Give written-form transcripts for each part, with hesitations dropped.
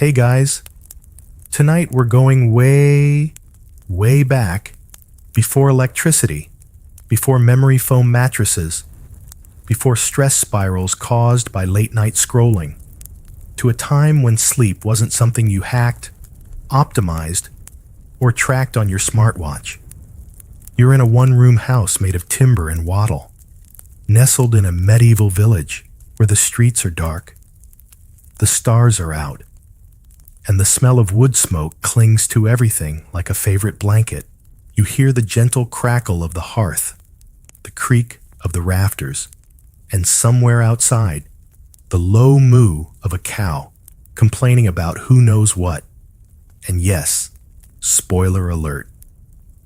Hey guys, tonight we're going way back, before electricity, before memory foam mattresses, before stress spirals caused by late night scrolling, to a time when sleep wasn't something you hacked, optimized, or tracked on your smartwatch. You're in a one-room house made of timber and wattle, nestled in a medieval village where the streets are dark, the stars are out, and the smell of wood smoke clings to everything like a favorite blanket. You hear the gentle crackle of the hearth, the creak of the rafters, and somewhere outside, the low moo of a cow complaining about who knows what. And yes, spoiler alert,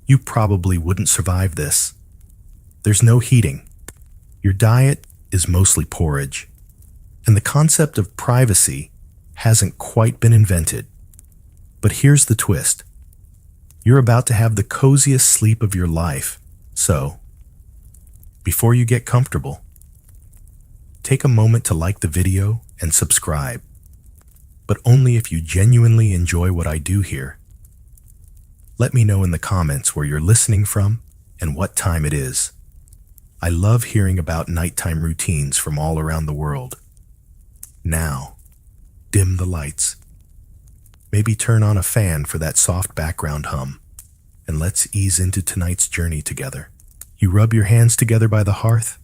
you probably wouldn't survive this. There's no heating. Your diet is mostly porridge. And the concept of privacy hasn't quite been invented. But here's the twist. You're about to have the coziest sleep of your life. So, before you get comfortable, take a moment to like the video and subscribe. But only if you genuinely enjoy what I do here. Let me know in the comments where you're listening from and what time it is. I love hearing about nighttime routines from all around the world. Now, dim the lights. Maybe turn on a fan for that soft background hum, and let's ease into tonight's journey together. You rub your hands together by the hearth,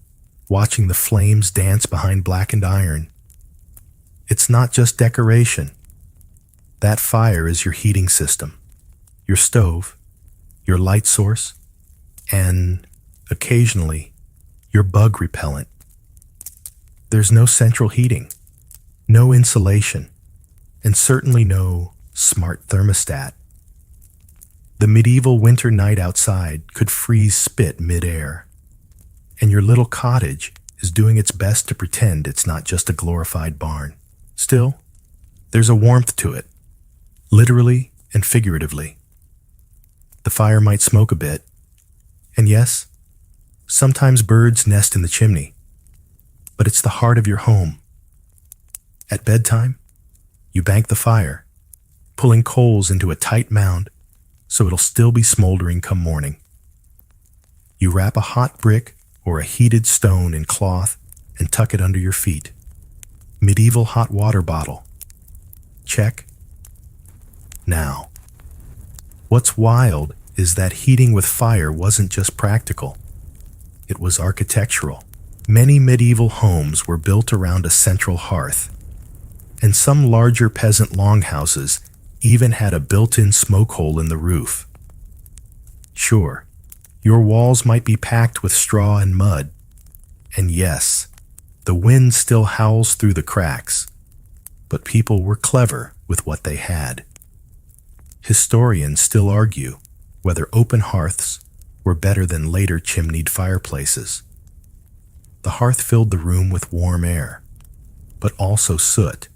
watching the flames dance behind blackened iron. It's not just decoration. That fire is your heating system, your stove, your light source, and, occasionally, your bug repellent. There's no central heating, no insulation, and certainly no smart thermostat. The medieval winter night outside could freeze spit mid-air, and your little cottage is doing its best to pretend it's not just a glorified barn. Still, there's a warmth to it, literally and figuratively. The fire might smoke a bit, and yes, sometimes birds nest in the chimney, but it's the heart of your home. At bedtime, you bank the fire, pulling coals into a tight mound so it'll still be smoldering come morning. You wrap a hot brick or a heated stone in cloth and tuck it under your feet. Medieval hot water bottle. Check. Now, what's wild is that heating with fire wasn't just practical. It was architectural. Many medieval homes were built around a central hearth, and some larger peasant longhouses even had a built-in smoke hole in the roof. Sure, your walls might be packed with straw and mud, and yes, the wind still howls through the cracks, but people were clever with what they had. Historians still argue whether open hearths were better than later chimneyed fireplaces. The hearth filled the room with warm air, but also soot.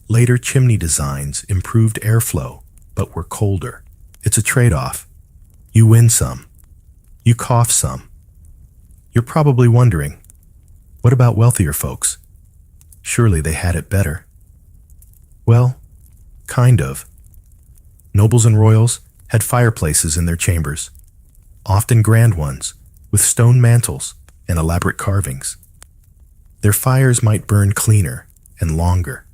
Later chimney designs improved airflow, but were colder. It's a trade-off. You win some. You cough some. You're probably wondering, what about wealthier folks? Surely they had it better. Well, kind of. Nobles and royals had fireplaces in their chambers, often grand ones, with stone mantles and elaborate carvings. Their fires might burn cleaner and longer.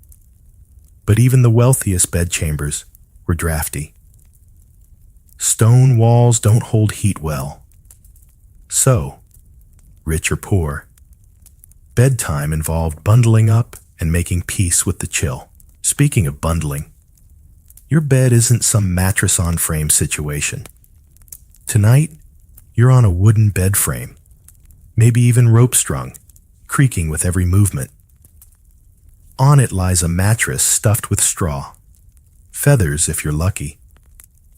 But even the wealthiest bedchambers were drafty. Stone walls don't hold heat well. So, rich or poor, bedtime involved bundling up and making peace with the chill. Speaking of bundling, your bed isn't some mattress-on-frame situation. Tonight, you're on a wooden bed frame, maybe even rope-strung, creaking with every movement. On it lies a mattress stuffed with straw, feathers if you're lucky,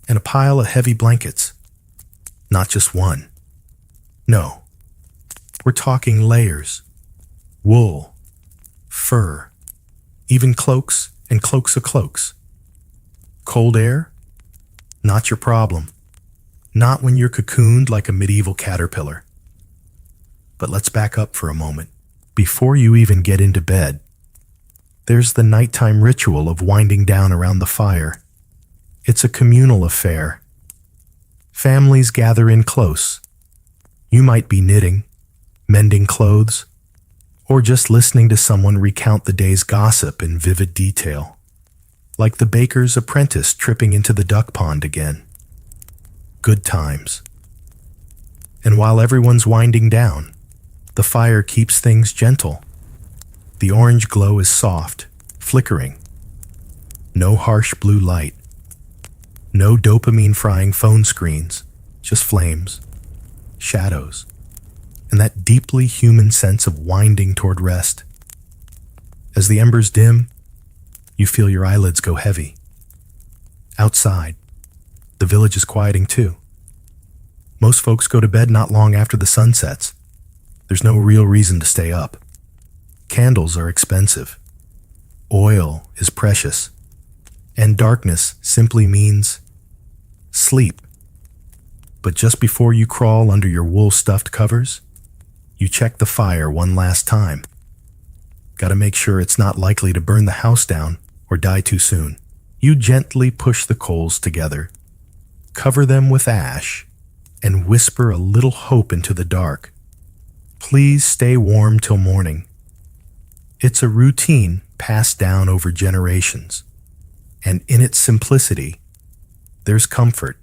and a pile of heavy blankets. Not just one. No, we're talking layers, wool, fur, even cloaks and cloaks of cloaks. Cold air? Not your problem. Not when you're cocooned like a medieval caterpillar. But let's back up for a moment. Before you even get into bed, There's the nighttime ritual of winding down around the fire. It's a communal affair. Families gather in close. You might be knitting, mending clothes, or just listening to someone recount the day's gossip in vivid detail, like the baker's apprentice tripping into the duck pond again. Good times. And while everyone's winding down, the fire keeps things gentle. The orange glow is soft, flickering. No harsh blue light. No dopamine-frying phone screens, just flames, shadows, and that deeply human sense of winding toward rest. As the embers dim, you feel your eyelids go heavy. Outside, the village is quieting too. Most folks go to bed not long after the sun sets. There's no real reason to stay up. Candles are expensive. Oil is precious. And darkness simply means sleep. But just before you crawl under your wool-stuffed covers, you check the fire one last time. Gotta make sure it's not likely to burn the house down or die too soon. You gently push the coals together, cover them with ash, and whisper a little hope into the dark. Please stay warm till morning. It's a routine passed down over generations, and in its simplicity, there's comfort.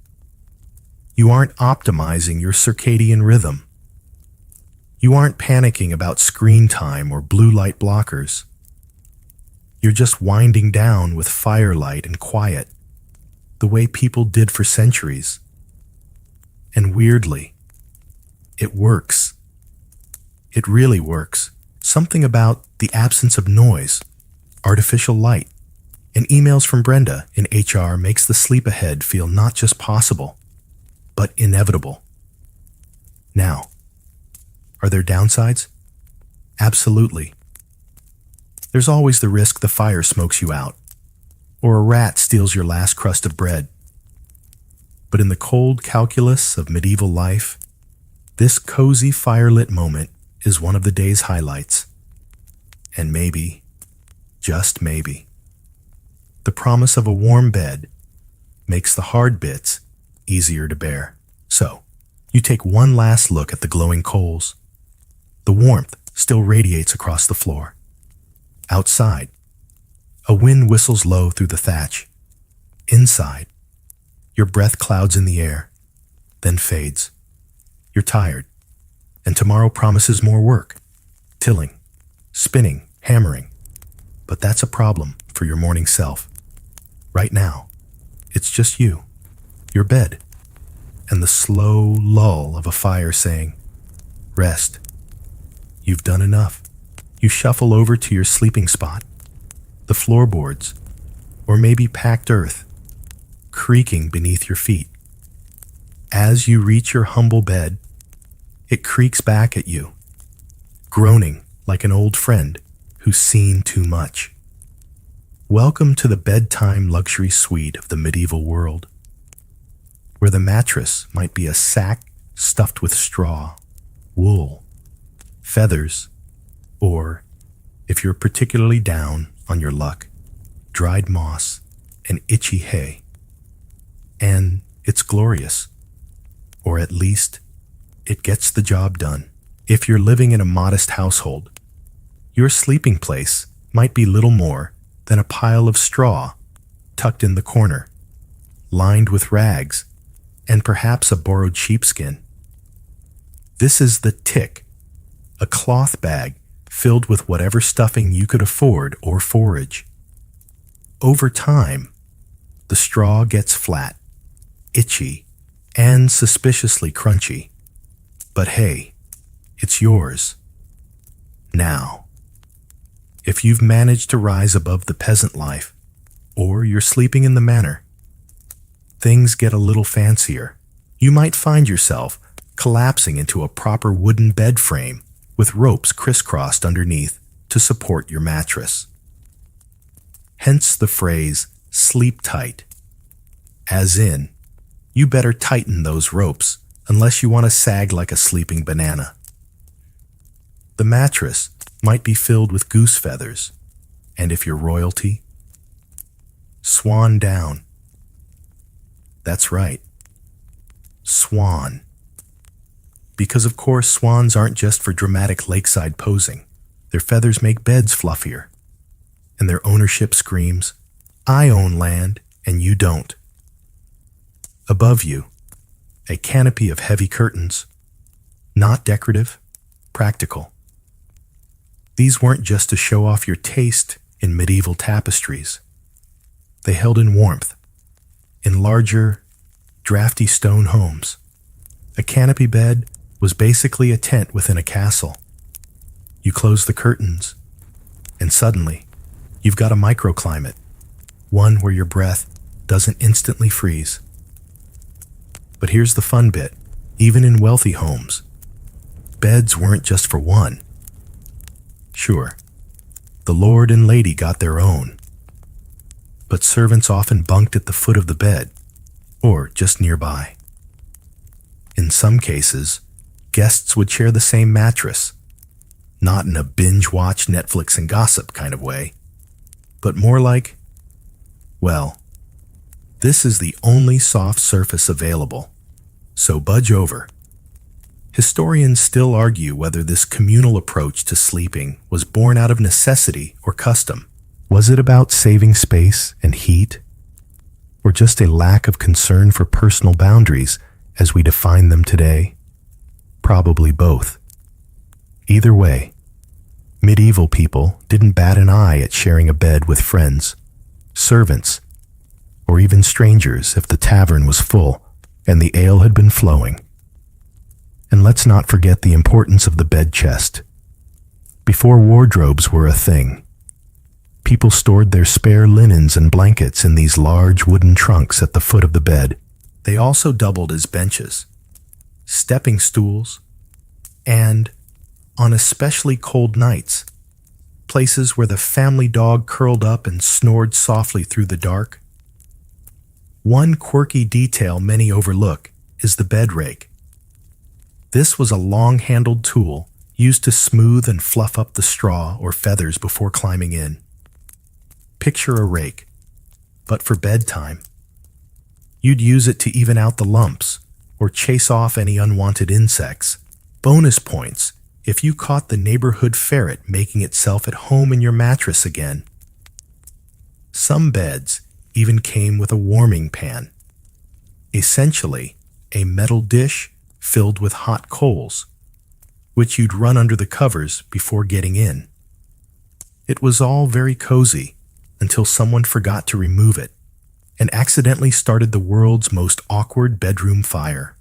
You aren't optimizing your circadian rhythm. You aren't panicking about screen time or blue light blockers. You're just winding down with firelight and quiet, the way people did for centuries. And weirdly, it works. It really works. Something about the absence of noise, artificial light, and emails from Brenda in HR makes the sleep ahead feel not just possible, but inevitable. Now, are there downsides? Absolutely. There's always the risk the fire smokes you out, or a rat steals your last crust of bread. But in the cold calculus of medieval life, this cozy firelit moment is one of the day's highlights. And maybe, just maybe, the promise of a warm bed makes the hard bits easier to bear. So, you take one last look at the glowing coals. The warmth still radiates across the floor. Outside, a wind whistles low through the thatch. Inside, your breath clouds in the air, then fades. You're tired, and tomorrow promises more work. Tilling, spinning, hammering. But that's a problem for your morning self. Right now, it's just you, your bed, and the slow lull of a fire saying, rest. You've done enough. You shuffle over to your sleeping spot, the floorboards, or maybe packed earth, creaking beneath your feet. As you reach your humble bed, it creaks back at you, groaning like an old friend who's seen too much. Welcome to the bedtime luxury suite of the medieval world, where the mattress might be a sack stuffed with straw, wool, feathers, or, if you're particularly down on your luck, dried moss and itchy hay. And it's glorious, or at least it gets the job done. If you're living in a modest household, your sleeping place might be little more than a pile of straw tucked in the corner, lined with rags and perhaps a borrowed sheepskin. This is the tick, a cloth bag filled with whatever stuffing you could afford or forage. Over time, the straw gets flat, itchy, and suspiciously crunchy. But hey, it's yours. Now, if you've managed to rise above the peasant life, or you're sleeping in the manor, things get a little fancier. You might find yourself collapsing into a proper wooden bed frame with ropes crisscrossed underneath to support your mattress. Hence the phrase, sleep tight. As in, you better tighten those ropes unless you want to sag like a sleeping banana. The mattress might be filled with goose feathers, And if you're royalty, swan down. That's right. Swan. Because of course swans aren't just for dramatic lakeside posing. Their feathers make beds fluffier. And their ownership screams, I own land and you don't. Above you, a canopy of heavy curtains. Not decorative, practical. These weren't just to show off your taste in medieval tapestries. They held in warmth, in larger, drafty stone homes. A canopy bed was basically a tent within a castle. You close the curtains, and suddenly, you've got a microclimate, one where your breath doesn't instantly freeze. But here's the fun bit. Even in wealthy homes, beds weren't just for one. Sure, the lord and lady got their own, but servants often bunked at the foot of the bed, or just nearby. In some cases, guests would share the same mattress, not in a binge-watch Netflix and gossip kind of way, but more like, well, this is the only soft surface available, so budge over. Historians still argue whether this communal approach to sleeping was born out of necessity or custom. Was it about saving space and heat, or just a lack of concern for personal boundaries as we define them today? Probably both. Either way, medieval people didn't bat an eye at sharing a bed with friends, servants, or even strangers if the tavern was full and the ale had been flowing. And let's not forget the importance of the bed chest. Before wardrobes were a thing, people stored their spare linens and blankets in these large wooden trunks at the foot of the bed. They also doubled as benches, stepping stools, and, on especially cold nights, places where the family dog curled up and snored softly through the dark. One quirky detail many overlook is the bed rake. This was a long-handled tool used to smooth and fluff up the straw or feathers before climbing in. Picture a rake, but for bedtime. You'd use it to even out the lumps or chase off any unwanted insects. Bonus points if you caught the neighborhood ferret making itself at home in your mattress again. Some beds even came with a warming pan, essentially a metal dish filled with hot coals, which you'd run under the covers before getting in. It was all very cozy until someone forgot to remove it and accidentally started the world's most awkward bedroom fire.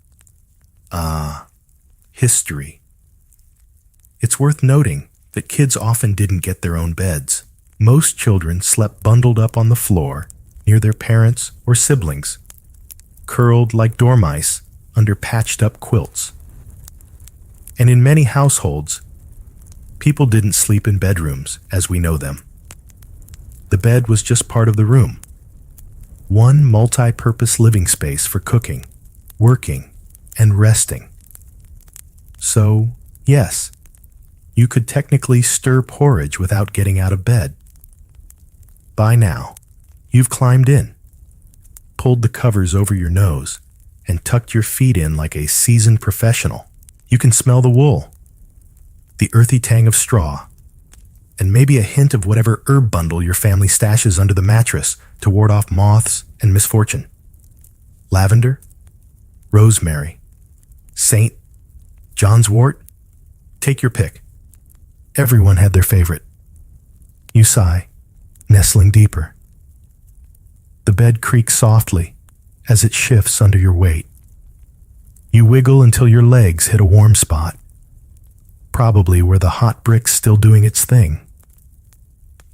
History. It's worth noting that kids often didn't get their own beds. Most children slept bundled up on the floor near their parents or siblings, curled like dormice under patched-up quilts. And in many households, people didn't sleep in bedrooms as we know them. The bed was just part of the room, one multi-purpose living space for cooking, working, and resting. So, yes, you could technically stir porridge without getting out of bed. By now, you've climbed in, pulled the covers over your nose, and tucked your feet in like a seasoned professional. You can smell the wool, the earthy tang of straw, and maybe a hint of whatever herb bundle your family stashes under the mattress to ward off moths and misfortune. Lavender, rosemary, saint, John's wort, take your pick. Everyone had their favorite. You sigh, nestling deeper. The bed creaks softly as it shifts under your weight. You wiggle until your legs hit a warm spot, probably where the hot brick's still doing its thing.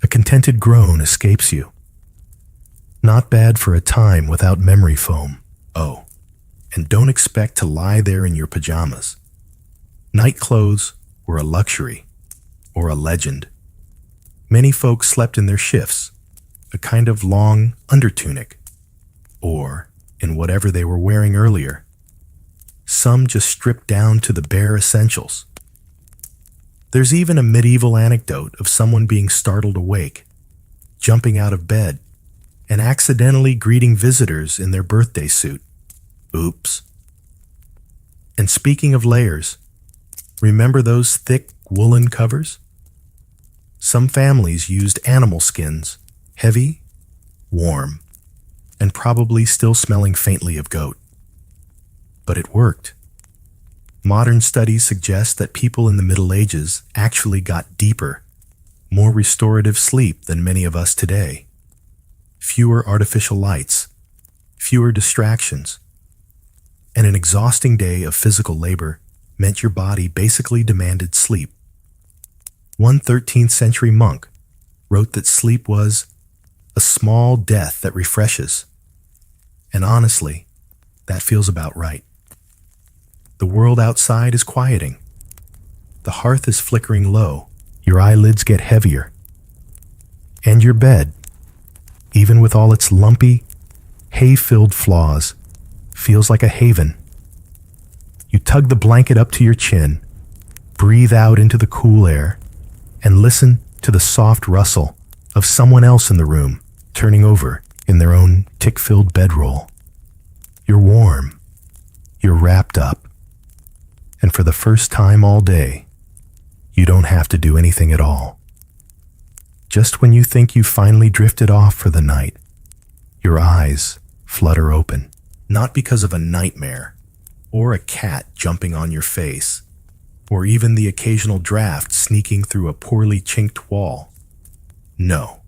A contented groan escapes you. Not bad for a time without memory foam. Oh, and don't expect to lie there in your pajamas. Night clothes were a luxury, or a legend. Many folks slept in their shifts, a kind of long undertunic, or in whatever they were wearing earlier. Some just stripped down to the bare essentials. There's even a medieval anecdote of someone being startled awake jumping out of bed, and accidentally greeting visitors in their birthday suit. Oops. And speaking of layers, remember those thick woolen covers? Some families used animal skins, heavy, warm, and probably still smelling faintly of goat. But it worked. Modern studies suggest that people in the Middle Ages actually got deeper, more restorative sleep than many of us today. Fewer artificial lights, fewer distractions, and an exhausting day of physical labor meant your body basically demanded sleep. One 13th century monk wrote that sleep was a small death that refreshes. And honestly, that feels about right. The world outside is quieting. The hearth is flickering low. Your eyelids get heavier. And your bed, even with all its lumpy, hay-filled flaws, feels like a haven. You tug the blanket up to your chin, breathe out into the cool air, and listen to the soft rustle of someone else in the room turning over in their own tick-filled bedroll. You're warm. You're wrapped up. And for the first time all day, you don't have to do anything at all. Just when you think you finally drifted off for the night, your eyes flutter open, not because of a nightmare, or a cat jumping on your face, or even the occasional draft sneaking through a poorly chinked wall. No,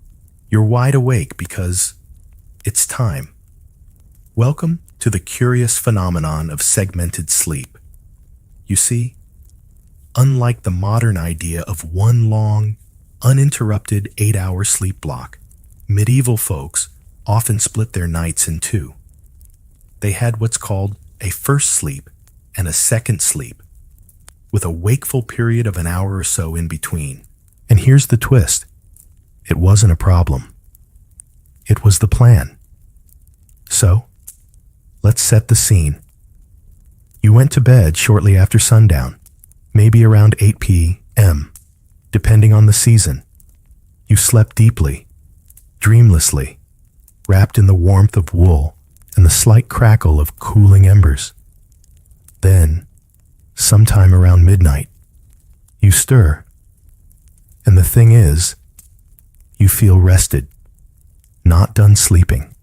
you're wide awake because it's time. Welcome to the curious phenomenon of segmented sleep. You see, unlike the modern idea of one long, uninterrupted 8-hour sleep block, medieval folks often split their nights in two. They had what's called a first sleep and a second sleep, with a wakeful period of an hour or so in between. And here's the twist. It wasn't a problem. It was the plan. So, let's set the scene. You went to bed shortly after sundown, maybe around 8 p.m., depending on the season. You slept deeply, dreamlessly, wrapped in the warmth of wool and the slight crackle of cooling embers. Then, sometime around midnight, you stir. And the thing is, you feel rested, not done sleeping,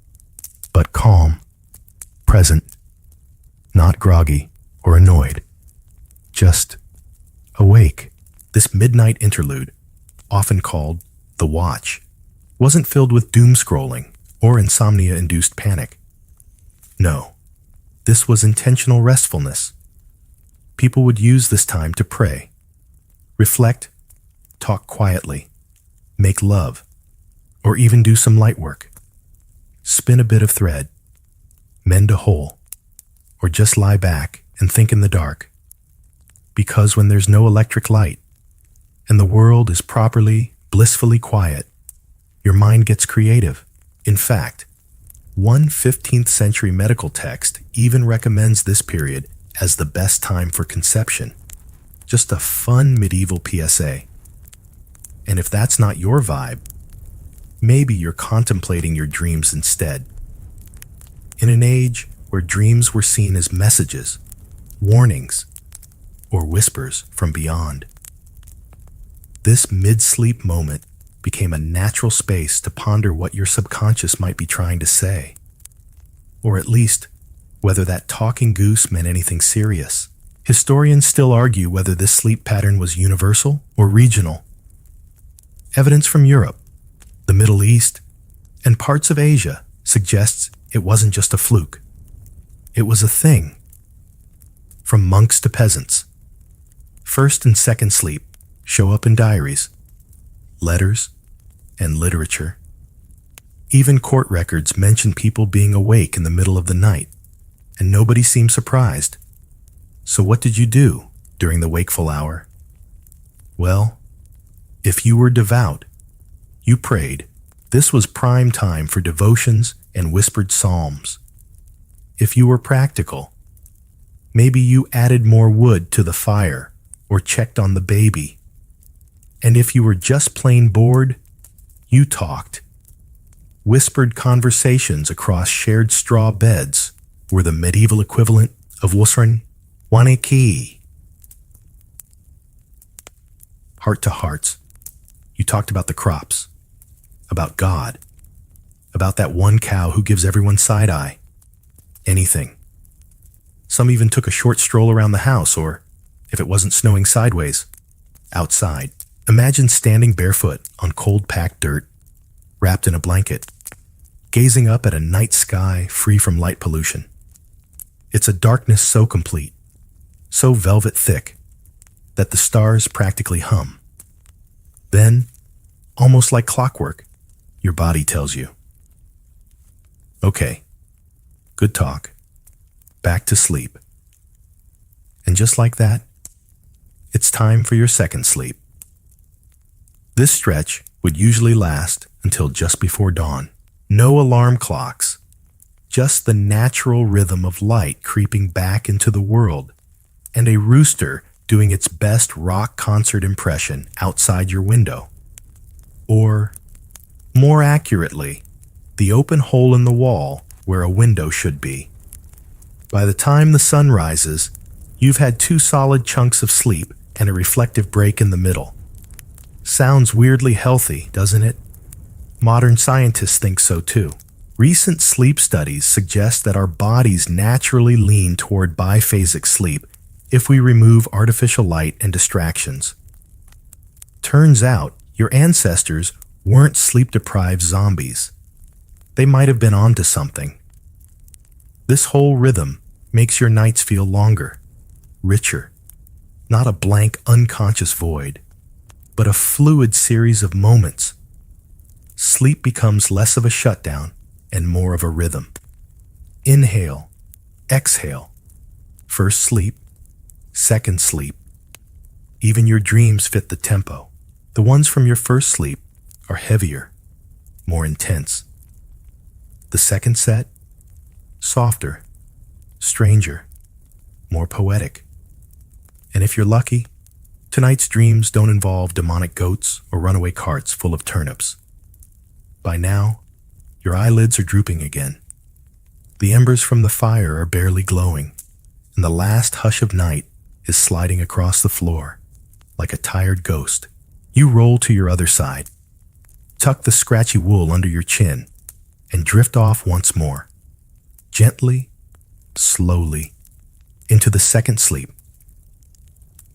but calm, present, not groggy or annoyed, just awake. This midnight interlude, often called the watch, wasn't filled with doom scrolling or insomnia-induced panic. No, this was intentional restfulness. People would use this time to pray, reflect, talk quietly, make love, or even do some light work. Spin a bit of thread, mend a hole, or just lie back and think in the dark. Because when there's no electric light, and the world is properly, blissfully quiet, your mind gets creative. In fact, one 15th century medical text even recommends this period as the best time for conception. Just a fun medieval PSA. And if that's not your vibe, maybe you're contemplating your dreams instead. In an age where dreams were seen as messages, warnings, or whispers from beyond, this mid-sleep moment became a natural space to ponder what your subconscious might be trying to say, or at least whether that talking goose meant anything serious. Historians still argue whether this sleep pattern was universal or regional. Evidence from Europe, the Middle East, and parts of Asia suggests it wasn't just a fluke. It was a thing. From monks to peasants, first and second sleep show up in diaries, letters, and literature. Even court records mention people being awake in the middle of the night, and nobody seemed surprised. So what did you do during the wakeful hour? Well, if you were devout, you prayed. This was prime time for devotions and whispered psalms. If you were practical, maybe you added more wood to the fire or checked on the baby. And if you were just plain bored, you talked Whispered conversations across shared straw beds were the medieval equivalent of Wusran Waneki. Heart to hearts, you talked about the crops, about God, about that one cow who gives everyone side-eye. Anything. Some even took a short stroll around the house, or, if it wasn't snowing sideways, outside. Imagine standing barefoot on cold packed dirt, wrapped in a blanket, gazing up at a night sky free from light pollution. It's a darkness so complete, so velvet thick, that the stars practically hum. Then, almost like clockwork, your body tells you, okay, good talk, back to sleep. And just like that, it's time for your second sleep. This stretch would usually last until just before dawn. No alarm clocks, just the natural rhythm of light creeping back into the world, and a rooster doing its best rock concert impression outside your window. Or, more accurately, the open hole in the wall where a window should be. By the time the sun rises, you've had 2 solid chunks of sleep and a reflective break in the middle. Sounds weirdly healthy, doesn't it? Modern scientists think so too. Recent sleep studies suggest that our bodies naturally lean toward biphasic sleep if we remove artificial light and distractions. Turns out, your ancestors weren't sleep-deprived zombies. They might have been onto something. This whole rhythm makes your nights feel longer, richer, not a blank, unconscious void, but a fluid series of moments. Sleep becomes less of a shutdown and more of a rhythm. Inhale, exhale, first sleep, second sleep. Even your dreams fit the tempo. The ones from your first sleep are heavier, more intense. The second set, softer, stranger, more poetic. And if you're lucky, tonight's dreams don't involve demonic goats or runaway carts full of turnips. By now, your eyelids are drooping again. The embers from the fire are barely glowing, and the last hush of night is sliding across the floor like a tired ghost. You roll to your other side, tuck the scratchy wool under your chin, and drift off once more, gently, slowly, into the second sleep.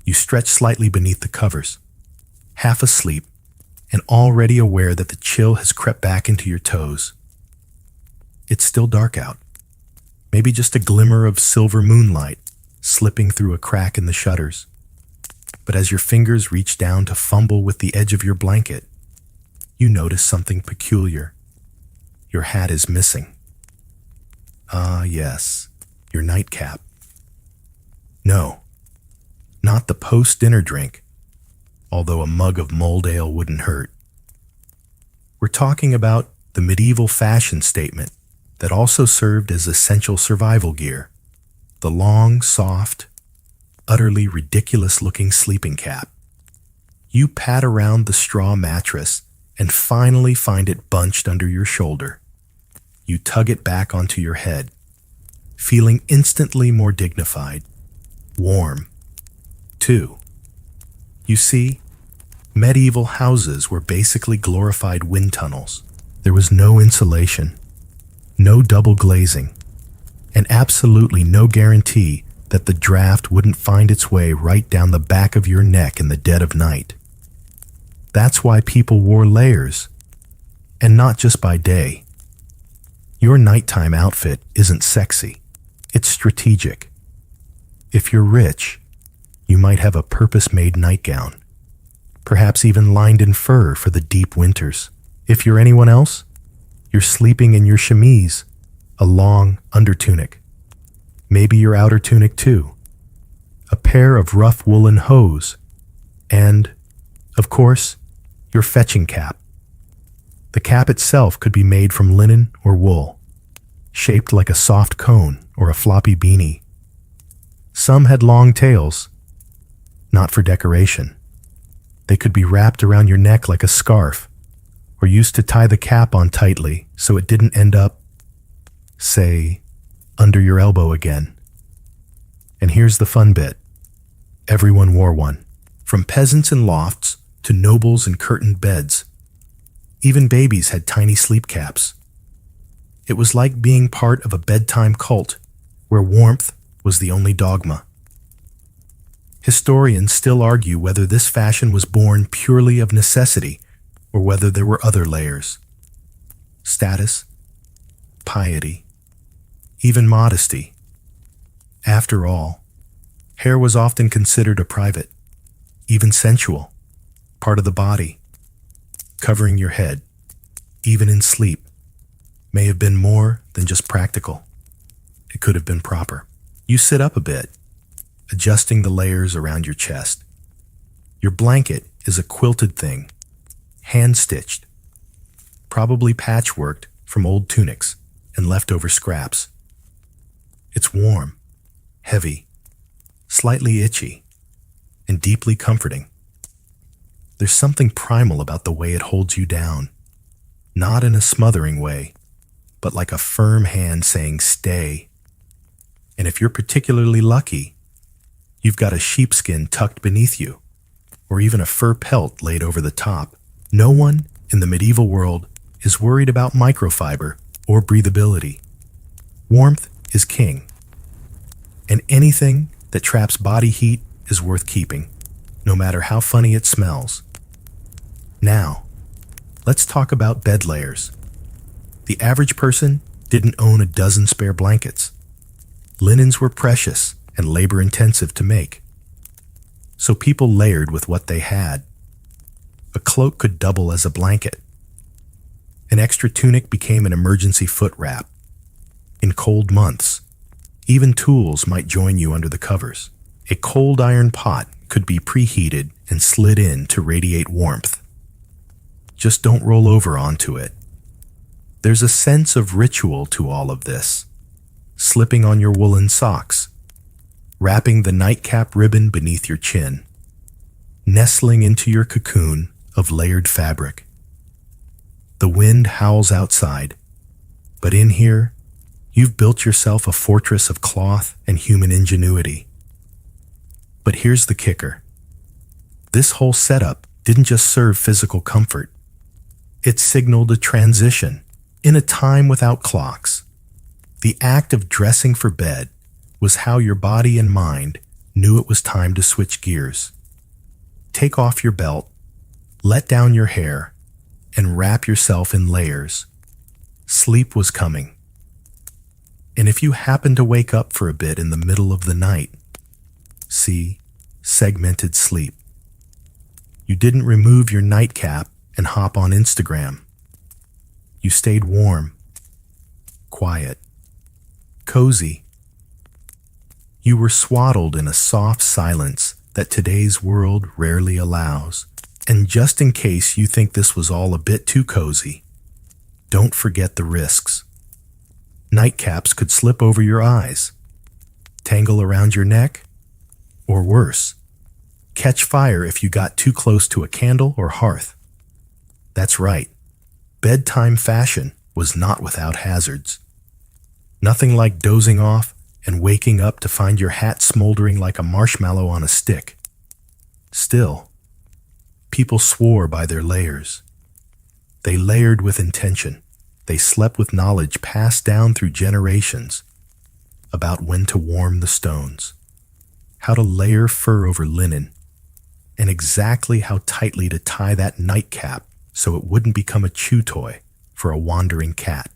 You stretch slightly beneath the covers, half asleep, and already aware that the chill has crept back into your toes. It's still dark out, maybe just a glimmer of silver moonlight slipping through a crack in the shutters. But as your fingers reach down to fumble with the edge of your blanket, you notice something peculiar. Your hat is missing. Ah, yes, your nightcap. No, not the post-dinner drink, although a mug of mulled ale wouldn't hurt. We're talking about the medieval fashion statement that also served as essential survival gear, the long, soft, utterly ridiculous-looking sleeping cap. You pat around the straw mattress and finally find it bunched under your shoulder. You tug it back onto your head, feeling instantly more dignified, warm, too. You see, medieval houses were basically glorified wind tunnels. There was no insulation, no double glazing, and absolutely no guarantee that the draft wouldn't find its way right down the back of your neck in the dead of night. That's why people wore layers, and not just by day. Your nighttime outfit isn't sexy, it's strategic. If you're rich, you might have a purpose-made nightgown, perhaps even lined in fur for the deep winters. If you're anyone else, you're sleeping in your chemise, a long undertunic. Maybe your outer tunic too, a pair of rough woolen hose, and, of course, your fetching cap. The cap itself could be made from linen or wool, shaped like a soft cone or a floppy beanie. Some had long tails, not for decoration. They could be wrapped around your neck like a scarf, or used to tie the cap on tightly so it didn't end up, say, under your elbow again. And here's the fun bit. Everyone wore one, from peasants in lofts to nobles in curtained beds. Even babies had tiny sleep caps. It was like being part of a bedtime cult where warmth was the only dogma. Historians still argue whether this fashion was born purely of necessity or whether there were other layers. Status, piety, even modesty. After all, hair was often considered a private, even sensual, part of the body. Covering your head, even in sleep, may have been more than just practical. It could have been proper. You sit up a bit, adjusting the layers around your chest. Your blanket is a quilted thing, hand-stitched, probably patchworked from old tunics and leftover scraps. It's warm, heavy, slightly itchy, and deeply comforting. There's something primal about the way it holds you down, not in a smothering way, but like a firm hand saying stay. And if you're particularly lucky, you've got a sheepskin tucked beneath you, or even a fur pelt laid over the top. No one in the medieval world is worried about microfiber or breathability. Warmth is king, and anything that traps body heat is worth keeping, no matter how funny it smells. Now, let's talk about bed layers. The average person didn't own a dozen spare blankets. Linens were precious and labor-intensive to make, so people layered with what they had. A cloak could double as a blanket. An extra tunic became an emergency foot wrap. In cold months, even tools might join you under the covers. A cold iron pot could be preheated and slid in to radiate warmth. Just don't roll over onto it. There's a sense of ritual to all of this. Slipping on your woolen socks, wrapping the nightcap ribbon beneath your chin, nestling into your cocoon of layered fabric. The wind howls outside, but in here, you've built yourself a fortress of cloth and human ingenuity. But here's the kicker. This whole setup didn't just serve physical comfort. It signaled a transition in a time without clocks. The act of dressing for bed was how your body and mind knew it was time to switch gears. Take off your belt, let down your hair, and wrap yourself in layers. Sleep was coming. And if you happen to wake up for a bit in the middle of the night, see, segmented sleep. You didn't remove your nightcap and hop on Instagram. You stayed warm, quiet, cozy. You were swaddled in a soft silence that today's world rarely allows. And just in case you think this was all a bit too cozy, don't forget the risks. Nightcaps could slip over your eyes, tangle around your neck, or worse, catch fire if you got too close to a candle or hearth. That's right, bedtime fashion was not without hazards. Nothing like dozing off and waking up to find your hat smoldering like a marshmallow on a stick. Still, people swore by their layers. They layered with intention. They slept with knowledge passed down through generations about when to warm the stones, how to layer fur over linen, and exactly how tightly to tie that nightcap so it wouldn't become a chew toy for a wandering cat.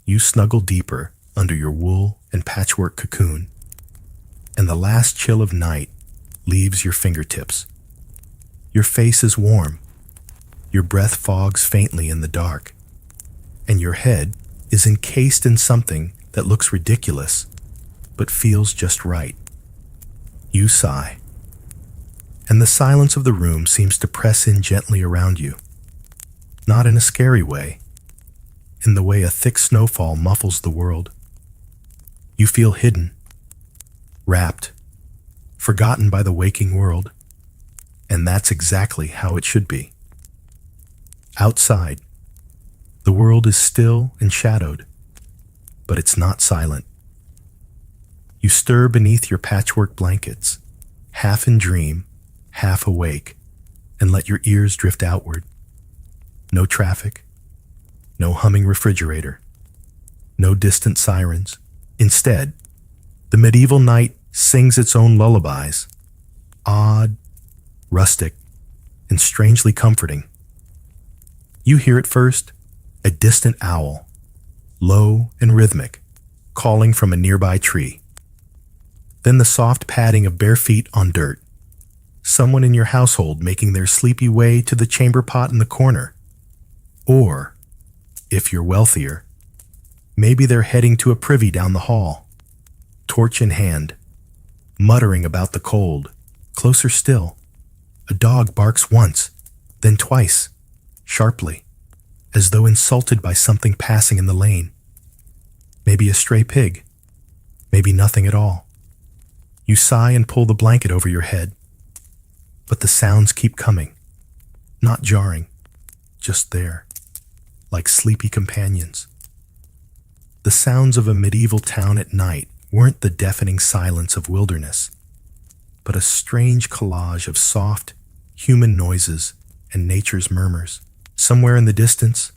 You snuggle deeper under your wool and patchwork cocoon, and the last chill of night leaves your fingertips. Your face is warm, your breath fogs faintly in the dark, and your head is encased in something that looks ridiculous, but feels just right. You sigh, and the silence of the room seems to press in gently around you, not in a scary way, in the way a thick snowfall muffles the world. You feel hidden, wrapped, forgotten by the waking world, and that's exactly how it should be. Outside, the world is still and shadowed, but it's not silent. You stir beneath your patchwork blankets, half in dream, half awake, and let your ears drift outward. No traffic, no humming refrigerator, no distant sirens. Instead, the medieval night sings its own lullabies, odd, rustic, and strangely comforting. You hear at first a distant owl, low and rhythmic, calling from a nearby tree. Then the soft padding of bare feet on dirt, someone in your household making their sleepy way to the chamber pot in the corner. Or, if you're wealthier, maybe they're heading to a privy down the hall, torch in hand, muttering about the cold. Closer still, a dog barks once, then twice, sharply, as though insulted by something passing in the lane. Maybe a stray pig, maybe nothing at all. You sigh and pull the blanket over your head, but the sounds keep coming, not jarring, just there, like sleepy companions. The sounds of a medieval town at night weren't the deafening silence of wilderness, but a strange collage of soft, human noises and nature's murmurs. Somewhere in the distance,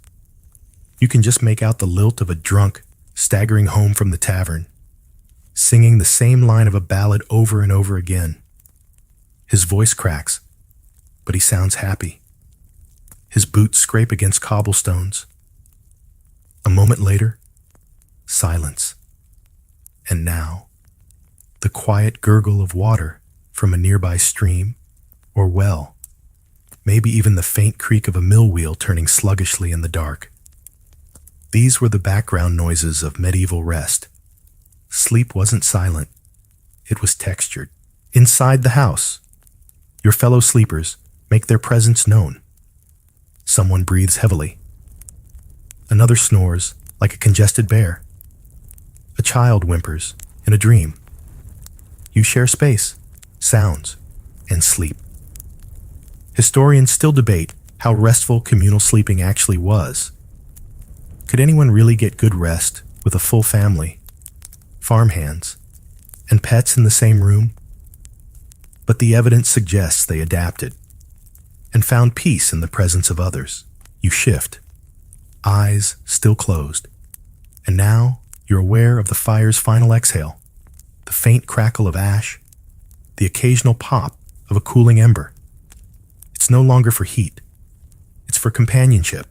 you can just make out the lilt of a drunk staggering home from the tavern, singing the same line of a ballad over and over again. His voice cracks, but he sounds happy. His boots scrape against cobblestones. A moment later, silence. And now, the quiet gurgle of water from a nearby stream or well, maybe even the faint creak of a mill wheel turning sluggishly in the dark. These were the background noises of medieval rest. Sleep wasn't silent. It was textured. Inside the house, your fellow sleepers make their presence known. Someone breathes heavily. Another snores like a congested bear. A child whimpers in a dream. You share space, sounds, and sleep. Historians still debate how restful communal sleeping actually was. Could anyone really get good rest with a full family, farmhands, and pets in the same room? But the evidence suggests they adapted and found peace in the presence of others. You shift, eyes still closed, and now you're aware of the fire's final exhale, the faint crackle of ash, the occasional pop of a cooling ember. It's no longer for heat. It's for companionship.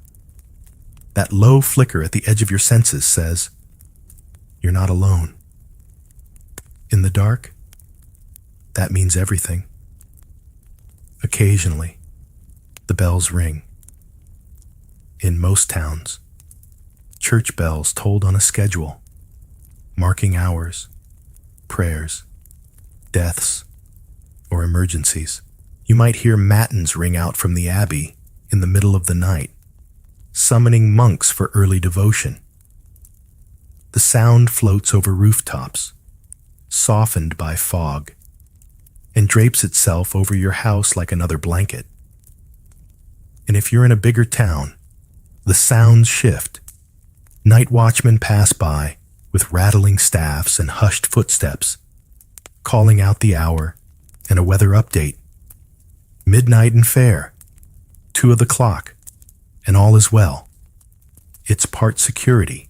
That low flicker at the edge of your senses says, you're not alone. In the dark, that means everything. Occasionally, the bells ring. In most towns, church bells tolled on a schedule, marking hours, prayers, deaths, or emergencies. You might hear matins ring out from the abbey in the middle of the night, summoning monks for early devotion. The sound floats over rooftops, softened by fog, and drapes itself over your house like another blanket. And if you're in a bigger town, the sounds shift. Night watchmen pass by with rattling staffs and hushed footsteps, calling out the hour and a weather update. Midnight and fair, 2 of the clock, and all is well. It's part security,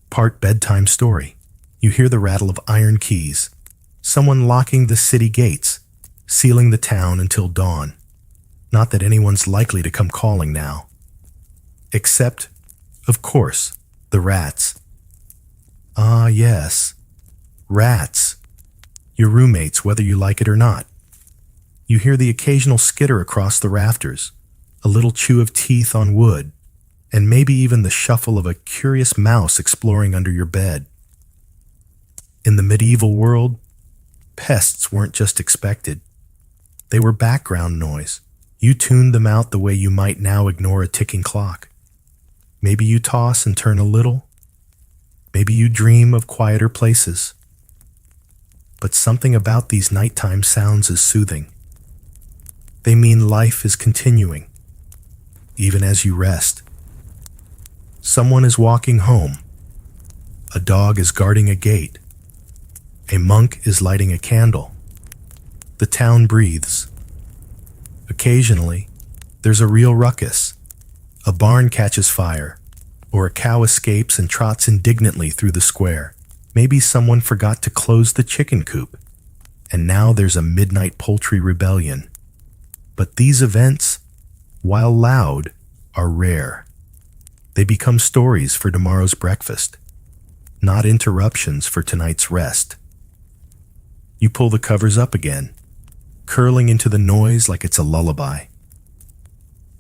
part bedtime story. You hear the rattle of iron keys, someone locking the city gates, sealing the town until dawn. Not that anyone's likely to come calling now. Except, of course, the rats. Ah, yes, rats. Your roommates, whether you like it or not. You hear the occasional skitter across the rafters, a little chew of teeth on wood, and maybe even the shuffle of a curious mouse exploring under your bed. In the medieval world, pests weren't just expected. They were background noise. You tuned them out the way you might now ignore a ticking clock. Maybe you toss and turn a little. Maybe you dream of quieter places. But something about these nighttime sounds is soothing. They mean life is continuing, even as you rest. Someone is walking home. A dog is guarding a gate. A monk is lighting a candle. The town breathes. Occasionally, there's a real ruckus. A barn catches fire, or a cow escapes and trots indignantly through the square. Maybe someone forgot to close the chicken coop, and now there's a midnight poultry rebellion. But these events, while loud, are rare. They become stories for tomorrow's breakfast, not interruptions for tonight's rest. You pull the covers up again, curling into the noise like it's a lullaby.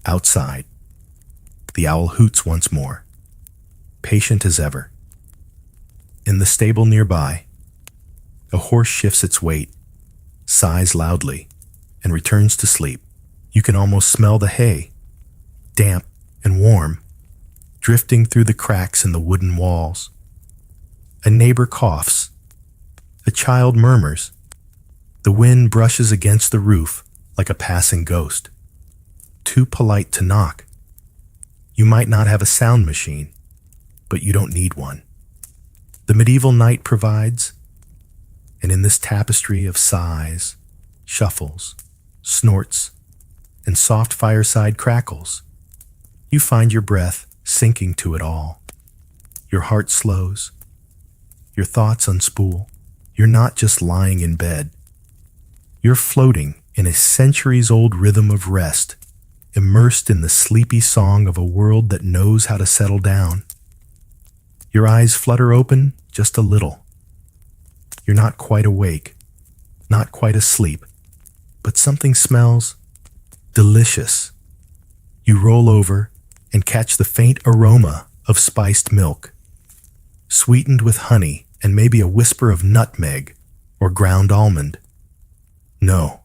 Outside, the owl hoots once more, patient as ever. In the stable nearby, a horse shifts its weight, sighs loudly, and returns to sleep. You can almost smell the hay, damp and warm, drifting through the cracks in the wooden walls. A neighbor coughs. A child murmurs. The wind brushes against the roof like a passing ghost. Too polite to knock. You might not have a sound machine, but you don't need one. The medieval night provides, and in this tapestry of sighs, shuffles, snorts, and soft fireside crackles, you find your breath sinking to it all. Your heart slows. Your thoughts unspool. You're not just lying in bed. You're floating in a centuries-old rhythm of rest, immersed in the sleepy song of a world that knows how to settle down. Your eyes flutter open just a little. You're not quite awake, not quite asleep, but something smells delicious. You roll over and catch the faint aroma of spiced milk, sweetened with honey and maybe a whisper of nutmeg or ground almond. No,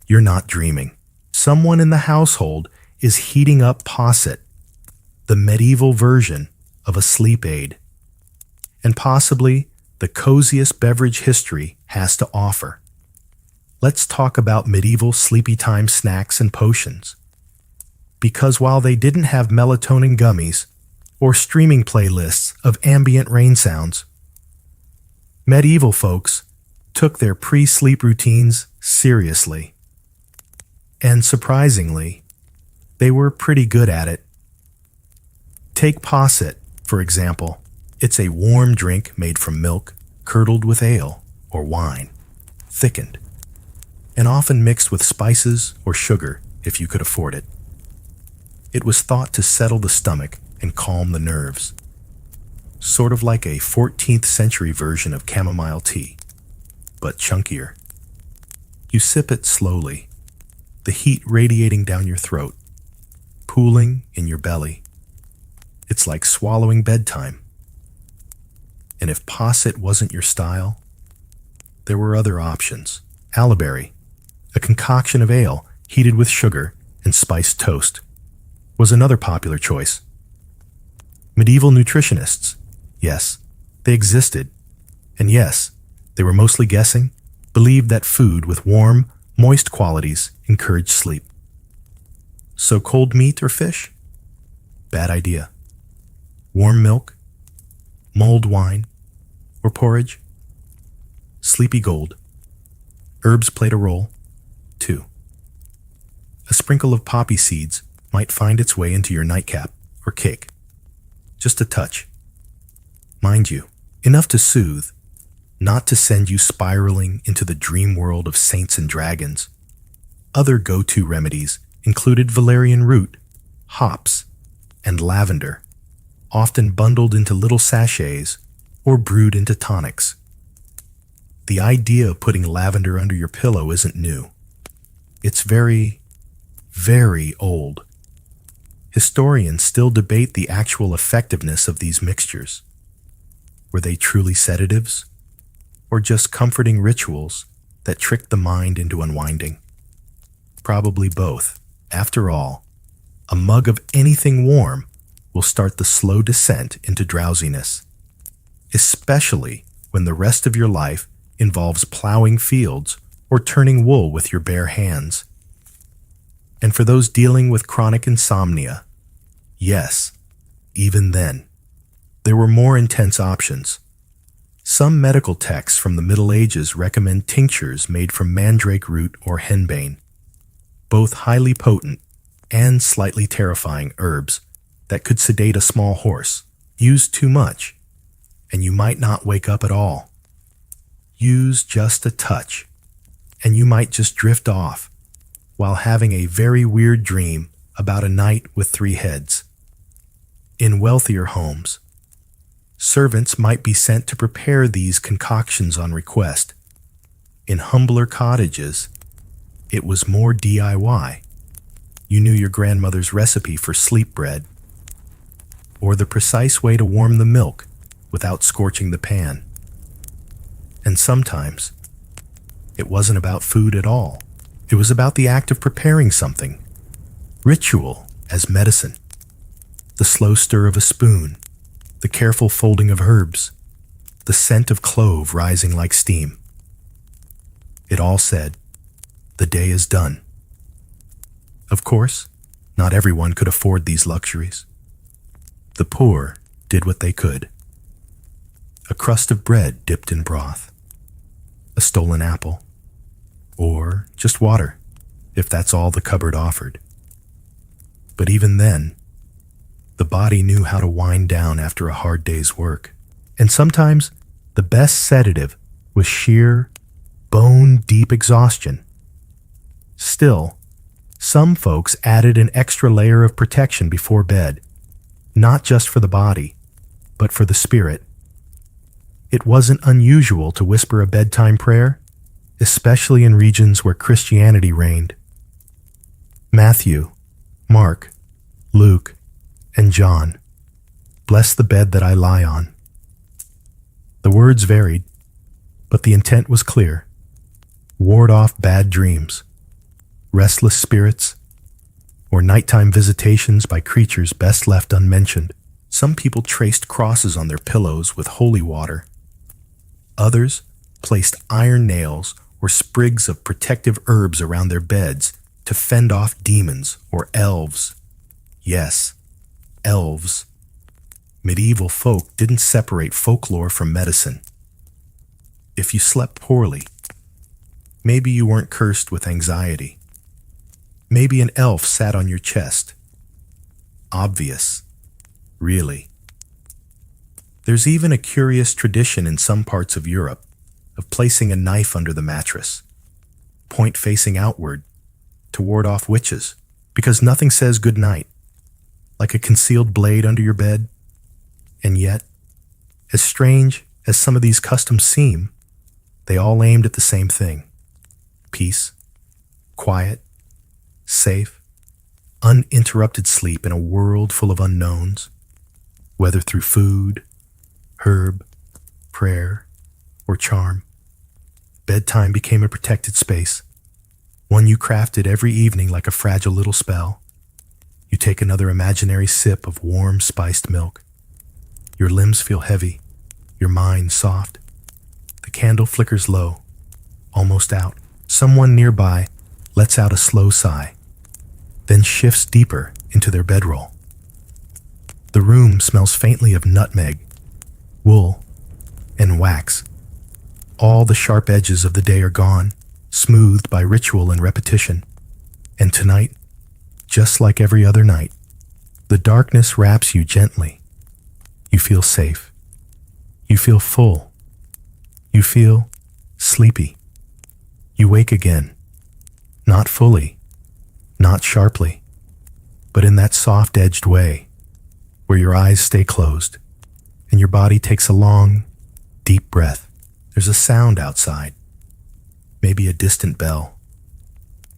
you're not dreaming. Someone in the household is heating up posset, the medieval version of a sleep aid, and possibly the coziest beverage history has to offer. Let's talk about medieval sleepy time snacks and potions. Because while they didn't have melatonin gummies or streaming playlists of ambient rain sounds, medieval folks took their pre-sleep routines seriously. And surprisingly, they were pretty good at it. Take posset, for example. It's a warm drink made from milk, curdled with ale or wine, thickened, and often mixed with spices or sugar if you could afford it. It was thought to settle the stomach and calm the nerves, sort of like a 14th century version of chamomile tea, but chunkier. You sip it slowly, the heat radiating down your throat, pooling in your belly. It's like swallowing bedtime. And if posset wasn't your style, there were other options. Aliberry, a concoction of ale heated with sugar and spiced toast, was another popular choice. Medieval nutritionists, yes, they existed, and yes, they were mostly guessing, believed that food with warm, moist qualities encouraged sleep. So cold meat or fish? Bad idea. Warm milk, mulled wine, or porridge? Sleepy gold. Herbs played a role, too. A sprinkle of poppy seeds might find its way into your nightcap or cake. Just a touch. Mind you, enough to soothe, not to send you spiraling into the dream world of saints and dragons. Other go-to remedies included valerian root, hops, and lavender, often bundled into little sachets or brewed into tonics. The idea of putting lavender under your pillow isn't new. It's very, very old. Historians still debate the actual effectiveness of these mixtures. Were they truly sedatives, or just comforting rituals that tricked the mind into unwinding? Probably both. After all, a mug of anything warm will start the slow descent into drowsiness, especially when the rest of your life involves plowing fields or turning wool with your bare hands. And for those dealing with chronic insomnia, yes, even then, there were more intense options. Some medical texts from the Middle Ages recommend tinctures made from mandrake root or henbane, both highly potent and slightly terrifying herbs that could sedate a small horse. Use too much, and you might not wake up at all. Use just a touch, and you might just drift off while having a very weird dream about a knight with 3 heads. In wealthier homes, servants might be sent to prepare these concoctions on request. In humbler cottages, it was more DIY. You knew your grandmother's recipe for sleep bread, or the precise way to warm the milk without scorching the pan. And sometimes, it wasn't about food at all. It was about the act of preparing something. Ritual as medicine. The slow stir of a spoon, the careful folding of herbs, the scent of clove rising like steam. It all said, the day is done. Of course, not everyone could afford these luxuries. The poor did what they could. A crust of bread dipped in broth, a stolen apple, or just water, if that's all the cupboard offered. But even then, the body knew how to wind down after a hard day's work. And sometimes, the best sedative was sheer, bone-deep exhaustion. Still, some folks added an extra layer of protection before bed, not just for the body, but for the spirit. It wasn't unusual to whisper a bedtime prayer, especially in regions where Christianity reigned. Matthew, Mark, Luke, and John, bless the bed that I lie on. The words varied, but the intent was clear. Ward off bad dreams, restless spirits, or nighttime visitations by creatures best left unmentioned. Some people traced crosses on their pillows with holy water. Others placed iron nails or sprigs of protective herbs around their beds to fend off demons or elves. Yes, elves. Medieval folk didn't separate folklore from medicine. If you slept poorly, maybe you weren't cursed with anxiety. Maybe an elf sat on your chest. Obvious, really. There's even a curious tradition in some parts of Europe of placing a knife under the mattress, point facing outward, to ward off witches, because nothing says good night like a concealed blade under your bed. And yet, as strange as some of these customs seem, they all aimed at the same thing: peace, quiet, safe, uninterrupted sleep in a world full of unknowns, whether through food, herb, prayer, or charm. Bedtime became a protected space, one you crafted every evening like a fragile little spell. You take another imaginary sip of warm, spiced milk. Your limbs feel heavy, your mind soft. The candle flickers low, almost out. Someone nearby lets out a slow sigh, then shifts deeper into their bedroll. The room smells faintly of nutmeg, wool, and wax. All the sharp edges of the day are gone, smoothed by ritual and repetition. And tonight, just like every other night, the darkness wraps you gently. You feel safe. You feel full. You feel sleepy. You wake again, not fully, not sharply, but in that soft-edged way where your eyes stay closed and your body takes a long, deep breath. There's a sound outside, maybe a distant bell,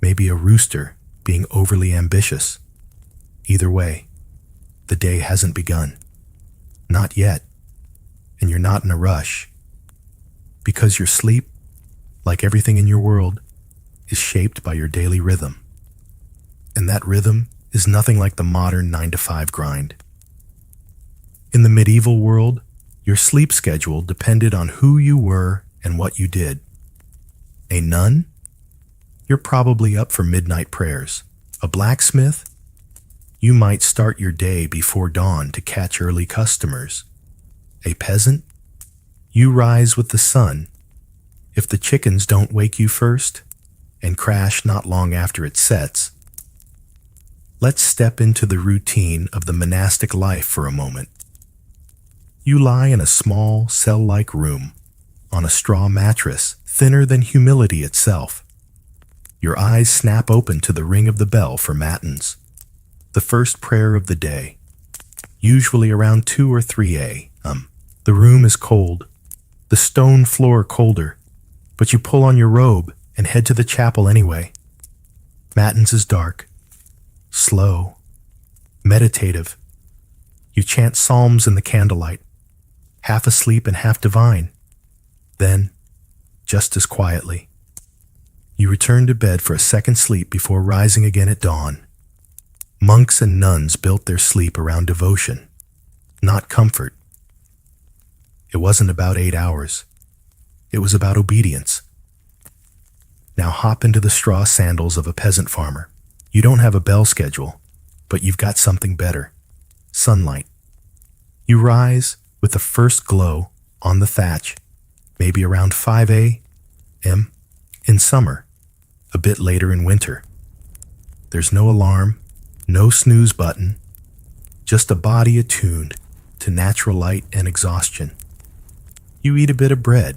maybe a rooster being overly ambitious. Either way, the day hasn't begun. Not yet, and you're not in a rush, because your sleep, like everything in your world, is shaped by your daily rhythm. And that rhythm is nothing like the modern 9-to-5 grind. In the medieval world, your sleep schedule depended on who you were and what you did. A nun? You're probably up for midnight prayers. A blacksmith? You might start your day before dawn to catch early customers. A peasant? You rise with the sun. If the chickens don't wake you first, and crash not long after it sets. Let's step into the routine of the monastic life for a moment. You lie in a small, cell-like room, on a straw mattress, thinner than humility itself. Your eyes snap open to the ring of the bell for matins, the first prayer of the day, usually around 2 or 3 a.m. The room is cold, the stone floor colder, but you pull on your robe and head to the chapel anyway. Matins is dark, slow, meditative. You chant psalms in the candlelight, half asleep and half divine. Then, just as quietly, you return to bed for a second sleep before rising again at dawn. Monks and nuns built their sleep around devotion, not comfort. It wasn't about 8 hours. It was about obedience. Now hop into the straw sandals of a peasant farmer. You don't have a bell schedule, but you've got something better. Sunlight. You rise with the first glow on the thatch, maybe around 5 a.m. in summer, a bit later in winter. There's no alarm, no snooze button, just a body attuned to natural light and exhaustion. You eat a bit of bread,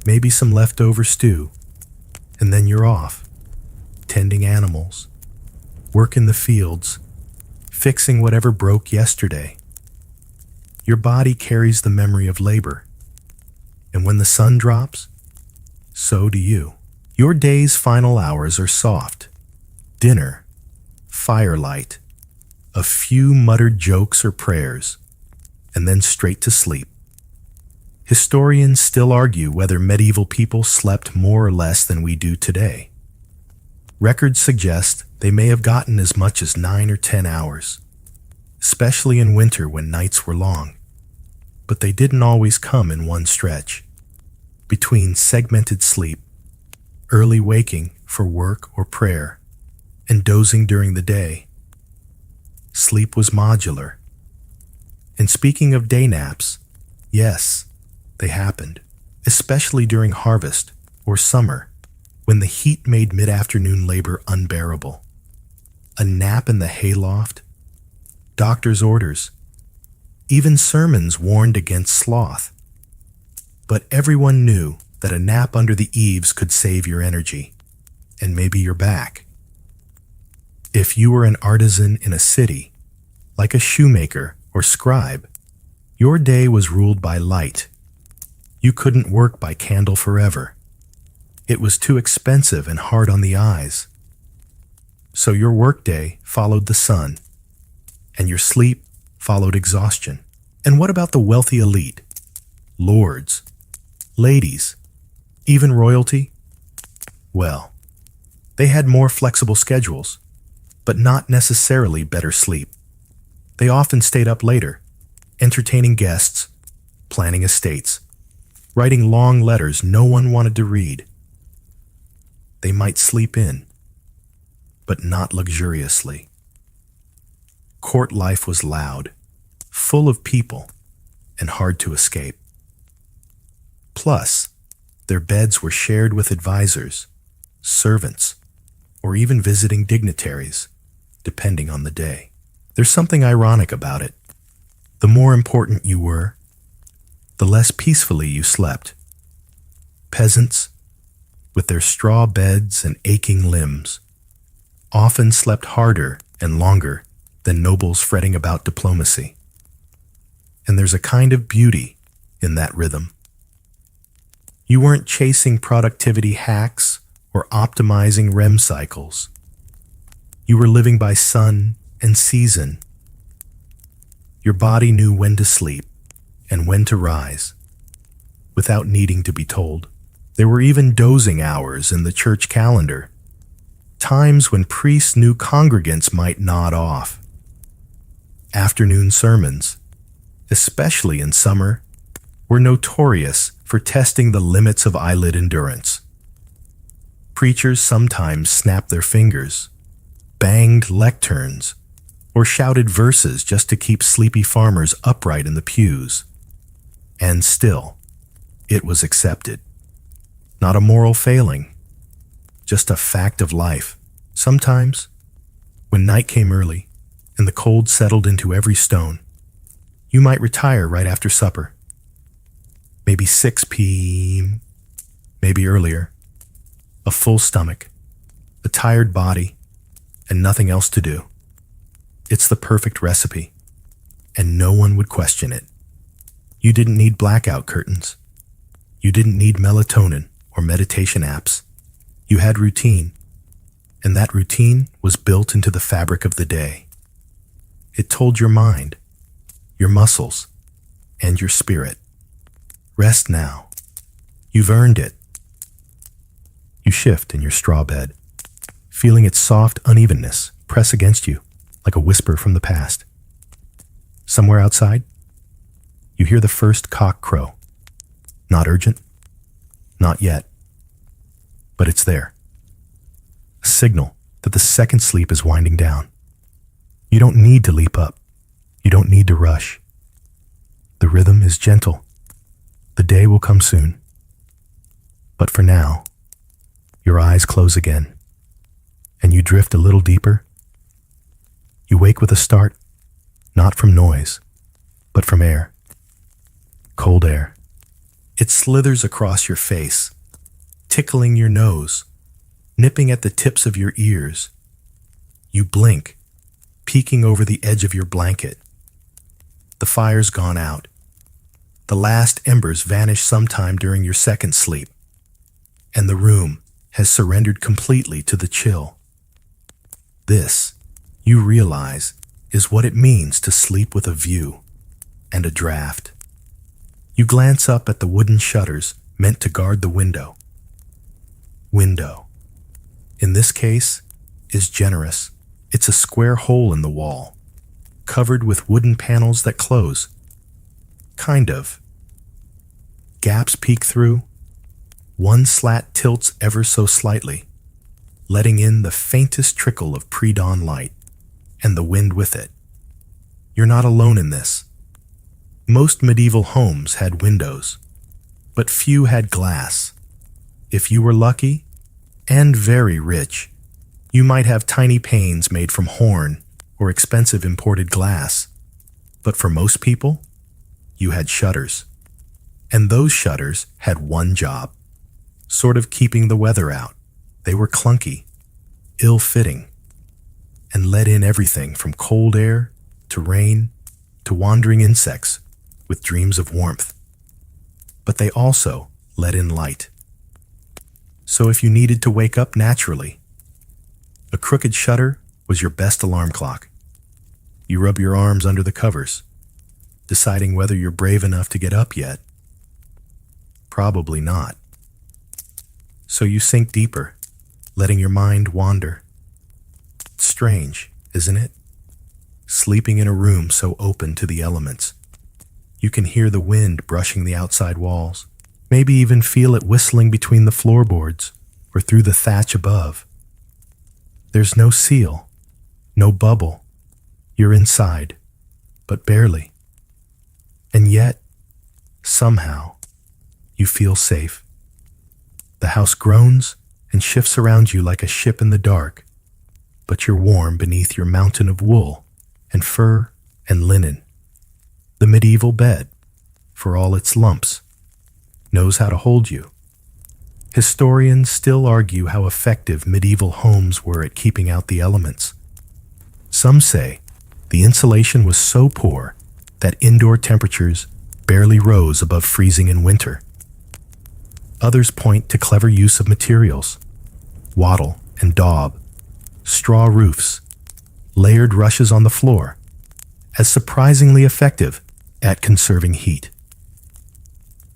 maybe some leftover stew, and then you're off, tending animals, work in the fields, fixing whatever broke yesterday. Your body carries the memory of labor, and when the sun drops, so do you. Your day's final hours are soft. Dinner, firelight, a few muttered jokes or prayers, and then straight to sleep. Historians still argue whether medieval people slept more or less than we do today. Records suggest they may have gotten as much as 9 or 10 hours, especially in winter when nights were long. But they didn't always come in one stretch. Between segmented sleep, early waking for work or prayer, and dozing during the day, sleep was modular. And speaking of day naps, yes, they happened, especially during harvest or summer, when the heat made mid-afternoon labor unbearable. A nap in the hayloft, doctor's orders, even sermons warned against sloth. But everyone knew that a nap under the eaves could save your energy, and maybe your back. If you were an artisan in a city, like a shoemaker or scribe, your day was ruled by light. You couldn't work by candle forever. It was too expensive and hard on the eyes. So your workday followed the sun, and your sleep followed exhaustion. And what about the wealthy elite? Lords, ladies, even royalty? Well, they had more flexible schedules, but not necessarily better sleep. They often stayed up later, entertaining guests, planning estates, writing long letters no one wanted to read. They might sleep in, but not luxuriously. Court life was loud, full of people, and hard to escape. Plus, their beds were shared with advisors, servants, or even visiting dignitaries, depending on the day. There's something ironic about it. The more important you were, the less peacefully you slept. Peasants, with their straw beds and aching limbs, often slept harder and longer than nobles fretting about diplomacy. And there's a kind of beauty in that rhythm. You weren't chasing productivity hacks or optimizing REM cycles. You were living by sun and season. Your body knew when to sleep and when to rise, without needing to be told. There were even dozing hours in the church calendar, times when priests knew congregants might nod off. Afternoon sermons, especially in summer, were notorious for testing the limits of eyelid endurance. Preachers sometimes snapped their fingers, banged lecterns, or shouted verses just to keep sleepy farmers upright in the pews. And still, it was accepted. Not a moral failing, just a fact of life. Sometimes, when night came early and the cold settled into every stone, you might retire right after supper. Maybe 6 p.m., maybe earlier. A full stomach, a tired body, and nothing else to do. It's the perfect recipe, and no one would question it. You didn't need blackout curtains. You didn't need melatonin or meditation apps. You had routine, and that routine was built into the fabric of the day. It told your mind, your muscles, and your spirit, rest now. You've earned it. You shift in your straw bed, feeling its soft unevenness press against you like a whisper from the past. Somewhere outside, you hear the first cock crow. Not urgent, not yet, but it's there. A signal that the second sleep is winding down. You don't need to leap up. You don't need to rush. The rhythm is gentle. The day will come soon. But for now, your eyes close again, and you drift a little deeper. You wake with a start, not from noise, but from air. Cold air. It slithers across your face, tickling your nose, nipping at the tips of your ears. You blink, peeking over the edge of your blanket. The fire's gone out. The last embers vanish sometime during your second sleep, and the room has surrendered completely to the chill. This, you realize, is what it means to sleep with a view and a draft. You glance up at the wooden shutters meant to guard the window. Window, in this case, is generous. It's a square hole in the wall, covered with wooden panels that close. Kind of. Gaps peek through. One slat tilts ever so slightly, letting in the faintest trickle of pre-dawn light, and the wind with it. You're not alone in this. Most medieval homes had windows, but few had glass. If you were lucky, and very rich, you might have tiny panes made from horn or expensive imported glass. But for most people, you had shutters. And those shutters had one job, sort of keeping the weather out. They were clunky, ill-fitting, and let in everything from cold air to rain to wandering insects with dreams of warmth. But they also let in light. So if you needed to wake up naturally, a crooked shutter was your best alarm clock. You rub your arms under the covers, deciding whether you're brave enough to get up yet. Probably not. So you sink deeper, letting your mind wander. It's strange, isn't it? Sleeping in a room so open to the elements. You can hear the wind brushing the outside walls, maybe even feel it whistling between the floorboards or through the thatch above. There's no seal, no bubble. You're inside, but barely. And yet, somehow, you feel safe. The house groans and shifts around you like a ship in the dark, but you're warm beneath your mountain of wool and fur and linen. The medieval bed, for all its lumps, knows how to hold you. Historians still argue how effective medieval homes were at keeping out the elements. Some say the insulation was so poor that indoor temperatures barely rose above freezing in winter. Others point to clever use of materials, wattle and daub, straw roofs, layered rushes on the floor, as surprisingly effective at conserving heat.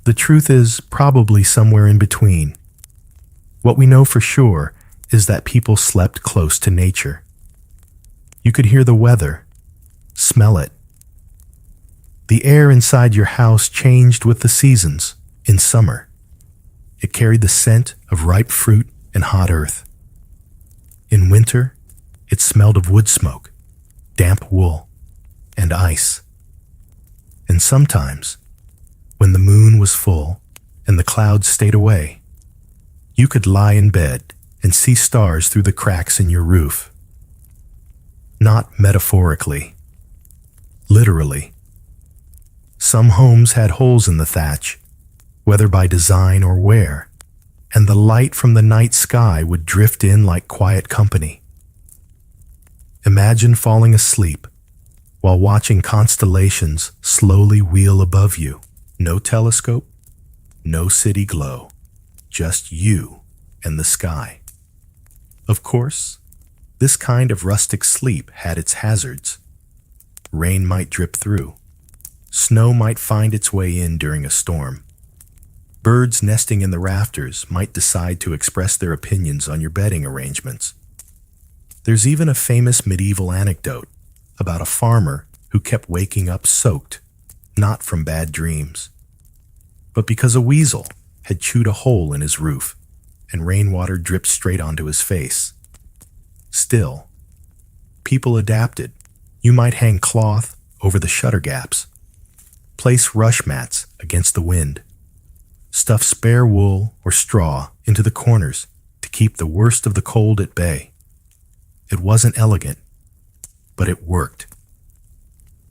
The truth is probably somewhere in between. What we know for sure is that people slept close to nature. You could hear the weather, smell it. The air inside your house changed with the seasons. In summer, it carried the scent of ripe fruit and hot earth. In winter, It smelled of wood smoke, damp wool, and ice. And sometimes, when the moon was full and the clouds stayed away, you could lie in bed and see stars through the cracks in your roof. Not metaphorically, literally. Some homes had holes in the thatch, whether by design or wear, and the light from the night sky would drift in like quiet company. Imagine falling asleep while watching constellations slowly wheel above you. No telescope, no city glow, just you and the sky. Of course, this kind of rustic sleep had its hazards. Rain might drip through. Snow might find its way in during a storm. Birds nesting in the rafters might decide to express their opinions on your bedding arrangements. There's even a famous medieval anecdote about a farmer who kept waking up soaked, not from bad dreams, but because a weasel had chewed a hole in his roof and rainwater dripped straight onto his face. Still, people adapted. You might hang cloth over the shutter gaps, place rush mats against the wind, stuff spare wool or straw into the corners to keep the worst of the cold at bay. It wasn't elegant, but it worked.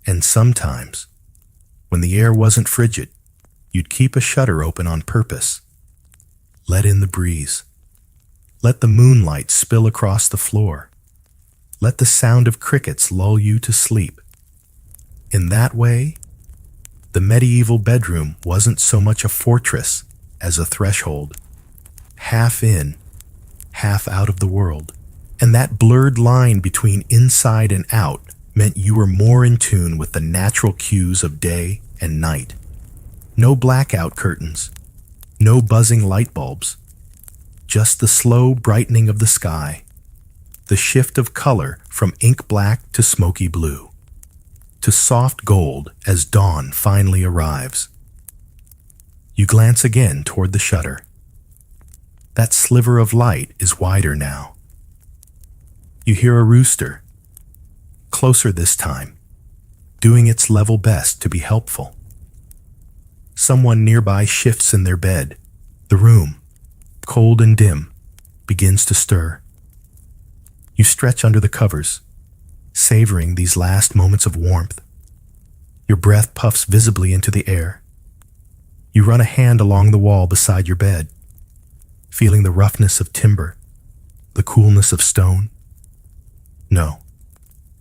And sometimes, when the air wasn't frigid, you'd keep a shutter open on purpose. Let in the breeze. Let the moonlight spill across the floor. Let the sound of crickets lull you to sleep. In that way, the medieval bedroom wasn't so much a fortress as a threshold, half in, half out of the world. And that blurred line between inside and out meant you were more in tune with the natural cues of day and night. No blackout curtains, no buzzing light bulbs, just the slow brightening of the sky, the shift of color from ink black to smoky blue, to soft gold as dawn finally arrives. You glance again toward the shutter. That sliver of light is wider now. You hear a rooster, closer this time, doing its level best to be helpful. Someone nearby shifts in their bed. The room, cold and dim, begins to stir. You stretch under the covers, savoring these last moments of warmth. Your breath puffs visibly into the air. You run a hand along the wall beside your bed, feeling the roughness of timber, the coolness of stone. No,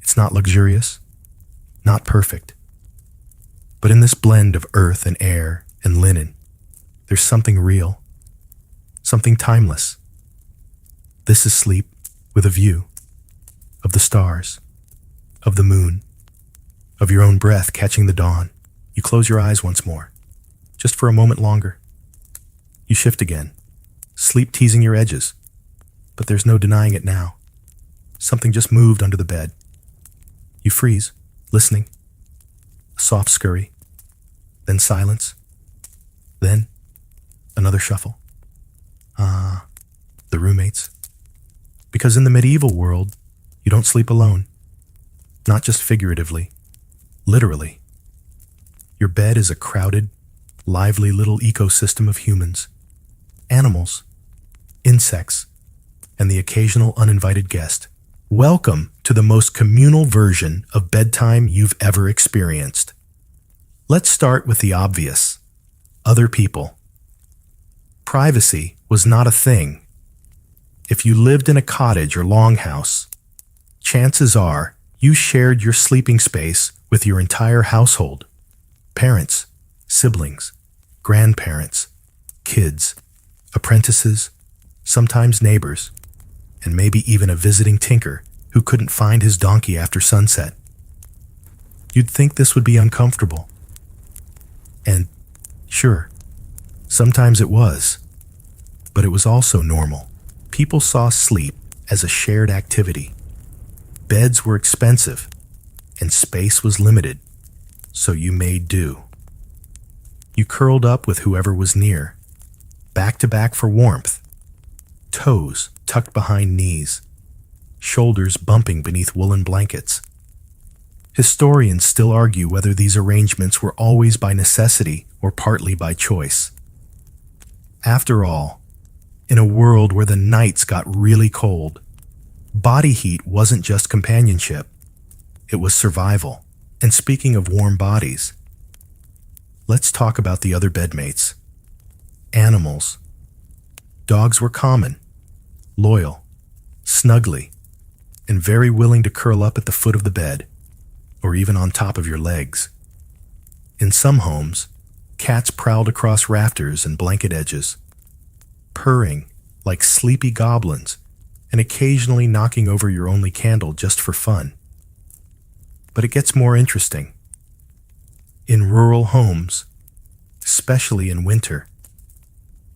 it's not luxurious, not perfect. But in this blend of earth and air and linen, there's something real, something timeless. This is sleep with a view of the stars, of the moon, of your own breath catching the dawn. You close your eyes once more, just for a moment longer. You shift again, sleep teasing your edges, but there's no denying it now. Something just moved under the bed. You freeze, listening. A soft scurry, then silence, then another shuffle. The roommates. Because in the medieval world, you don't sleep alone. Not just figuratively, literally. Your bed is a crowded, lively little ecosystem of humans, animals, insects, and the occasional uninvited guest. Welcome to the most communal version of bedtime you've ever experienced. Let's start with the obvious. Other people. Privacy was not a thing. If you lived in a cottage or longhouse, chances are you shared your sleeping space with your entire household. Parents, siblings, grandparents, kids, apprentices, sometimes neighbors, and maybe even a visiting tinker who couldn't find his donkey after sunset. You'd think this would be uncomfortable. And sure, sometimes it was, but it was also normal. People saw sleep as a shared activity. Beds were expensive, and space was limited, so you made do. You curled up with whoever was near, back to back for warmth, toes tucked behind knees, shoulders bumping beneath woolen blankets. Historians still argue whether these arrangements were always by necessity or partly by choice. After all, in a world where the nights got really cold, body heat wasn't just companionship, it was survival. And speaking of warm bodies, let's talk about the other bedmates. Animals. Dogs were common, loyal, snuggly, and very willing to curl up at the foot of the bed, or even on top of your legs. In some homes, cats prowled across rafters and blanket edges, purring like sleepy goblins and occasionally knocking over your only candle just for fun. But it gets more interesting. In rural homes, especially in winter,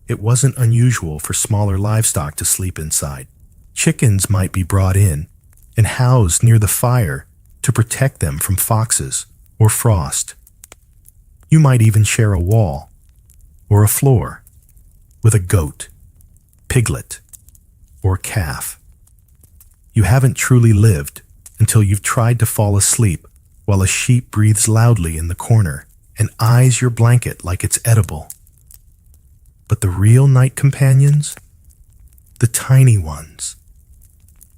it wasn't unusual for smaller livestock to sleep inside. Chickens might be brought in and housed near the fire to protect them from foxes or frost. You might even share a wall or a floor with a goat, piglet, or calf. You haven't truly lived until you've tried to fall asleep while a sheep breathes loudly in the corner and eyes your blanket like it's edible. But the real night companions? The tiny ones.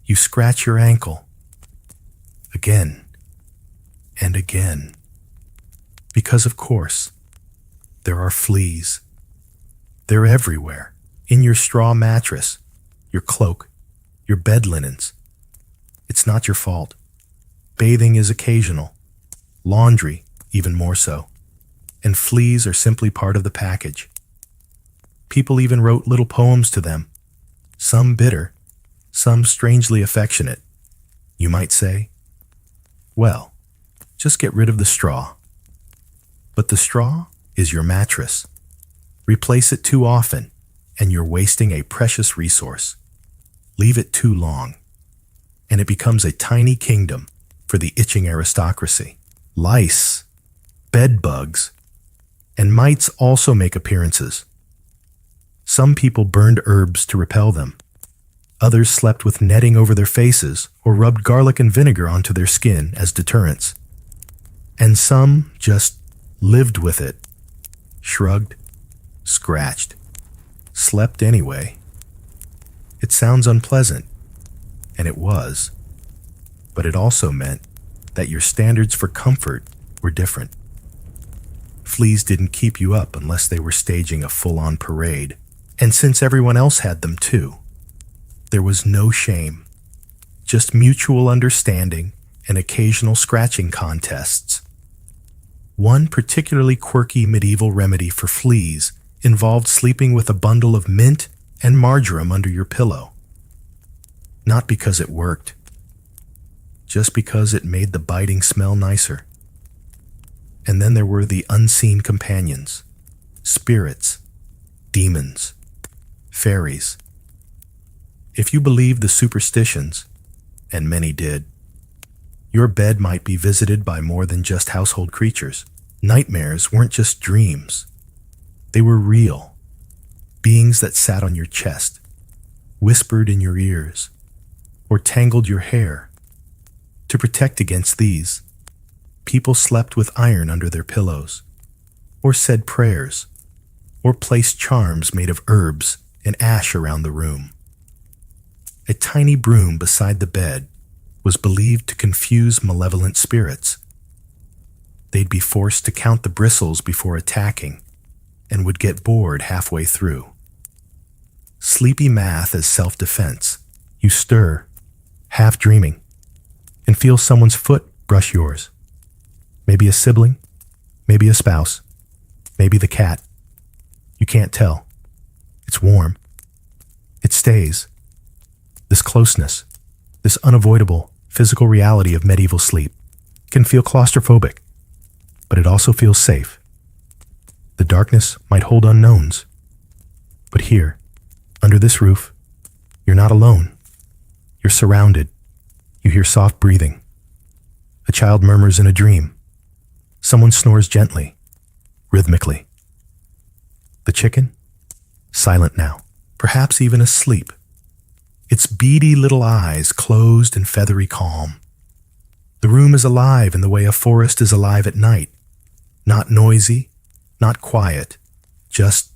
You scratch your ankle again and again. Because of course, there are fleas. They're everywhere. In your straw mattress, your cloak, your bed linens. It's not your fault. Bathing is occasional. Laundry, even more so. And fleas are simply part of the package. People even wrote little poems to them. Some bitter, some strangely affectionate. You might say, well, just get rid of the straw. But the straw is your mattress. Replace it too often, and you're wasting a precious resource. Leave it too long, and it becomes a tiny kingdom for the itching aristocracy. Lice, bed bugs, and mites also make appearances. Some people burned herbs to repel them. Others slept with netting over their faces or rubbed garlic and vinegar onto their skin as deterrents. And some just lived with it, shrugged, scratched, slept anyway. It sounds unpleasant, and it was, but it also meant that your standards for comfort were different. Fleas didn't keep you up unless they were staging a full-on parade, and since everyone else had them too, there was no shame, just mutual understanding and occasional scratching contests. One particularly quirky medieval remedy for fleas involved sleeping with a bundle of mint and marjoram under your pillow. Not because it worked, just because it made the biting smell nicer. And then there were the unseen companions, spirits, demons, fairies. If you believed the superstitions, and many did, your bed might be visited by more than just household creatures. Nightmares weren't just dreams. They were real. Beings that sat on your chest, whispered in your ears, or tangled your hair. To protect against these, people slept with iron under their pillows, or said prayers, or placed charms made of herbs and ash around the room. A tiny broom beside the bed was believed to confuse malevolent spirits. They'd be forced to count the bristles before attacking and would get bored halfway through. Sleepy math as self-defense. You stir, half dreaming, and feel someone's foot brush yours. Maybe a sibling, maybe a spouse, maybe the cat. You can't tell. It's warm. It stays. This closeness, this unavoidable physical reality of medieval sleep can feel claustrophobic, but it also feels safe. The darkness might hold unknowns, but here, under this roof, you're not alone. You're surrounded. You hear soft breathing. A child murmurs in a dream. Someone snores gently, rhythmically. The chicken? Silent now, perhaps even asleep. its beady little eyes closed in feathery calm. The room is alive in the way a forest is alive at night. Not noisy, not quiet, just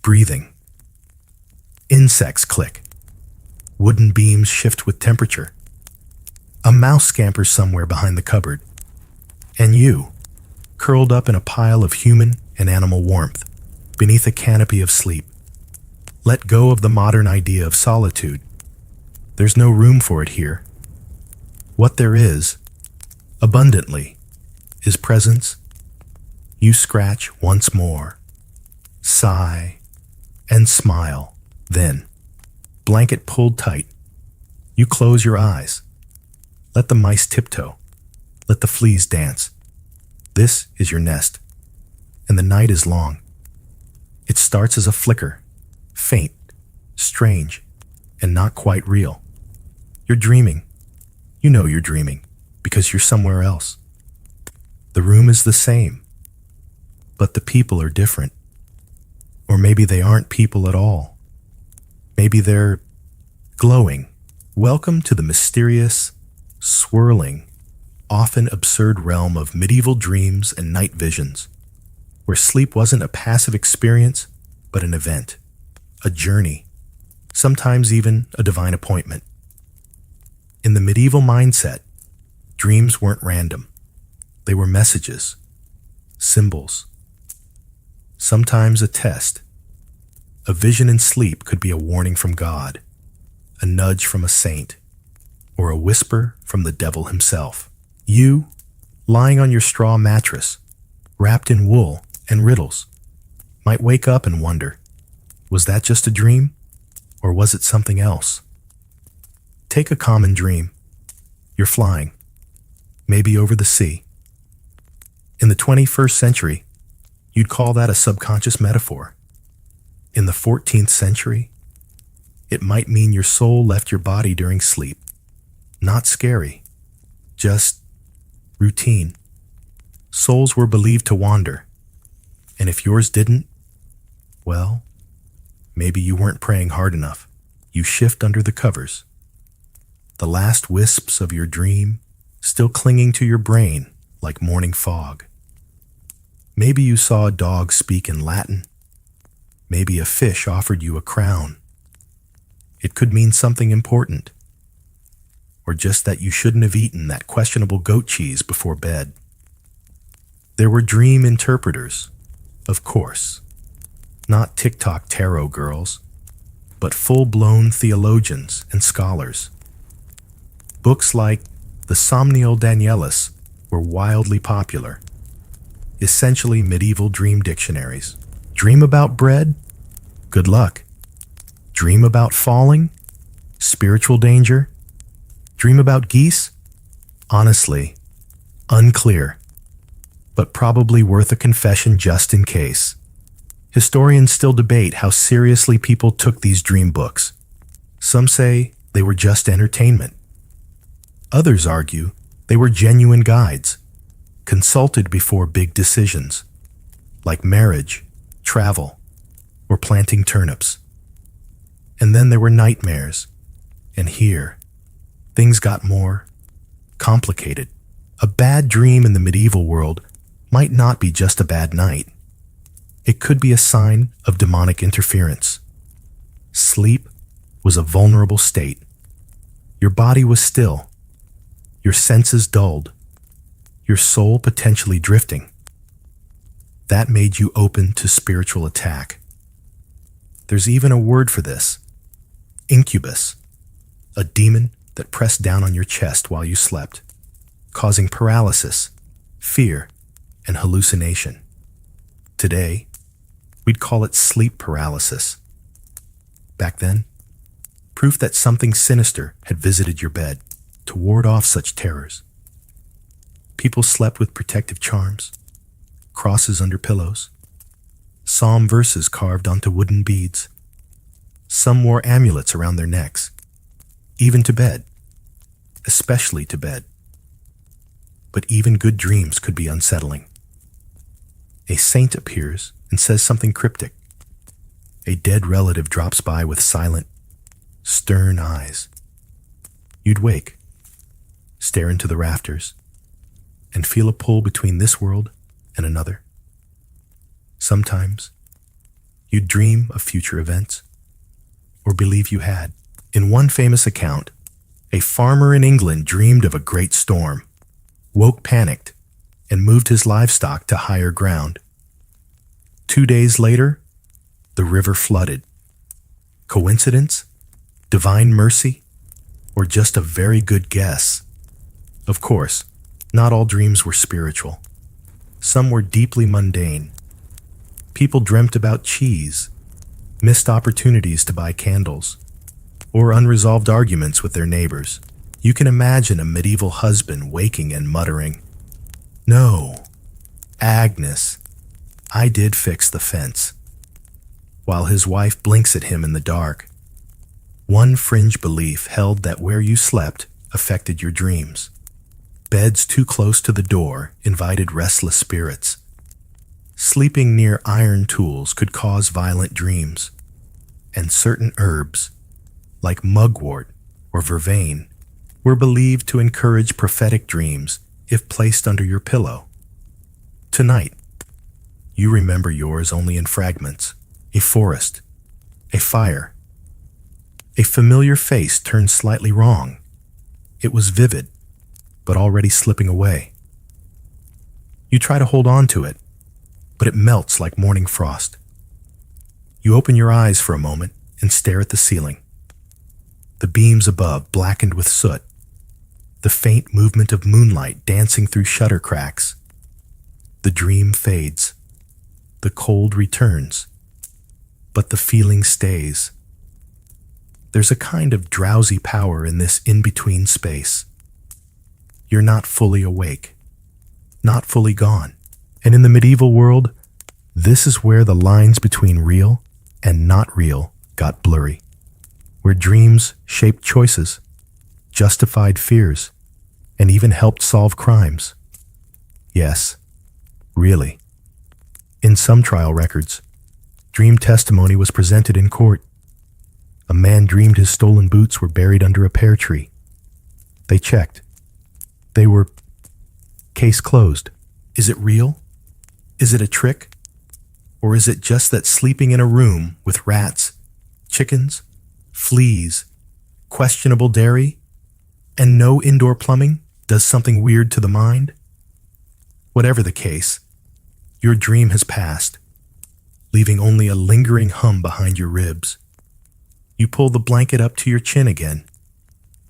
breathing. Insects click. Wooden beams shift with temperature. A mouse scampers somewhere behind the cupboard. And you, curled up in a pile of human and animal warmth, beneath a canopy of sleep. Let go of the modern idea of solitude. There's no room for it here. What there is, abundantly, is presence. You scratch once more, sigh, and smile. Then, blanket pulled tight, you close your eyes. Let the mice tiptoe. Let the fleas dance. This is your nest, and the night is long. It starts as a flicker, faint, strange, and not quite real. You're dreaming. You know you're dreaming because you're somewhere else. The room is the same, but the people are different. Or maybe they aren't people at all. Maybe they're glowing. Welcome to the mysterious, swirling, often absurd realm of medieval dreams and night visions, where sleep wasn't a passive experience, but an event, a journey, sometimes even a divine appointment. In the medieval mindset, dreams weren't random. They were messages, symbols, sometimes a test. A vision in sleep could be a warning from God, a nudge from a saint, or a whisper from the devil himself. You, lying on your straw mattress, wrapped in wool and riddles, might wake up and wonder, was that just a dream, or was it something else? Take a common dream. You're flying, maybe over the sea. In the 21st century, you'd call that a subconscious metaphor. In the 14th century, it might mean your soul left your body during sleep. Not scary, just routine. Souls were believed to wander, and if yours didn't, well, maybe you weren't praying hard enough. You shift under the covers. The last wisps of your dream still clinging to your brain like morning fog. Maybe you saw a dog speak in Latin. Maybe a fish offered you a crown. It could mean something important, or just that you shouldn't have eaten that questionable goat cheese before bed. There were dream interpreters, of course, not TikTok tarot girls, but full-blown theologians and scholars. Books like the Somnial Daniellus were wildly popular, essentially medieval dream dictionaries. Dream about bread? Good luck. Dream about falling? Spiritual danger? Dream about geese? Honestly, unclear, but probably worth a confession just in case. Historians still debate how seriously people took these dream books. Some say they were just entertainment. Others argue they were genuine guides, consulted before big decisions, like marriage, travel, or planting turnips. And then there were nightmares, and here, things got more complicated. A bad dream in the medieval world might not be just a bad night. It could be a sign of demonic interference. Sleep was a vulnerable state. Your body was still, your senses dulled, your soul potentially drifting. That made you open to spiritual attack. There's even a word for this: incubus, a demon that pressed down on your chest while you slept, causing paralysis, fear, and hallucination. Today, we'd call it sleep paralysis. Back then, proof that something sinister had visited your bed to ward off such terrors. People slept with protective charms, crosses under pillows, psalm verses carved onto wooden beads. Some wore amulets around their necks, even to bed, especially to bed. But even good dreams could be unsettling. A saint appears and says something cryptic. A dead relative drops by with silent, stern eyes. You'd wake, stare into the rafters, and feel a pull between this world and another. Sometimes, you'd dream of future events, or believe you had. In one famous account, a farmer in England dreamed of a great storm, woke panicked, and moved his livestock to higher ground. 2 days later, the river flooded. Coincidence? Divine mercy? Or just a very good guess? Of course, not all dreams were spiritual. Some were deeply mundane. People dreamt about cheese, missed opportunities to buy candles, or unresolved arguments with their neighbors. You can imagine a medieval husband waking and muttering, "No, Agnes, I did fix the fence," while his wife blinks at him in the dark. One fringe belief held that where you slept affected your dreams. Beds too close to the door invited restless spirits. Sleeping near iron tools could cause violent dreams, and certain herbs, like mugwort or vervain, were believed to encourage prophetic dreams if placed under your pillow. Tonight, you remember yours only in fragments: a forest, a fire. A familiar face turned slightly wrong. It was vivid, but already slipping away. You try to hold on to it, but it melts like morning frost. You open your eyes for a moment and stare at the ceiling. The beams above blackened with soot, the faint movement of moonlight dancing through shutter cracks. The dream fades. The cold returns, but the feeling stays. There's a kind of drowsy power in this in-between space. You're not fully awake, not fully gone. And in the medieval world, this is where the lines between real and not real got blurry, where dreams shaped choices, justified fears, and even helped solve crimes. Yes, really. In some trial records, dream testimony was presented in court. A man dreamed his stolen boots were buried under a pear tree. They checked. They were case closed. Is it real? Is it a trick? Or is it just that sleeping in a room with rats, chickens, fleas, questionable dairy, and no indoor plumbing does something weird to the mind? Whatever the case, your dream has passed, leaving only a lingering hum behind your ribs. You pull the blanket up to your chin again,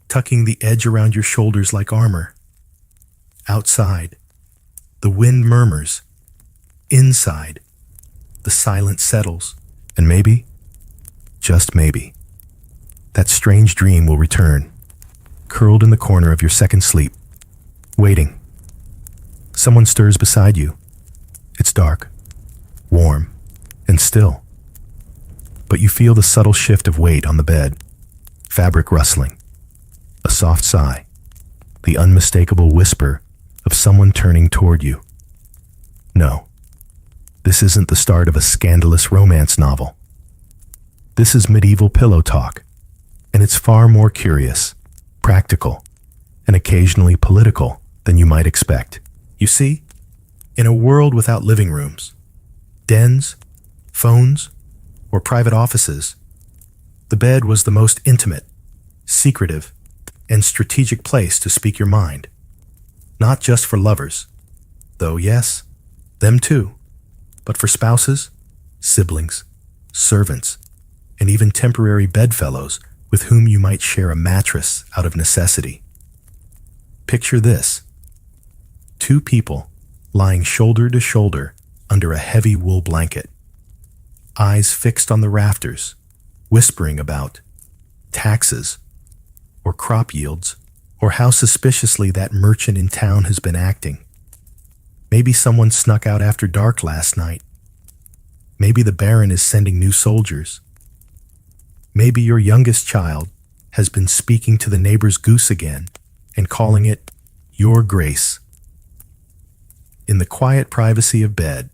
tucking the edge around your shoulders like armor. Outside, the wind murmurs. Inside, the silence settles. And maybe, just maybe, that strange dream will return, curled in the corner of your second sleep, waiting. Someone stirs beside you. It's dark, warm, and still. But you feel the subtle shift of weight on the bed, fabric rustling, a soft sigh, the unmistakable whisper of someone turning toward you. No, this isn't the start of a scandalous romance novel. This is medieval pillow talk, and it's far more curious, practical, and occasionally political than you might expect. You see, in a world without living rooms, dens, phones, or private offices, the bed was the most intimate, secretive, and strategic place to speak your mind. Not just for lovers, though yes, them too, but for spouses, siblings, servants, and even temporary bedfellows with whom you might share a mattress out of necessity. Picture this: 2 people lying shoulder to shoulder under a heavy wool blanket, eyes fixed on the rafters, whispering about taxes, or crop yields, or how suspiciously that merchant in town has been acting. Maybe someone snuck out after dark last night. Maybe the Baron is sending new soldiers. Maybe your youngest child has been speaking to the neighbor's goose again and calling it Your Grace. In the quiet privacy of bed,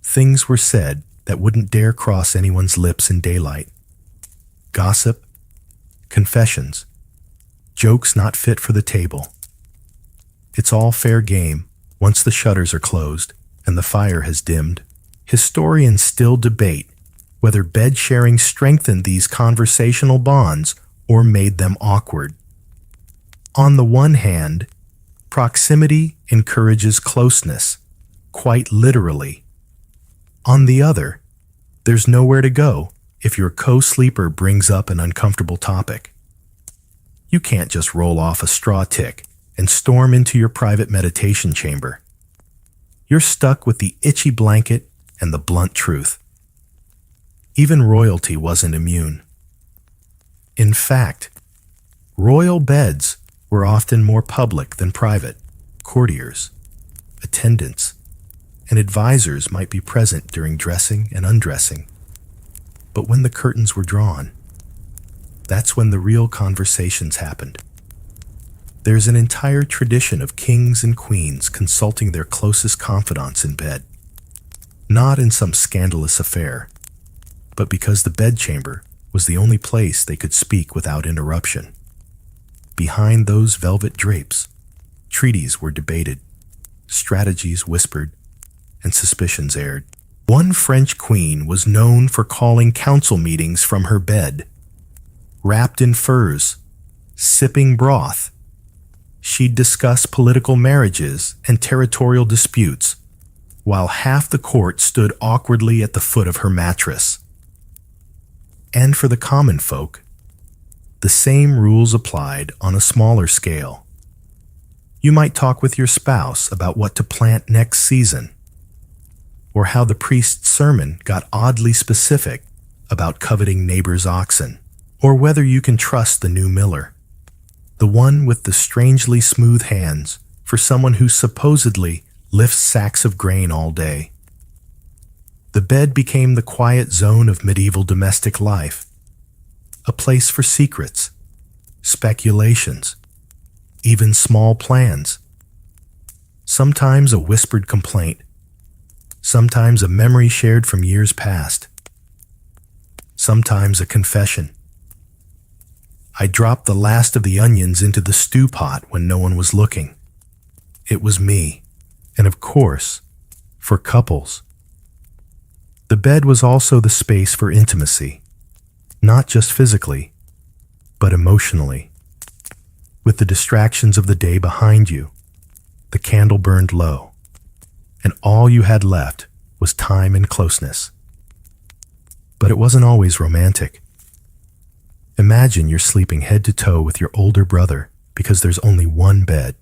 things were said that wouldn't dare cross anyone's lips in daylight. Gossip, confessions, jokes not fit for the table. It's all fair game once the shutters are closed and the fire has dimmed. Historians still debate whether bed sharing strengthened these conversational bonds or made them awkward. On the one hand, proximity encourages closeness, quite literally. On the other, there's nowhere to go if your co-sleeper brings up an uncomfortable topic. You can't just roll off a straw tick and storm into your private meditation chamber. You're stuck with the itchy blanket and the blunt truth. Even royalty wasn't immune. In fact, royal beds were often more public than private. Courtiers, attendants, and advisors might be present during dressing and undressing. But when the curtains were drawn, that's when the real conversations happened. There's an entire tradition of kings and queens consulting their closest confidants in bed. Not in some scandalous affair, but because the bedchamber was the only place they could speak without interruption. Behind those velvet drapes, treaties were debated, strategies whispered, and suspicions aired. One French queen was known for calling council meetings from her bed. Wrapped in furs, sipping broth, she'd discuss political marriages and territorial disputes, while half the court stood awkwardly at the foot of her mattress. And for the common folk, the same rules applied on a smaller scale. You might talk with your spouse about what to plant next season, or how the priest's sermon got oddly specific about coveting neighbors' oxen, or whether you can trust the new miller, the one with the strangely smooth hands for someone who supposedly lifts sacks of grain all day. The bed became the quiet zone of medieval domestic life, a place for secrets, speculations, even small plans. Sometimes a whispered complaint, sometimes a memory shared from years past, sometimes a confession. I dropped the last of the onions into the stew pot when no one was looking. It was me, and of course, for couples. The bed was also the space for intimacy, not just physically, but emotionally. With the distractions of the day behind you, the candle burned low, and all you had left was time and closeness. But it wasn't always romantic. Imagine you're sleeping head to toe with your older brother because there's only one bed.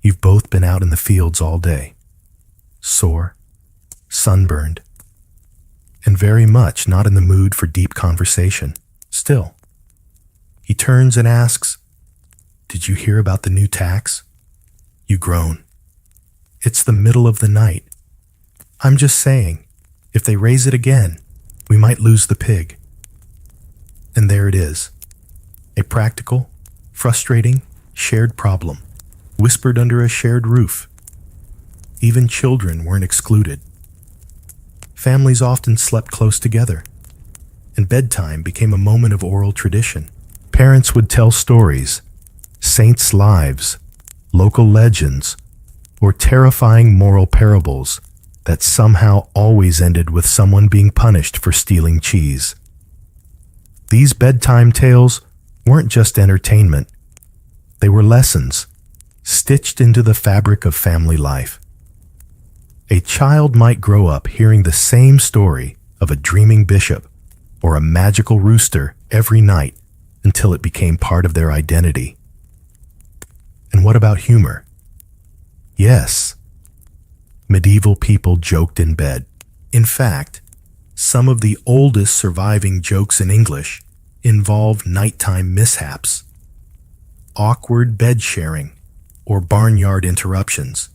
You've both been out in the fields all day, sore, sunburned, and very much not in the mood for deep conversation. Still, he turns and asks, "Did you hear about the new tax?" You groan. "It's the middle of the night. I'm just saying, if they raise it again, we might lose the pig." And there it is, a practical, frustrating, shared problem, whispered under a shared roof. Even children weren't excluded. Families often slept close together, and bedtime became a moment of oral tradition. Parents would tell stories, saints' lives, local legends, or terrifying moral parables that somehow always ended with someone being punished for stealing cheese. These bedtime tales weren't just entertainment. They were lessons, stitched into the fabric of family life. A child might grow up hearing the same story of a dreaming bishop or a magical rooster every night until it became part of their identity. And what about humor? Yes, medieval people joked in bed. In fact, some of the oldest surviving jokes in English involve nighttime mishaps, awkward bed sharing, or barnyard interruptions.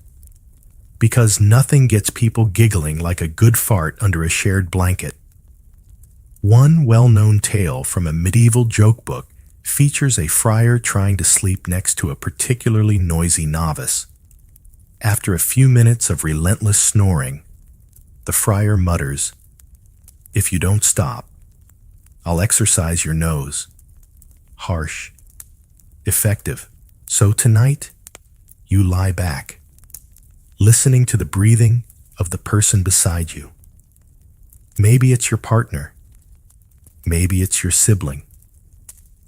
Because nothing gets people giggling like a good fart under a shared blanket. One well-known tale from a medieval joke book features a friar trying to sleep next to a particularly noisy novice. After a few minutes of relentless snoring, the friar mutters, "If you don't stop, I'll exercise your nose." harsh, effective. So tonight, you lie back, listening to the breathing of the person beside you. Maybe it's your partner. Maybe it's your sibling.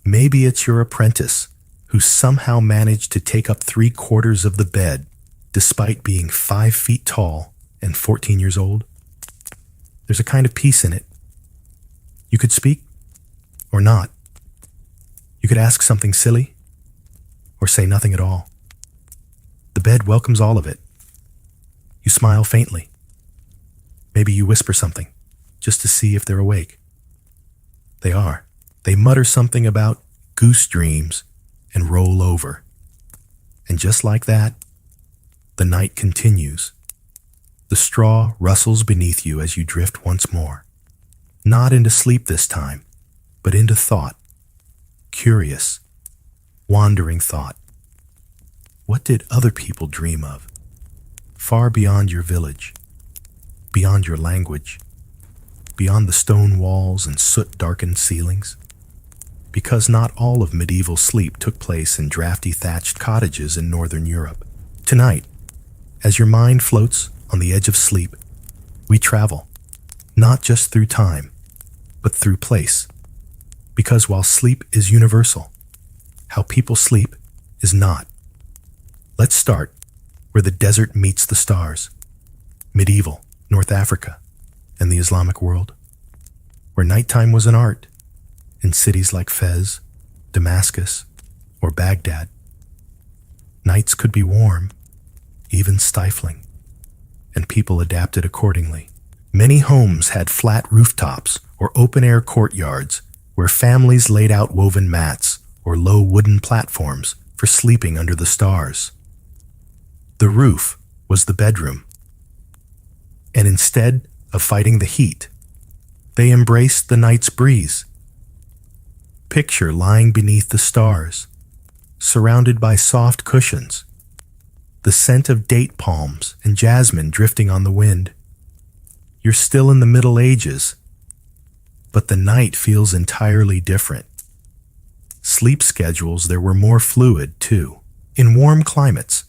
Maybe it's your apprentice who somehow managed to take up 3/4 of the bed despite being 5 feet tall and 14 years old. There's a kind of peace in it. You could speak or not. You could ask something silly or say nothing at all. The bed welcomes all of it. You smile faintly. Maybe you whisper something just to see if they're awake. They are. They mutter something about goose dreams and roll over. And just like that, the night continues. The straw rustles beneath you as you drift once more. Not into sleep this time, but into thought. Curious, wandering thought. What did other people dream of? Far beyond your village, beyond your language, beyond the stone walls and soot-darkened ceilings. Because not all of medieval sleep took place in drafty thatched cottages in northern Europe. Tonight, as your mind floats on the edge of sleep, we travel, not just through time, but through place. Because while sleep is universal, how people sleep is not. Let's start where the desert meets the stars, medieval North Africa and the Islamic world, where nighttime was an art, in cities like Fez, Damascus, or Baghdad. Nights could be warm, even stifling, and people adapted accordingly. Many homes had flat rooftops or open-air courtyards where families laid out woven mats or low wooden platforms for sleeping under the stars. The roof was the bedroom, and instead of fighting the heat, they embraced the night's breeze. Picture lying beneath the stars, surrounded by soft cushions, the scent of date palms and jasmine drifting on the wind. You're still in the Middle Ages, but the night feels entirely different. Sleep schedules there were more fluid, too. In warm climates,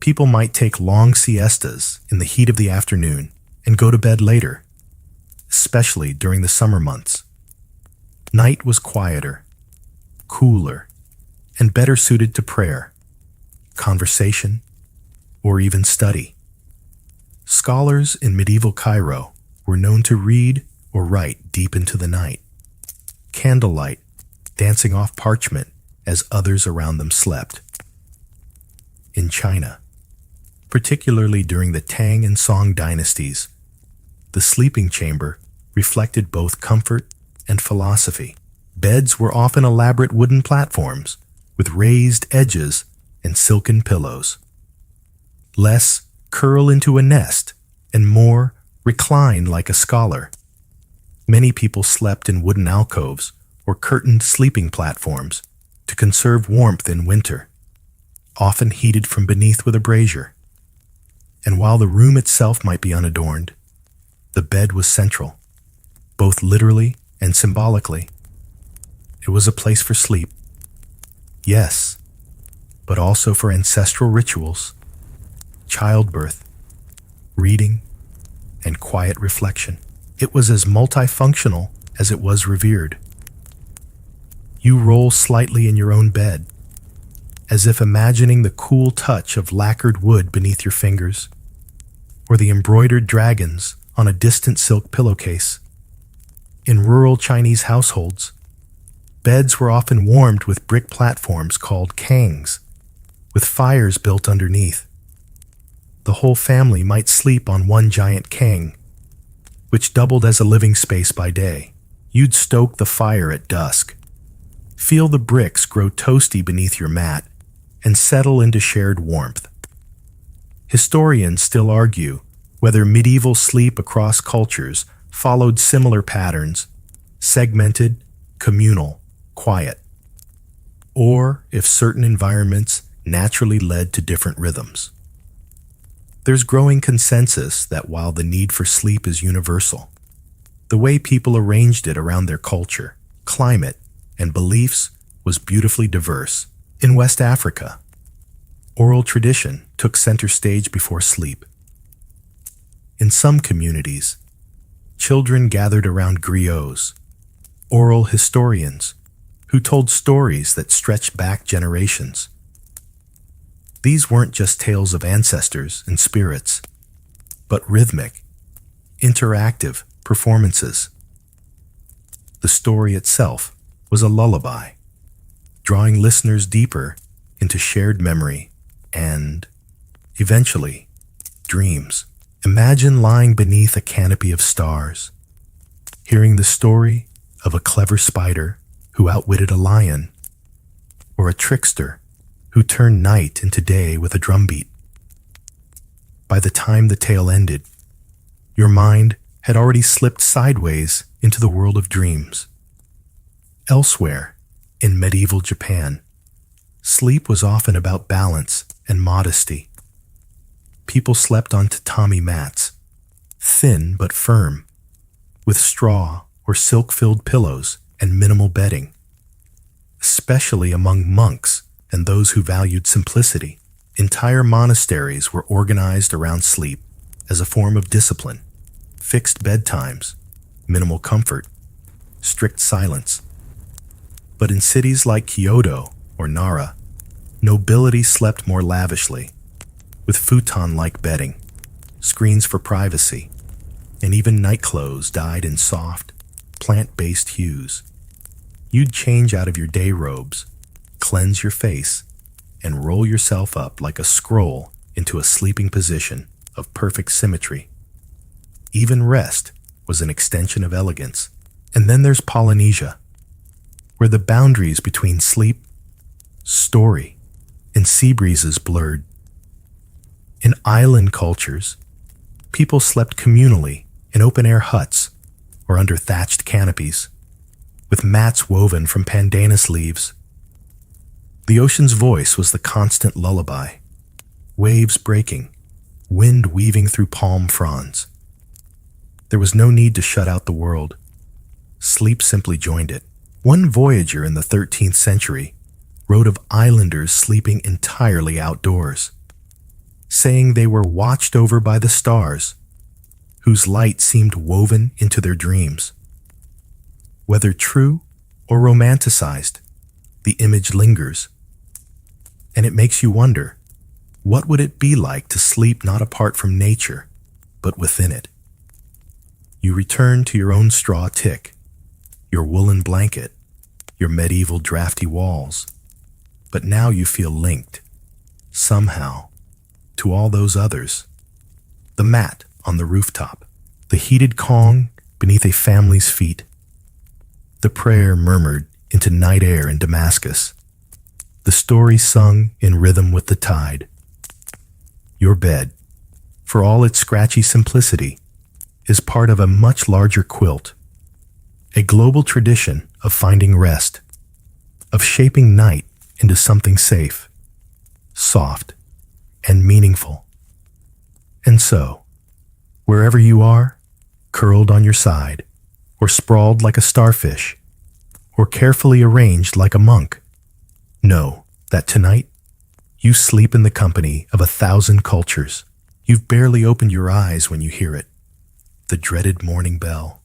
people might take long siestas in the heat of the afternoon and go to bed later, especially during the summer months. Night was quieter, cooler, and better suited to prayer, conversation, or even study. Scholars in medieval Cairo were known to read or write deep into the night, candlelight dancing off parchment as others around them slept. In China, particularly during the Tang and Song dynasties, the sleeping chamber reflected both comfort and philosophy. Beds were often elaborate wooden platforms with raised edges and silken pillows. Less curl into a nest and more recline like a scholar. Many people slept in wooden alcoves or curtained sleeping platforms to conserve warmth in winter, often heated from beneath with a brazier. And while the room itself might be unadorned, the bed was central, both literally and symbolically. It was a place for sleep, yes, but also for ancestral rituals, childbirth, reading, and quiet reflection. It was as multifunctional as it was revered. You roll slightly in your own bed, as if imagining the cool touch of lacquered wood beneath your fingers, or the embroidered dragons on a distant silk pillowcase. In rural Chinese households, beds were often warmed with brick platforms called kangs, with fires built underneath. The whole family might sleep on one giant kang, which doubled as a living space by day. You'd stoke the fire at dusk, feel the bricks grow toasty beneath your mat, and settle into shared warmth. Historians still argue whether medieval sleep across cultures followed similar patterns, segmented, communal, quiet, or if certain environments naturally led to different rhythms. There's growing consensus that while the need for sleep is universal, the way people arranged it around their culture, climate, and beliefs was beautifully diverse. In West Africa, oral tradition took center stage before sleep. In some communities, children gathered around griots, oral historians, who told stories that stretched back generations. These weren't just tales of ancestors and spirits, but rhythmic, interactive performances. The story itself was a lullaby, drawing listeners deeper into shared memory and, eventually, dreams. Imagine lying beneath a canopy of stars, hearing the story of a clever spider who outwitted a lion, or a trickster who turned night into day with a drumbeat. By the time the tale ended, your mind had already slipped sideways into the world of dreams. Elsewhere, in medieval Japan, sleep was often about balance and modesty. People slept on tatami mats, thin but firm, with straw or silk-filled pillows and minimal bedding. Especially among monks and those who valued simplicity, entire monasteries were organized around sleep as a form of discipline. Fixed bedtimes, minimal comfort, strict silence. But in cities like Kyoto or Nara, nobility slept more lavishly, with futon-like bedding, screens for privacy, and even nightclothes dyed in soft, plant-based hues. You'd change out of your day robes, cleanse your face, and roll yourself up like a scroll into a sleeping position of perfect symmetry. Even rest was an extension of elegance. And then there's Polynesia, where the boundaries between sleep, story, and sea breezes blurred. In island cultures, people slept communally in open-air huts or under thatched canopies, with mats woven from pandanus leaves. The ocean's voice was the constant lullaby, waves breaking, wind weaving through palm fronds. There was no need to shut out the world. Sleep simply joined it. One voyager in the 13th century wrote of islanders sleeping entirely outdoors, saying they were watched over by the stars, whose light seemed woven into their dreams. Whether true or romanticized, the image lingers. And it makes you wonder, what would it be like to sleep not apart from nature, but within it? You return to your own straw tick, your woolen blanket, your medieval drafty walls. But now you feel linked, somehow, to all those others. The mat on the rooftop, the heated Kong beneath a family's feet, the prayer murmured into night air in Damascus, the story sung in rhythm with the tide. Your bed, for all its scratchy simplicity, is part of a much larger quilt, a global tradition of finding rest, of shaping night into something safe, soft, and meaningful. And so, wherever you are, curled on your side, or sprawled like a starfish, or carefully arranged like a monk, know that tonight you sleep in the company of 1,000 cultures. You've barely opened your eyes when you hear it, the dreaded morning bell.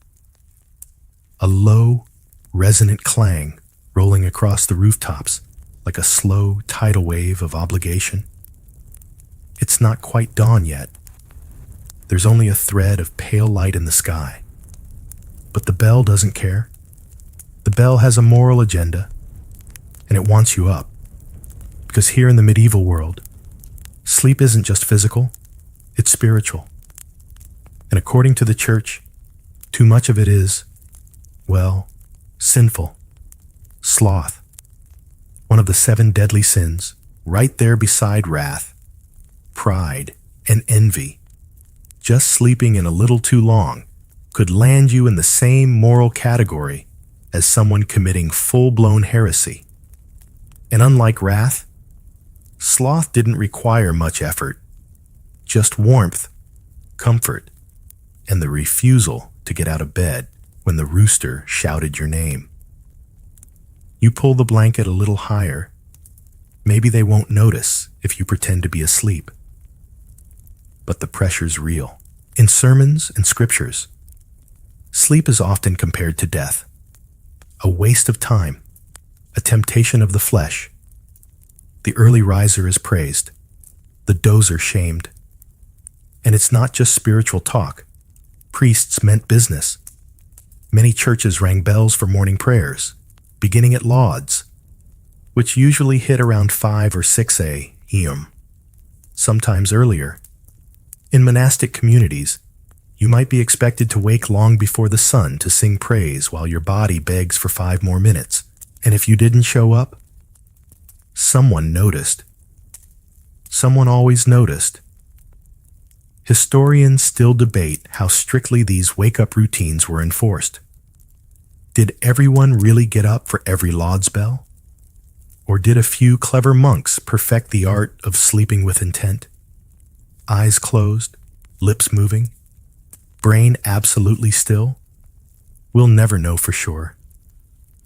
A low, resonant clang rolling across the rooftops like a slow tidal wave of obligation. It's not quite dawn yet. There's only a thread of pale light in the sky. But the bell doesn't care. The bell has a moral agenda, and it wants you up. Because here in the medieval world, sleep isn't just physical, it's spiritual. And according to the church, too much of it is, well, sinful. Sloth, one of the 7 deadly sins, right there beside wrath, pride, and envy. Just sleeping in a little too long could land you in the same moral category as someone committing full-blown heresy. And unlike wrath, sloth didn't require much effort, just warmth, comfort, and the refusal to get out of bed when the rooster shouted your name. You pull the blanket a little higher. Maybe they won't notice if you pretend to be asleep. But the pressure's real. In sermons and scriptures, sleep is often compared to death, a waste of time, a temptation of the flesh. The early riser is praised, the dozer shamed. And it's not just spiritual talk. Priests meant business. Many churches rang bells for morning prayers, beginning at lauds, which usually hit around 5 or 6 a.m., sometimes earlier. In monastic communities, you might be expected to wake long before the sun to sing praise while your body begs for 5 more minutes. And if you didn't show up, someone noticed. Someone always noticed. Historians still debate how strictly these wake-up routines were enforced. Did everyone really get up for every lauds bell? Or did a few clever monks perfect the art of sleeping with intent? Eyes closed, lips moving, brain absolutely still? We'll never know for sure,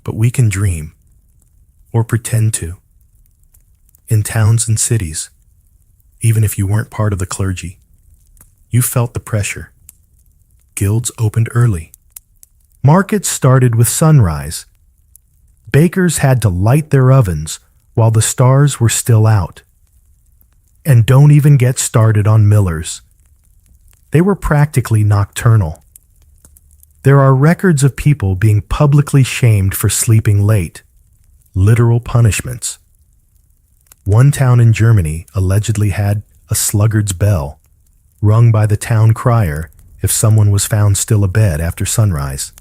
but we can dream, or pretend to. In towns and cities, even if you weren't part of the clergy, you felt the pressure. Guilds opened early. Markets started with sunrise. Bakers had to light their ovens while the stars were still out. And don't even get started on millers. They were practically nocturnal. There are records of people being publicly shamed for sleeping late. Literal punishments. One town in Germany allegedly had a sluggard's bell, rung by the town crier if someone was found still abed after sunrise.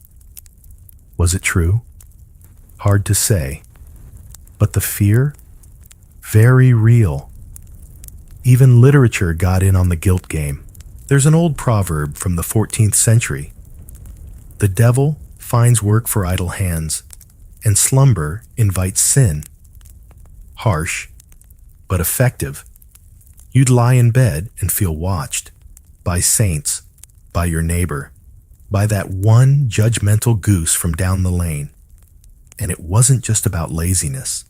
Was it true? Hard to say. But the fear? Very real. Even literature got in on the guilt game. There's an old proverb from the 14th century. The devil finds work for idle hands, and slumber invites sin. Harsh, but effective. You'd lie in bed and feel watched. By saints, by your neighbor, by that one judgmental goose from down the lane. And it wasn't just about laziness.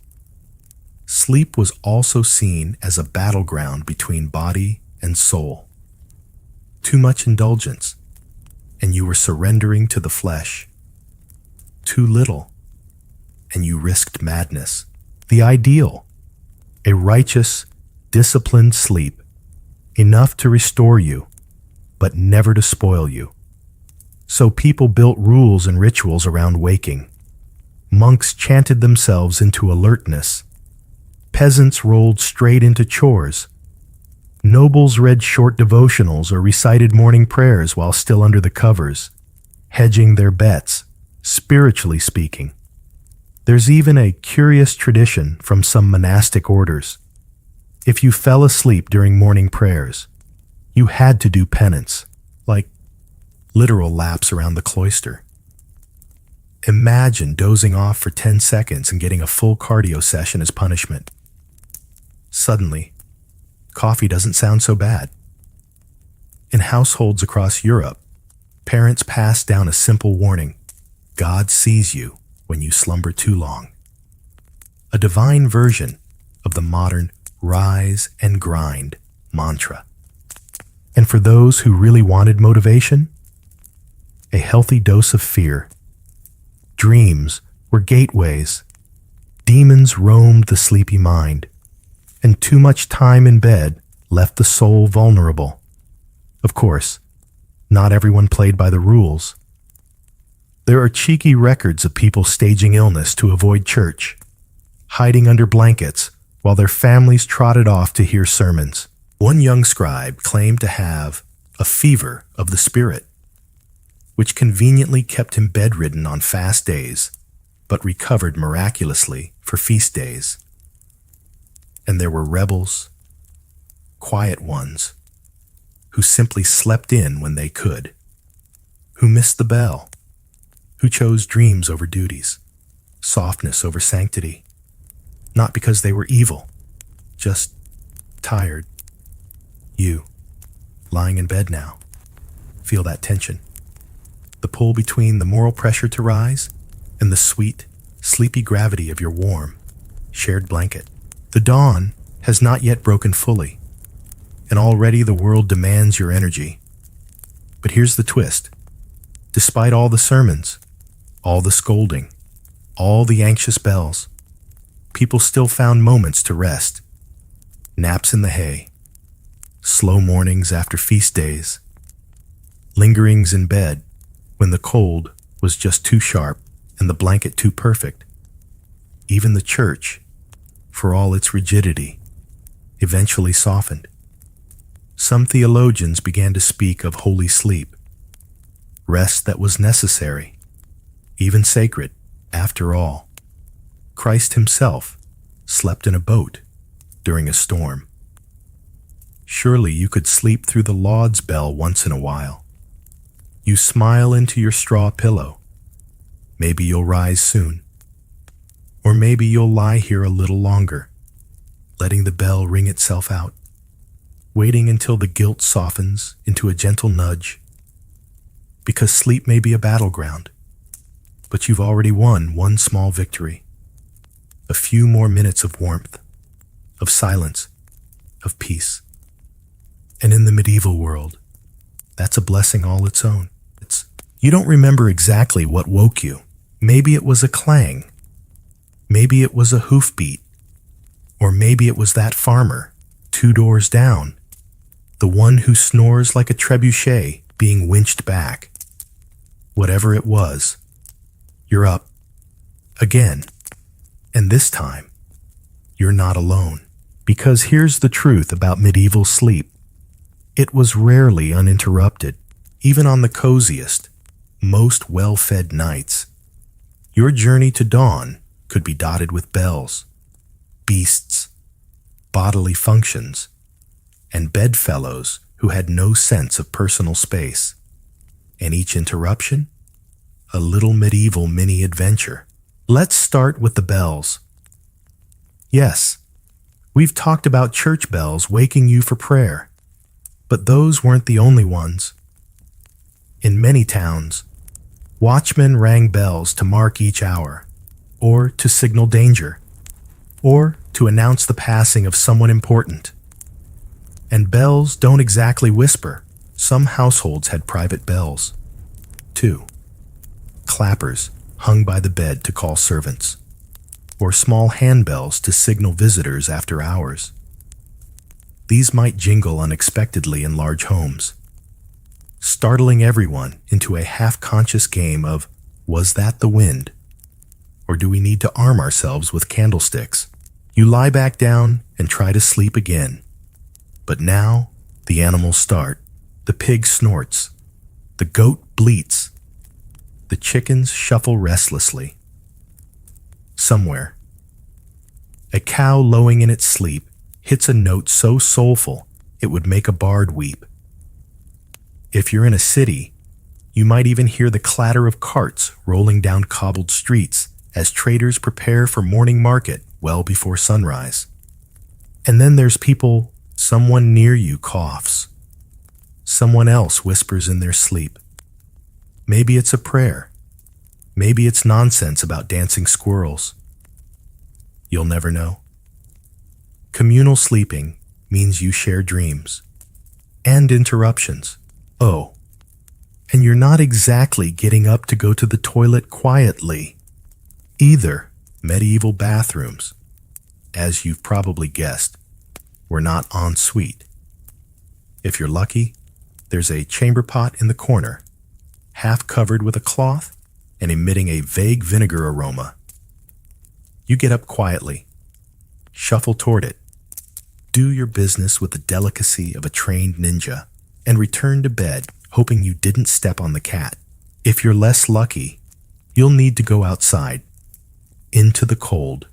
Sleep was also seen as a battleground between body and soul. Too much indulgence, and you were surrendering to the flesh. Too little, and you risked madness. The ideal, a righteous, disciplined sleep, enough to restore you, but never to spoil you. So people built rules and rituals around waking. Monks chanted themselves into alertness. Peasants rolled straight into chores. Nobles read short devotionals or recited morning prayers while still under the covers, hedging their bets, spiritually speaking. There's even a curious tradition from some monastic orders. If you fell asleep during morning prayers, you had to do penance, like literal laps around the cloister. Imagine dozing off for 10 seconds and getting a full cardio session as punishment. Suddenly, coffee doesn't sound so bad. In households across Europe, parents pass down a simple warning: God sees you when you slumber too long. A divine version of the modern rise and grind mantra. And for those who really wanted motivation, a healthy dose of fear. Dreams were gateways. Demons roamed the sleepy mind, and too much time in bed left the soul vulnerable. Of course, not everyone played by the rules. There are cheeky records of people staging illness to avoid church, hiding under blankets while their families trotted off to hear sermons. One young scribe claimed to have a fever of the spirit, which conveniently kept him bedridden on fast days, but recovered miraculously for feast days. And there were rebels, quiet ones, who simply slept in when they could, who missed the bell, who chose dreams over duties, softness over sanctity, not because they were evil, just tired. You, lying in bed now, feel that tension. The pull between the moral pressure to rise and the sweet, sleepy gravity of your warm, shared blanket. The dawn has not yet broken fully, and already the world demands your energy. But here's the twist. Despite all the sermons, all the scolding, all the anxious bells, people still found moments to rest. Naps in the hay, slow mornings after feast days, lingerings in bed when the cold was just too sharp and the blanket too perfect. Even the church, for all its rigidity, eventually softened. Some theologians began to speak of holy sleep, rest that was necessary, even sacred, after all. Christ himself slept in a boat during a storm. Surely you could sleep through the Lauds bell once in a while. You smile into your straw pillow. Maybe you'll rise soon. Or maybe you'll lie here a little longer, letting the bell ring itself out, waiting until the guilt softens into a gentle nudge. Because sleep may be a battleground, but you've already won one small victory. A few more minutes of warmth, of silence, of peace. And in the medieval world, that's a blessing all its own. You don't remember exactly what woke you. Maybe it was a clang. Maybe it was a hoofbeat. Or maybe it was that farmer, 2 doors down, the one who snores like a trebuchet being winched back. Whatever it was, you're up. Again. And this time, you're not alone. Because here's the truth about medieval sleep. It was rarely uninterrupted, even on the coziest, most well-fed nights. Your journey to dawn could be dotted with bells, beasts, bodily functions, and bedfellows who had no sense of personal space. And each interruption, a little medieval mini-adventure. Let's start with the bells. Yes, we've talked about church bells waking you for prayer, but those weren't the only ones. In many towns, watchmen rang bells to mark each hour, or to signal danger, or to announce the passing of someone important. And bells don't exactly whisper. Some households had private bells, too. Clappers hung by the bed to call servants, or small handbells to signal visitors after hours. These might jingle unexpectedly in large homes, startling everyone into a half-conscious game of, was that the wind? Or do we need to arm ourselves with candlesticks? You lie back down and try to sleep again. But now, the animals start. The pig snorts. The goat bleats. The chickens shuffle restlessly. Somewhere, a cow lowing in its sleep hits a note so soulful it would make a bard weep. If you're in a city, you might even hear the clatter of carts rolling down cobbled streets as traders prepare for morning market well before sunrise. And then there's people, someone near you coughs. Someone else whispers in their sleep. Maybe it's a prayer. Maybe it's nonsense about dancing squirrels. You'll never know. Communal sleeping means you share dreams and interruptions. Oh, and you're not exactly getting up to go to the toilet quietly. Either medieval bathrooms, as you've probably guessed, were not en suite. If you're lucky, there's a chamber pot in the corner, half covered with a cloth and emitting a vague vinegar aroma. You get up quietly, shuffle toward it, do your business with the delicacy of a trained ninja, and return to bed hoping you didn't step on the cat. If you're less lucky, you'll need to go outside, into the cold,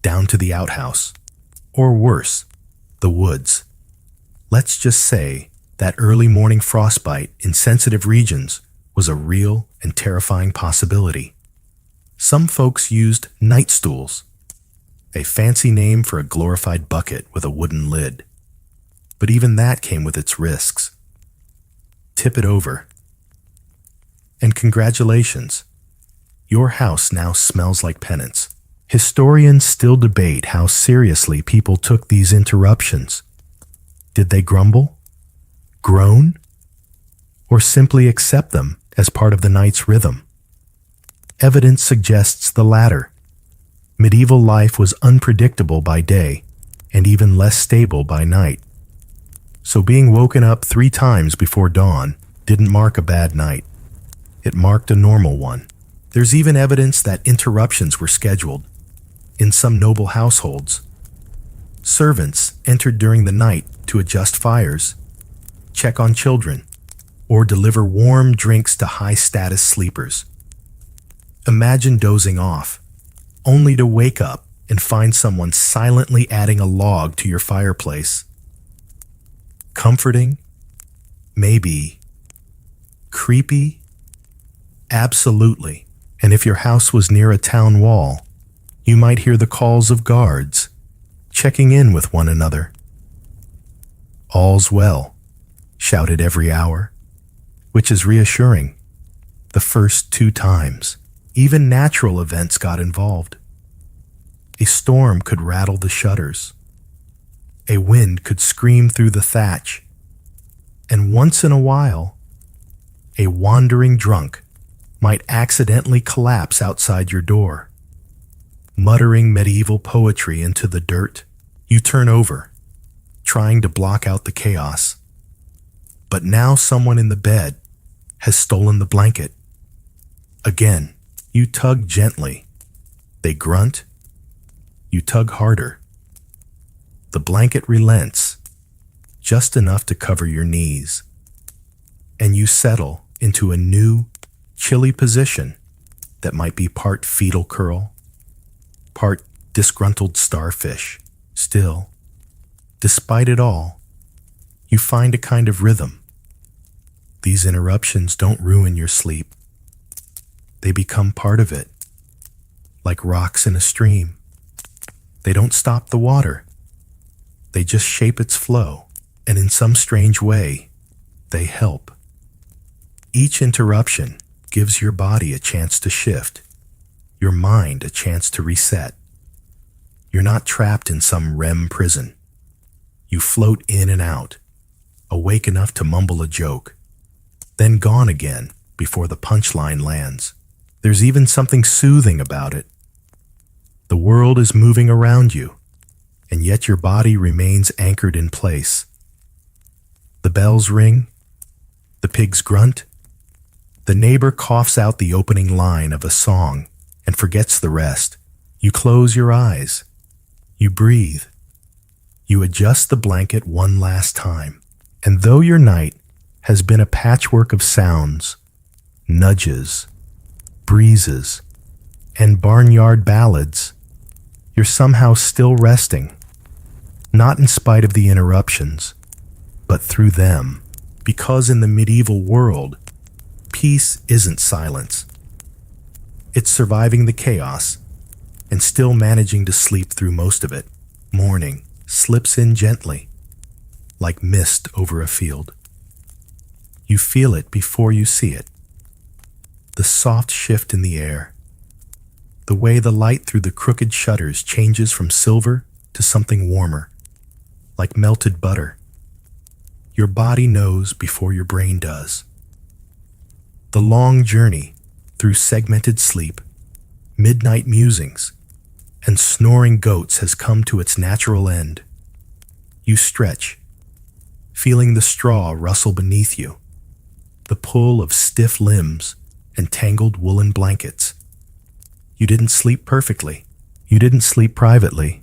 down to the outhouse, or worse, the woods. Let's just say that early morning frostbite in sensitive regions was a real and terrifying possibility. Some folks used night stools, a fancy name for a glorified bucket with a wooden lid. But even that came with its risks. Tip it over. And congratulations, Your house now smells like penance. Historians still debate how seriously people took these interruptions. Did they grumble, groan, or simply accept them as part of the night's rhythm? Evidence suggests the latter. Medieval life was unpredictable by day and even less stable by night. So being woken up 3 times before dawn didn't mark a bad night. It marked a normal one. There's even evidence that interruptions were scheduled. In some noble households, servants entered during the night to adjust fires, check on children, or deliver warm drinks to high-status sleepers. Imagine dozing off, only to wake up and find someone silently adding a log to your fireplace. Comforting? Maybe. Creepy? Absolutely. And if your house was near a town wall, you might hear the calls of guards, checking in with one another. All's well, shouted every hour, which is reassuring. The first 2 times, even natural events got involved. A storm could rattle the shutters. A wind could scream through the thatch. And once in a while, a wandering drunk might accidentally collapse outside your door. Muttering medieval poetry into the dirt, you turn over, trying to block out the chaos. But now someone in the bed has stolen the blanket. Again, you tug gently. They grunt. You tug harder. The blanket relents, just enough to cover your knees. And you settle into a new, chilly position that might be part fetal curl, part disgruntled starfish. Still, despite it all, you find a kind of rhythm. These interruptions don't ruin your sleep. They become part of it, like rocks in a stream. They don't stop the water. They just shape its flow, and in some strange way, they help. Each interruption gives your body a chance to shift, your mind a chance to reset. You're not trapped in some REM prison. You float in and out, awake enough to mumble a joke, then gone again before the punchline lands. There's even something soothing about it. The world is moving around you, and yet your body remains anchored in place. The bells ring, the pigs grunt, the neighbor coughs out the opening line of a song and forgets the rest. You close your eyes. You breathe. You adjust the blanket one last time. And though your night has been a patchwork of sounds, nudges, breezes, and barnyard ballads, you're somehow still resting, not in spite of the interruptions, but through them. Because in the medieval world, peace isn't silence. It's surviving the chaos and still managing to sleep through most of it. Morning slips in gently, like mist over a field. You feel it before you see it. The soft shift in the air, the way the light through the crooked shutters changes from silver to something warmer, like melted butter. Your body knows before your brain does. The long journey through segmented sleep, midnight musings, and snoring goats has come to its natural end. You stretch, feeling the straw rustle beneath you, the pull of stiff limbs and tangled woolen blankets. You didn't sleep perfectly. You didn't sleep privately.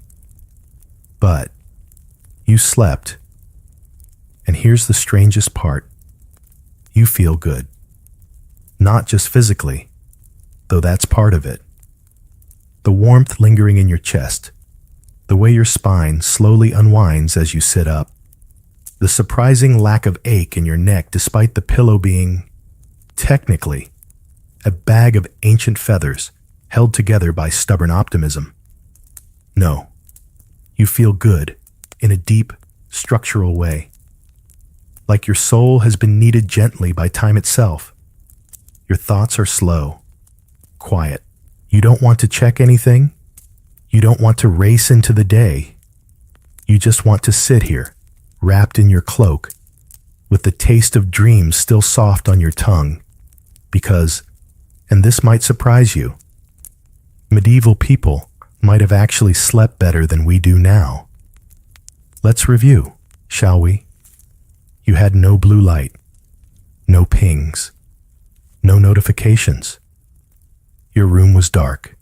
But you slept. And here's the strangest part. You feel good. Not just physically, though that's part of it. The warmth lingering in your chest, the way your spine slowly unwinds as you sit up, the surprising lack of ache in your neck despite the pillow being, technically, a bag of ancient feathers held together by stubborn optimism. No, you feel good in a deep, structural way, like your soul has been kneaded gently by time itself. Your thoughts are slow, quiet. You don't want to check anything. You don't want to race into the day. You just want to sit here, wrapped in your cloak, with the taste of dreams still soft on your tongue. Because, and this might surprise you, medieval people might have actually slept better than we do now. Let's review, shall we? You had no blue light, no pings, no notifications. Your room was dark,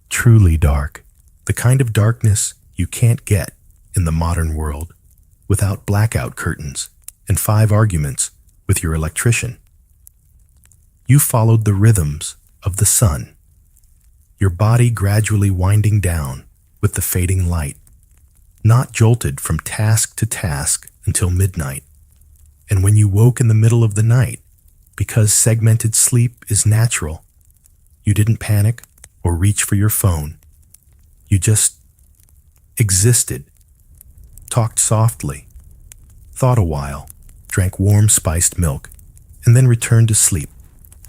truly dark, the kind of darkness you can't get in the modern world without blackout curtains and 5 arguments with your electrician. You followed the rhythms of the sun, your body gradually winding down with the fading light, not jolted from task to task until midnight. And when you woke in the middle of the night, because segmented sleep is natural, you didn't panic or reach for your phone. You just existed, talked softly, thought a while, drank warm spiced milk, and then returned to sleep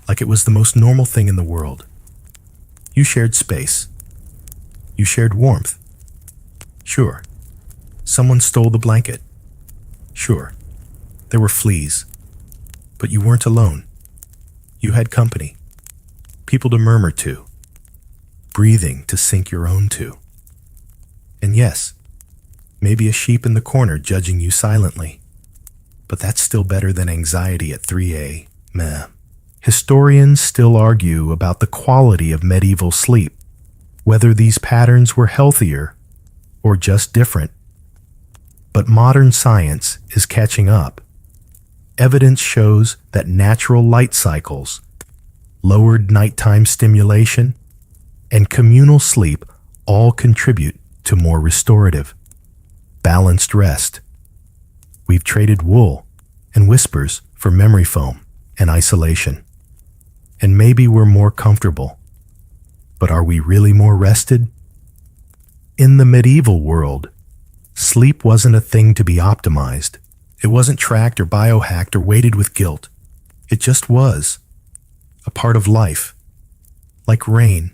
like it was the most normal thing in the world. You shared space. You shared warmth. Sure, someone stole the blanket. Sure, there were fleas. But you weren't alone. You had company. People to murmur to. Breathing to sink your own to. And yes, maybe a sheep in the corner judging you silently. But that's still better than anxiety at 3 a.m. Historians still argue about the quality of medieval sleep, whether these patterns were healthier or just different. But modern science is catching up. Evidence shows that natural light cycles, lowered nighttime stimulation, and communal sleep all contribute to more restorative, balanced rest. We've traded wool and whispers for memory foam and isolation. And maybe we're more comfortable. But are we really more rested? In the medieval world, sleep wasn't a thing to be optimized. It wasn't tracked or biohacked or weighted with guilt. It just was. A part of life. Like rain.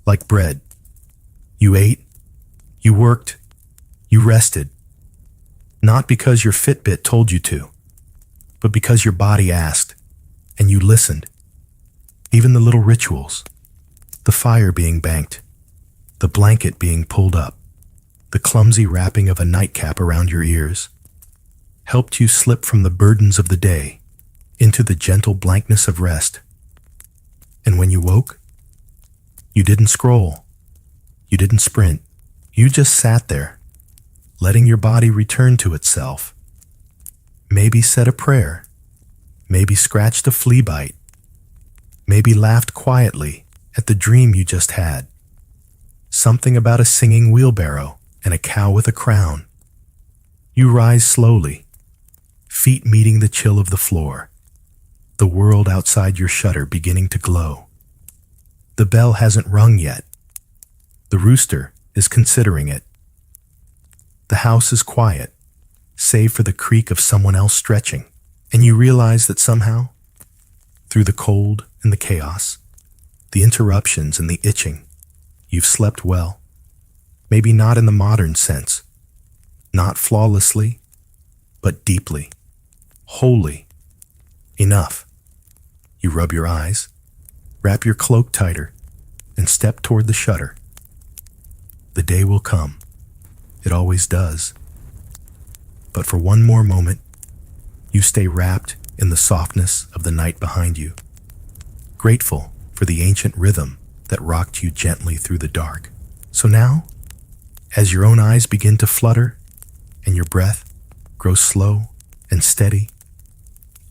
Like bread. You ate. You worked. You rested. Not because your Fitbit told you to, but because your body asked, and you listened. Even the little rituals. The fire being banked. The blanket being pulled up. The clumsy wrapping of a nightcap around your ears. Helped you slip from the burdens of the day into the gentle blankness of rest. And when you woke, you didn't scroll. You didn't sprint. You just sat there, letting your body return to itself. Maybe said a prayer. Maybe scratched a flea bite. Maybe laughed quietly at the dream you just had. Something about a singing wheelbarrow and a cow with a crown. You rise slowly, feet meeting the chill of the floor, the world outside your shutter beginning to glow. The bell hasn't rung yet. The rooster is considering it. The house is quiet, save for the creak of someone else stretching, and you realize that somehow, through the cold and the chaos, the interruptions and the itching, you've slept well. Maybe not in the modern sense, not flawlessly, but deeply. Wholly. Enough. You rub your eyes, wrap your cloak tighter, and step toward the shutter. The day will come. It always does. But for one more moment, you stay wrapped in the softness of the night behind you, grateful for the ancient rhythm that rocked you gently through the dark. So now, as your own eyes begin to flutter and your breath grows slow and steady,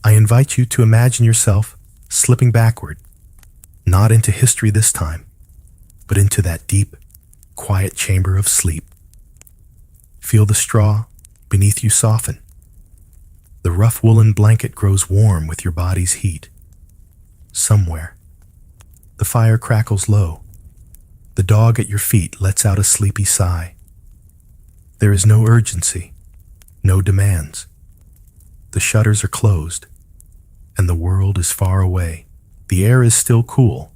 I invite you to imagine yourself slipping backward, not into history this time, but into that deep, quiet chamber of sleep. Feel the straw beneath you soften. The rough woolen blanket grows warm with your body's heat. Somewhere, the fire crackles low. The dog at your feet lets out a sleepy sigh. There is no urgency, no demands. The shutters are closed, and the world is far away. The air is still cool,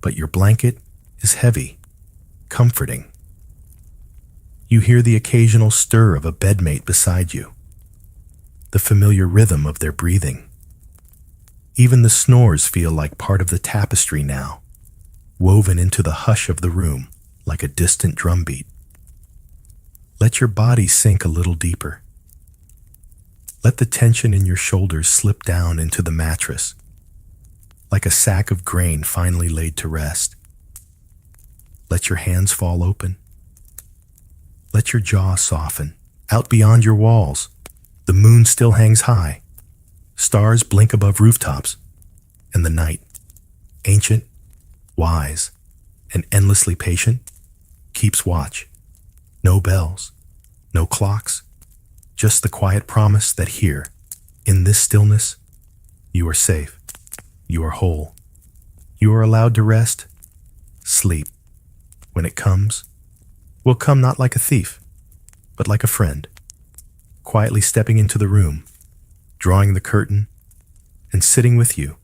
but your blanket is heavy, comforting. You hear the occasional stir of a bedmate beside you, the familiar rhythm of their breathing. Even the snores feel like part of the tapestry now, woven into the hush of the room like a distant drumbeat. Let your body sink a little deeper. Let the tension in your shoulders slip down into the mattress, like a sack of grain finally laid to rest. Let your hands fall open. Let your jaw soften. Out beyond your walls, the moon still hangs high. Stars blink above rooftops, and the night, ancient, wise, and endlessly patient, keeps watch. No bells, no clocks, just the quiet promise that here, in this stillness, you are safe, you are whole. You are allowed to rest, sleep. When it comes, will come not like a thief, but like a friend, quietly stepping into the room, drawing the curtain, and sitting with you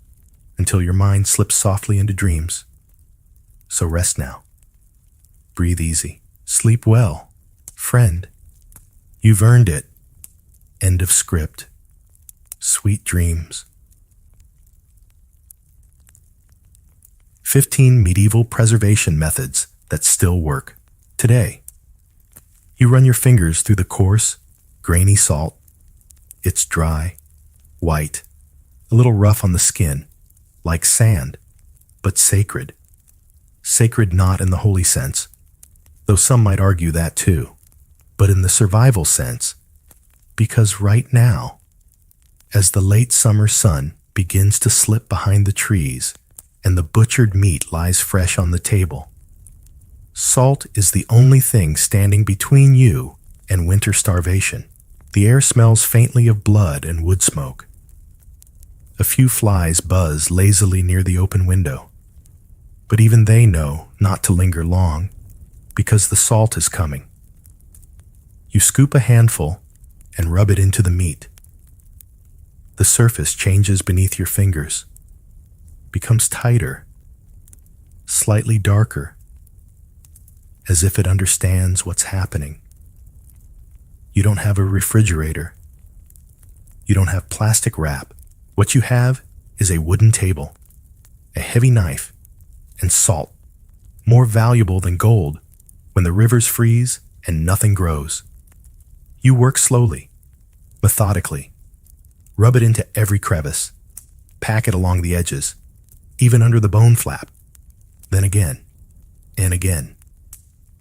until your mind slips softly into dreams. So rest now. Breathe easy. Sleep well, friend. You've earned it. End of script. Sweet dreams. 15 medieval preservation methods that still work today. You run your fingers through the coarse, grainy salt. It's dry, white, a little rough on the skin, like sand, but sacred. Sacred not in the holy sense, though some might argue that too, but in the survival sense, because right now, as the late summer sun begins to slip behind the trees and the butchered meat lies fresh on the table, salt is the only thing standing between you and winter starvation. The air smells faintly of blood and wood smoke. A few flies buzz lazily near the open window, but even they know not to linger long because the salt is coming. You scoop a handful and rub it into the meat. The surface changes beneath your fingers, becomes tighter, slightly darker, as if it understands what's happening. You don't have a refrigerator. You don't have plastic wrap. What you have is a wooden table, a heavy knife, and salt, more valuable than gold when the rivers freeze and nothing grows. You work slowly, methodically. Rub it into every crevice. Pack it along the edges, even under the bone flap. Then again, and again.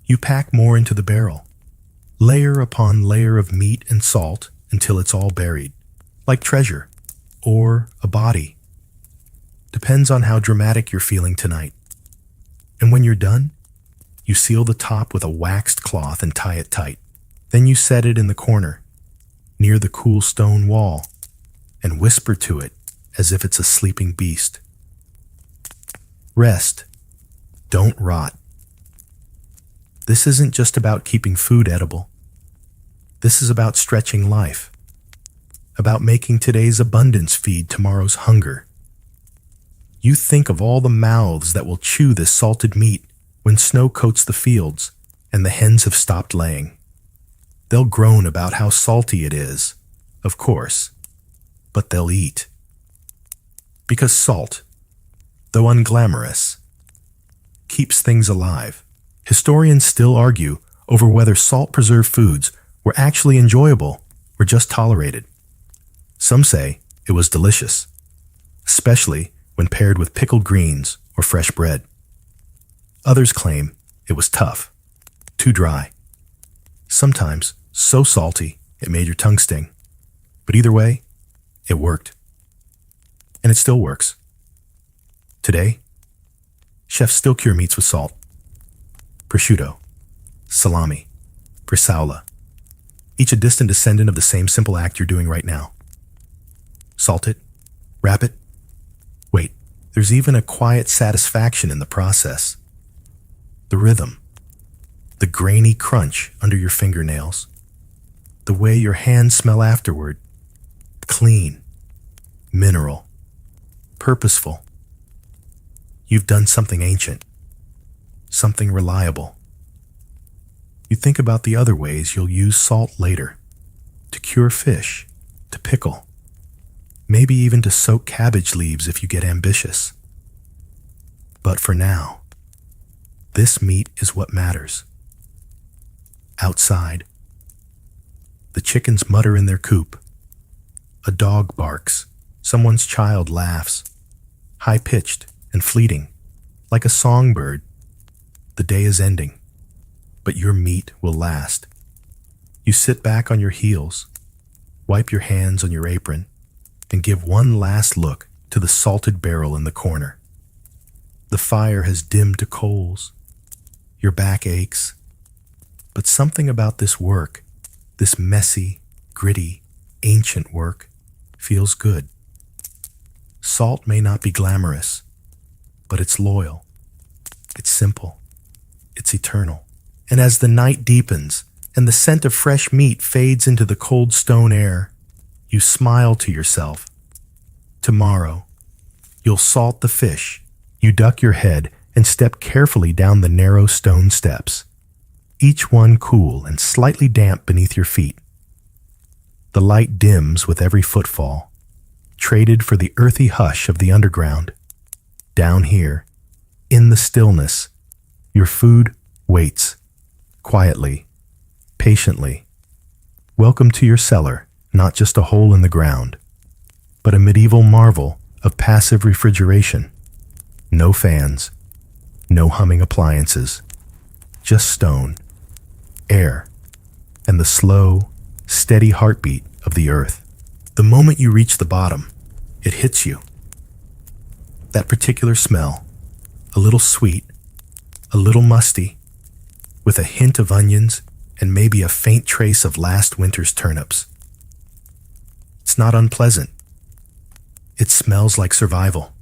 You pack more into the barrel, layer upon layer of meat and salt until it's all buried, like treasure or a body. Depends on how dramatic you're feeling tonight. And when you're done, you seal the top with a waxed cloth and tie it tight. Then you set it in the corner, near the cool stone wall, and whisper to it as if it's a sleeping beast. Rest. Don't rot. This isn't just about keeping food edible. This is about stretching life, about making today's abundance feed tomorrow's hunger. You think of all the mouths that will chew this salted meat when snow coats the fields and the hens have stopped laying. They'll groan about how salty it is, of course, but they'll eat. Because salt, though unglamorous, keeps things alive. Historians still argue over whether salt-preserved foods were actually enjoyable or just tolerated. Some say it was delicious, especially when paired with pickled greens or fresh bread. Others claim it was tough, too dry, sometimes so salty it made your tongue sting. But either way, it worked. And it still works. Today, chefs still cure meats with salt. Prosciutto, salami, bresaola, each a distant descendant of the same simple act you're doing right now. Salt it, wrap it. Wait, there's even a quiet satisfaction in the process. The rhythm, the grainy crunch under your fingernails, the way your hands smell afterward. Clean, mineral, purposeful. you've done something ancient, something reliable. You think about the other ways you'll use salt later, to cure fish, to pickle, maybe even to soak cabbage leaves if you get ambitious. But for now, this meat is what matters. Outside, the chickens mutter in their coop. A dog barks. Someone's child laughs, high-pitched and fleeting, like a songbird. The day is ending, but your meat will last. You sit back on your heels, wipe your hands on your apron, and give one last look to the salted barrel in the corner. The fire has dimmed to coals. Your back aches. But something about this work, this messy, gritty, ancient work, feels good. Salt may not be glamorous, but it's loyal. It's simple. It's eternal. And as the night deepens and the scent of fresh meat fades into the cold stone air, you smile to yourself. Tomorrow, you'll salt the fish. You duck your head and step carefully down the narrow stone steps, each one cool and slightly damp beneath your feet. The light dims with every footfall, traded for the earthy hush of the underground. Down here, in the stillness, your food waits, quietly, patiently. Welcome to your cellar, not just a hole in the ground, but a medieval marvel of passive refrigeration. No fans, no humming appliances, just stone, air, and the slow, steady heartbeat of the earth. The moment you reach the bottom, it hits you. That particular smell, a little sweet, a little musty, with a hint of onions and maybe a faint trace of last winter's turnips. It's not unpleasant. It smells like survival.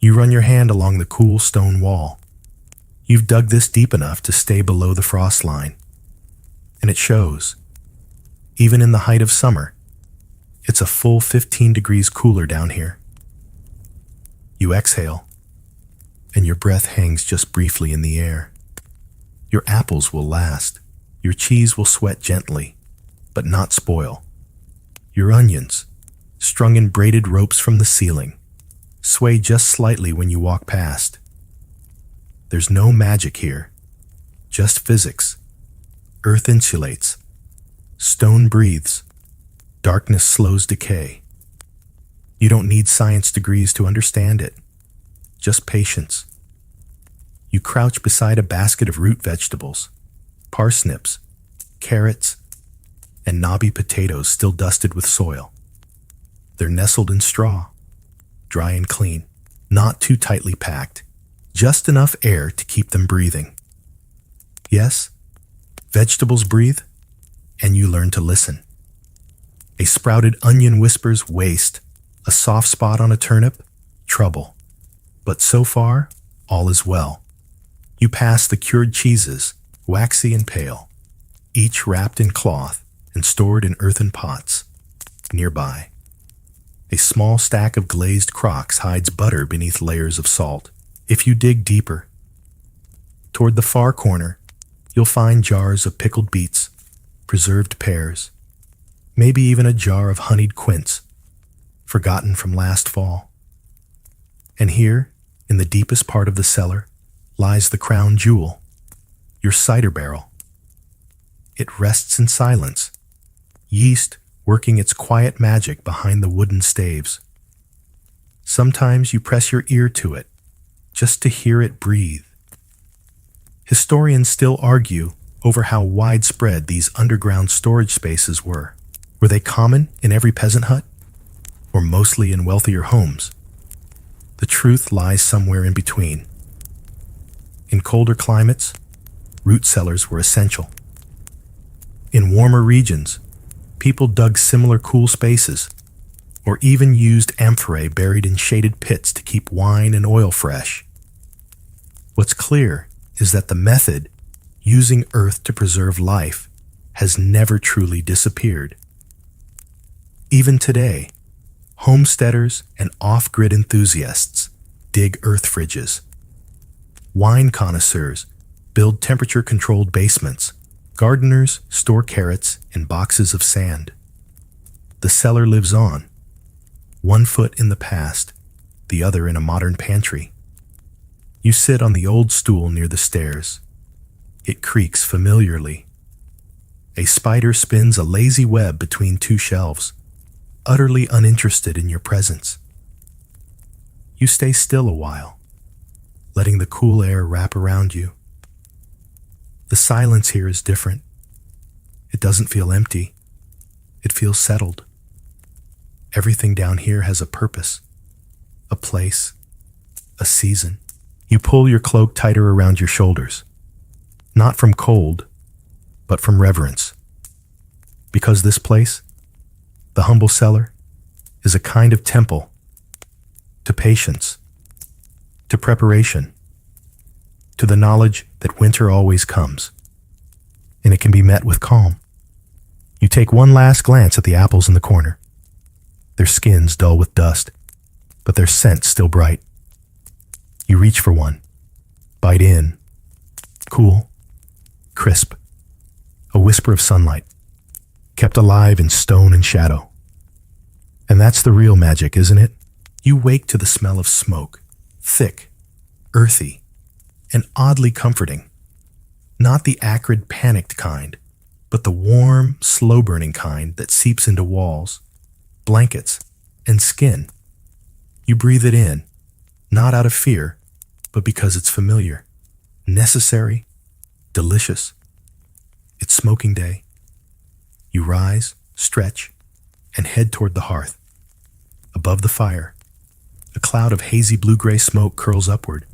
You run your hand along the cool stone wall. You've dug this deep enough to stay below the frost line. And it shows. Even in the height of summer, it's a full 15 degrees cooler down here. You exhale, and your breath hangs just briefly in the air. Your apples will last. Your cheese will sweat gently, but not spoil. Your onions, strung in braided ropes from the ceiling, sway just slightly when you walk past. There's no magic here, just physics. Earth insulates, stone breathes, darkness slows decay. You don't need science degrees to understand it, just patience. You crouch beside a basket of root vegetables, parsnips, carrots, and knobby potatoes still dusted with soil. They're nestled in straw, dry and clean, not too tightly packed, just enough air to keep them breathing. Yes, vegetables breathe, and you learn to listen. A sprouted onion whispers waste, a soft spot on a turnip, trouble. But so far, all is well. You pass the cured cheeses, waxy and pale, each wrapped in cloth and stored in earthen pots. Nearby, a small stack of glazed crocks hides butter beneath layers of salt. If you dig deeper, toward the far corner, you'll find jars of pickled beets, preserved pears, maybe even a jar of honeyed quince, forgotten from last fall. And here, in the deepest part of the cellar, lies the crown jewel, your cider barrel. It rests in silence, yeast working its quiet magic behind the wooden staves. Sometimes you press your ear to it, just to hear it breathe. Historians still argue over how widespread these underground storage spaces were. Were they common in every peasant hut, or mostly in wealthier homes? The truth lies somewhere in between. In colder climates, root cellars were essential. In warmer regions, people dug similar cool spaces, or even used amphorae buried in shaded pits to keep wine and oil fresh. What's clear is that the method, using earth to preserve life, has never truly disappeared. Even today, homesteaders and off-grid enthusiasts dig earth fridges. Wine connoisseurs build temperature-controlled basements. Gardeners store carrots in boxes of sand. The cellar lives on, one foot in the past, the other in a modern pantry. You sit on the old stool near the stairs. It creaks familiarly. A spider spins a lazy web between two shelves, utterly uninterested in your presence. You stay still a while, letting the cool air wrap around you. The silence here is different. It doesn't feel empty. It feels settled. Everything down here has a purpose, a place, a season. You pull your cloak tighter around your shoulders, not from cold, but from reverence. Because this place, the humble cellar, is a kind of temple to patience, to preparation, to the knowledge that winter always comes, and it can be met with calm. You take one last glance at the apples in the corner, their skins dull with dust, but their scent still bright. You reach for one, bite in, cool, crisp, a whisper of sunlight, kept alive in stone and shadow. And that's the real magic, isn't it? You wake to the smell of smoke, thick, earthy, and oddly comforting. Not the acrid, panicked kind, but the warm, slow-burning kind that seeps into walls, blankets, and skin. You breathe it in, not out of fear, but because it's familiar, necessary, delicious. It's smoking day. You rise, stretch, and head toward the hearth. Above the fire, a cloud of hazy blue-gray smoke curls upward,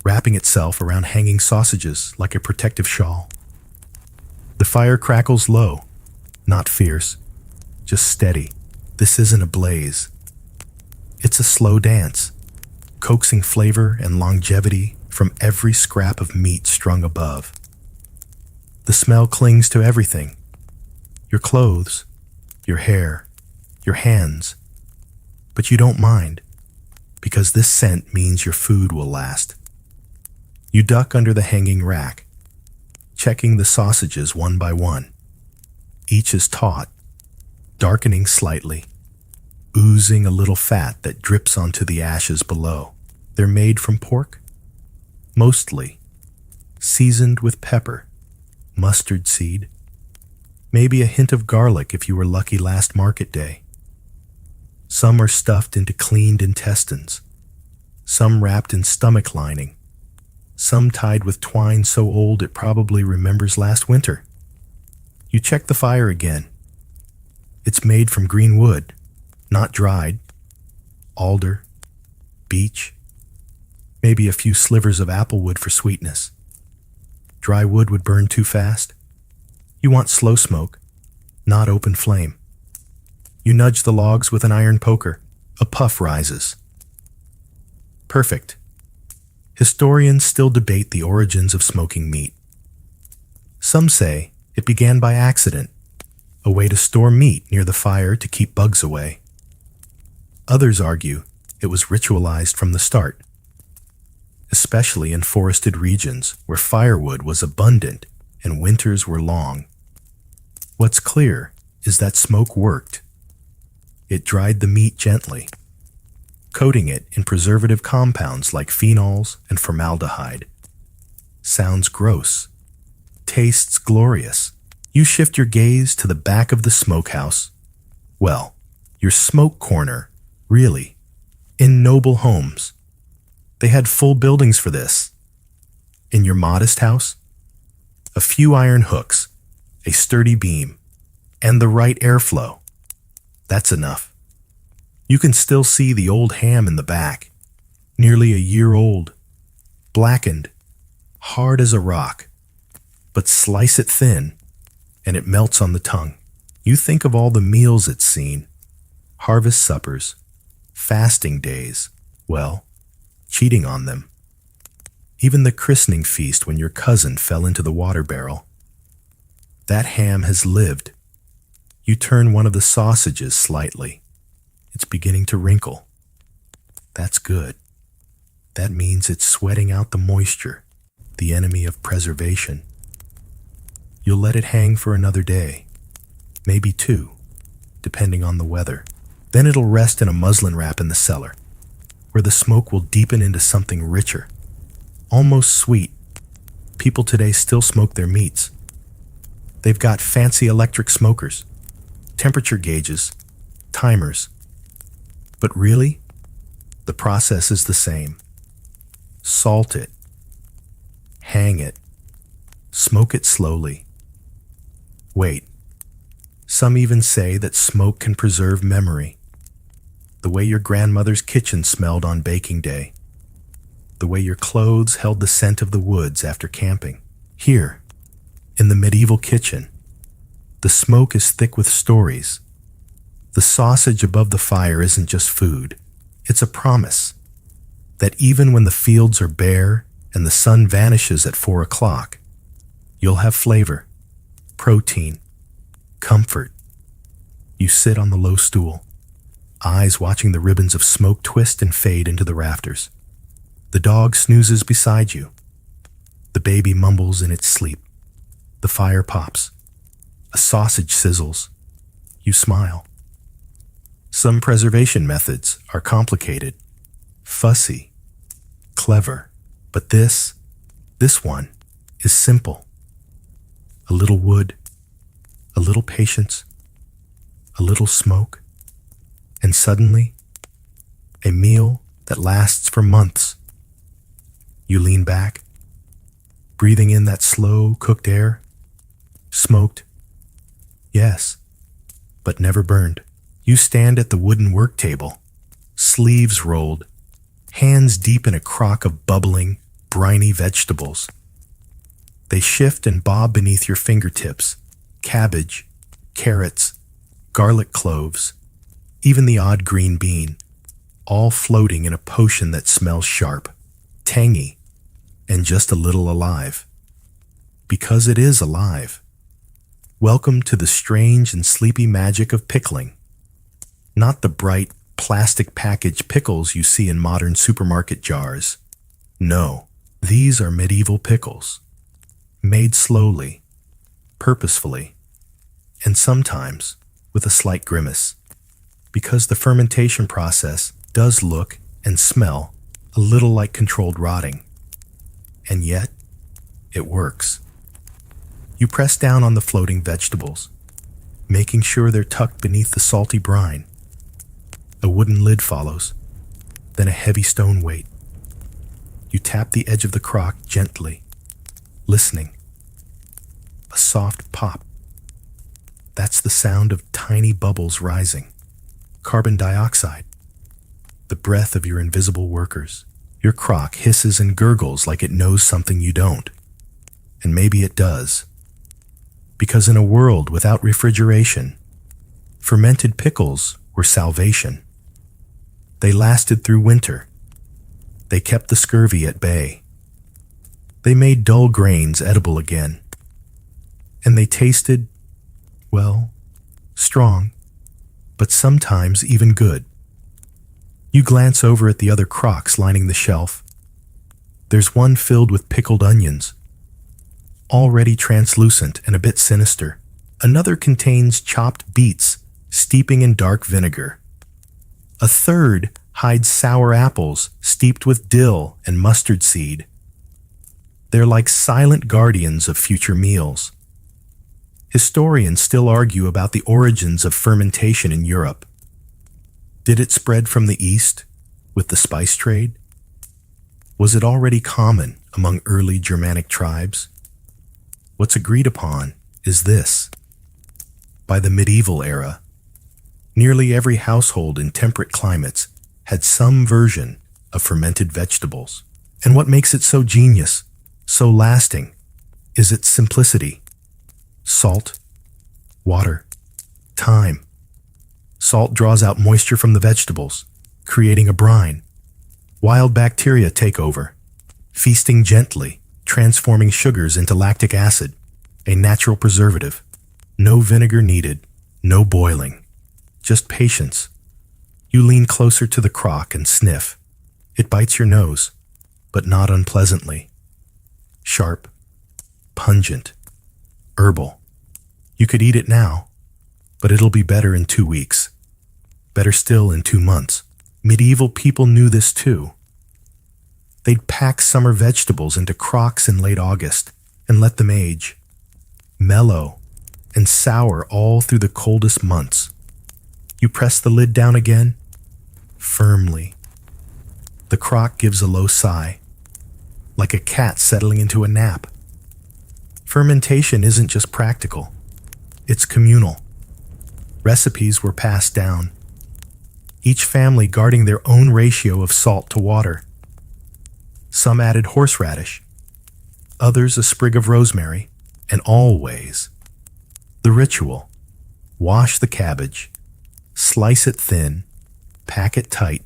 wrapping itself around hanging sausages like a protective shawl. The fire crackles low, not fierce, just steady. This isn't a blaze. It's a slow dance, coaxing flavor and longevity from every scrap of meat strung above. The smell clings to everything. Your clothes, your hair, your hands. But you don't mind, because this scent means your food will last. You duck under the hanging rack, checking the sausages one by one. Each is taut, darkening slightly, oozing a little fat that drips onto the ashes below. They're made from pork, mostly, seasoned with pepper, mustard seed, maybe a hint of garlic if you were lucky last market day. Some are stuffed into cleaned intestines, some wrapped in stomach lining, some tied with twine so old it probably remembers last winter. You check the fire again. It's made from green wood, not dried, alder, beech, maybe a few slivers of apple wood for sweetness. Dry wood would burn too fast. You want slow smoke, not open flame. You nudge the logs with an iron poker. A puff rises. Perfect. Historians still debate the origins of smoking meat. Some say it began by accident, a way to store meat near the fire to keep bugs away. Others argue it was ritualized from the start, especially in forested regions where firewood was abundant and winters were long. What's clear is that smoke worked. It dried the meat gently, coating it in preservative compounds like phenols and formaldehyde. Sounds gross. Tastes glorious. You shift your gaze to the back of the smokehouse. Well, your smoke corner, really. In noble homes. They had full buildings for this. In your modest house, a few iron hooks, a sturdy beam, and the right airflow. That's enough. You can still see the old ham in the back, nearly a year old, blackened, hard as a rock, but slice it thin, and it melts on the tongue. You think of all the meals it's seen, harvest suppers, fasting days, well, cheating on them. Even the christening feast when your cousin fell into the water barrel. That ham has lived. You turn one of the sausages slightly. It's beginning to wrinkle. That's good. That means it's sweating out the moisture, the enemy of preservation. You'll let it hang for another day, maybe two, depending on the weather. Then it'll rest in a muslin wrap in the cellar, where the smoke will deepen into something richer, almost sweet. People today still smoke their meats. They've got fancy electric smokers, temperature gauges, timers. But really, the process is the same. Salt it, hang it, smoke it slowly. Wait, some even say that smoke can preserve memory. The way your grandmother's kitchen smelled on baking day. The way your clothes held the scent of the woods after camping. Here, in the medieval kitchen, the smoke is thick with stories. The sausage above the fire isn't just food. It's a promise that even when the fields are bare and the sun vanishes at 4 o'clock, you'll have flavor, protein, comfort. You sit on the low stool, eyes watching the ribbons of smoke twist and fade into the rafters. The dog snoozes beside you. The baby mumbles in its sleep. The fire pops. A sausage sizzles. You smile. Some preservation methods are complicated, fussy, clever, but this one is simple. A little wood, a little patience, a little smoke, and suddenly, a meal that lasts for months. You lean back, breathing in that slow, cooked air, smoked, yes, but never burned. You stand at the wooden work table, sleeves rolled, hands deep in a crock of bubbling, briny vegetables. They shift and bob beneath your fingertips, cabbage, carrots, garlic cloves, even the odd green bean, all floating in a potion that smells sharp, tangy, and just a little alive. Because it is alive. Welcome to the strange and sleepy magic of pickling. Not the bright, plastic packaged pickles you see in modern supermarket jars. No, these are medieval pickles. Made slowly, purposefully, and sometimes with a slight grimace. Because the fermentation process does look and smell a little like controlled rotting. And yet, it works. You press down on the floating vegetables, making sure they're tucked beneath the salty brine. A wooden lid follows, then a heavy stone weight. You tap the edge of the crock gently, listening. A soft pop. That's the sound of tiny bubbles rising. Carbon dioxide. The breath of your invisible workers. Your crock hisses and gurgles like it knows something you don't. And maybe it does. Because in a world without refrigeration, fermented pickles were salvation. They lasted through winter. They kept the scurvy at bay. They made dull grains edible again. And they tasted, well, strong, but sometimes even good. You glance over at the other crocks lining the shelf. There's one filled with pickled onions, already translucent and a bit sinister. Another contains chopped beets steeping in dark vinegar. A third hides sour apples steeped with dill and mustard seed. They're like silent guardians of future meals. Historians still argue about the origins of fermentation in Europe. Did it spread from the East with the spice trade? Was it already common among early Germanic tribes? What's agreed upon is this. By the medieval era, nearly every household in temperate climates had some version of fermented vegetables. And what makes it so genius, so lasting, is its simplicity. Salt, water, thyme. Salt draws out moisture from the vegetables, creating a brine. Wild bacteria take over, feasting gently, transforming sugars into lactic acid, a natural preservative. No vinegar needed, no boiling. Just patience. You lean closer to the crock and sniff. It bites your nose. but not unpleasantly. Sharp, pungent, herbal. You could eat it now, but it'll be better in 2 weeks. Better still in 2 months. Medieval people knew this too. They'd pack summer vegetables into crocks in late August and let them age, mellow and sour all through the coldest months. You press the lid down again, firmly. The crock gives a low sigh, like a cat settling into a nap. Fermentation isn't just practical, it's communal. Recipes were passed down, each family guarding their own ratio of salt to water. Some added horseradish, others a sprig of rosemary, and always the ritual: wash the cabbage, slice it thin, pack it tight,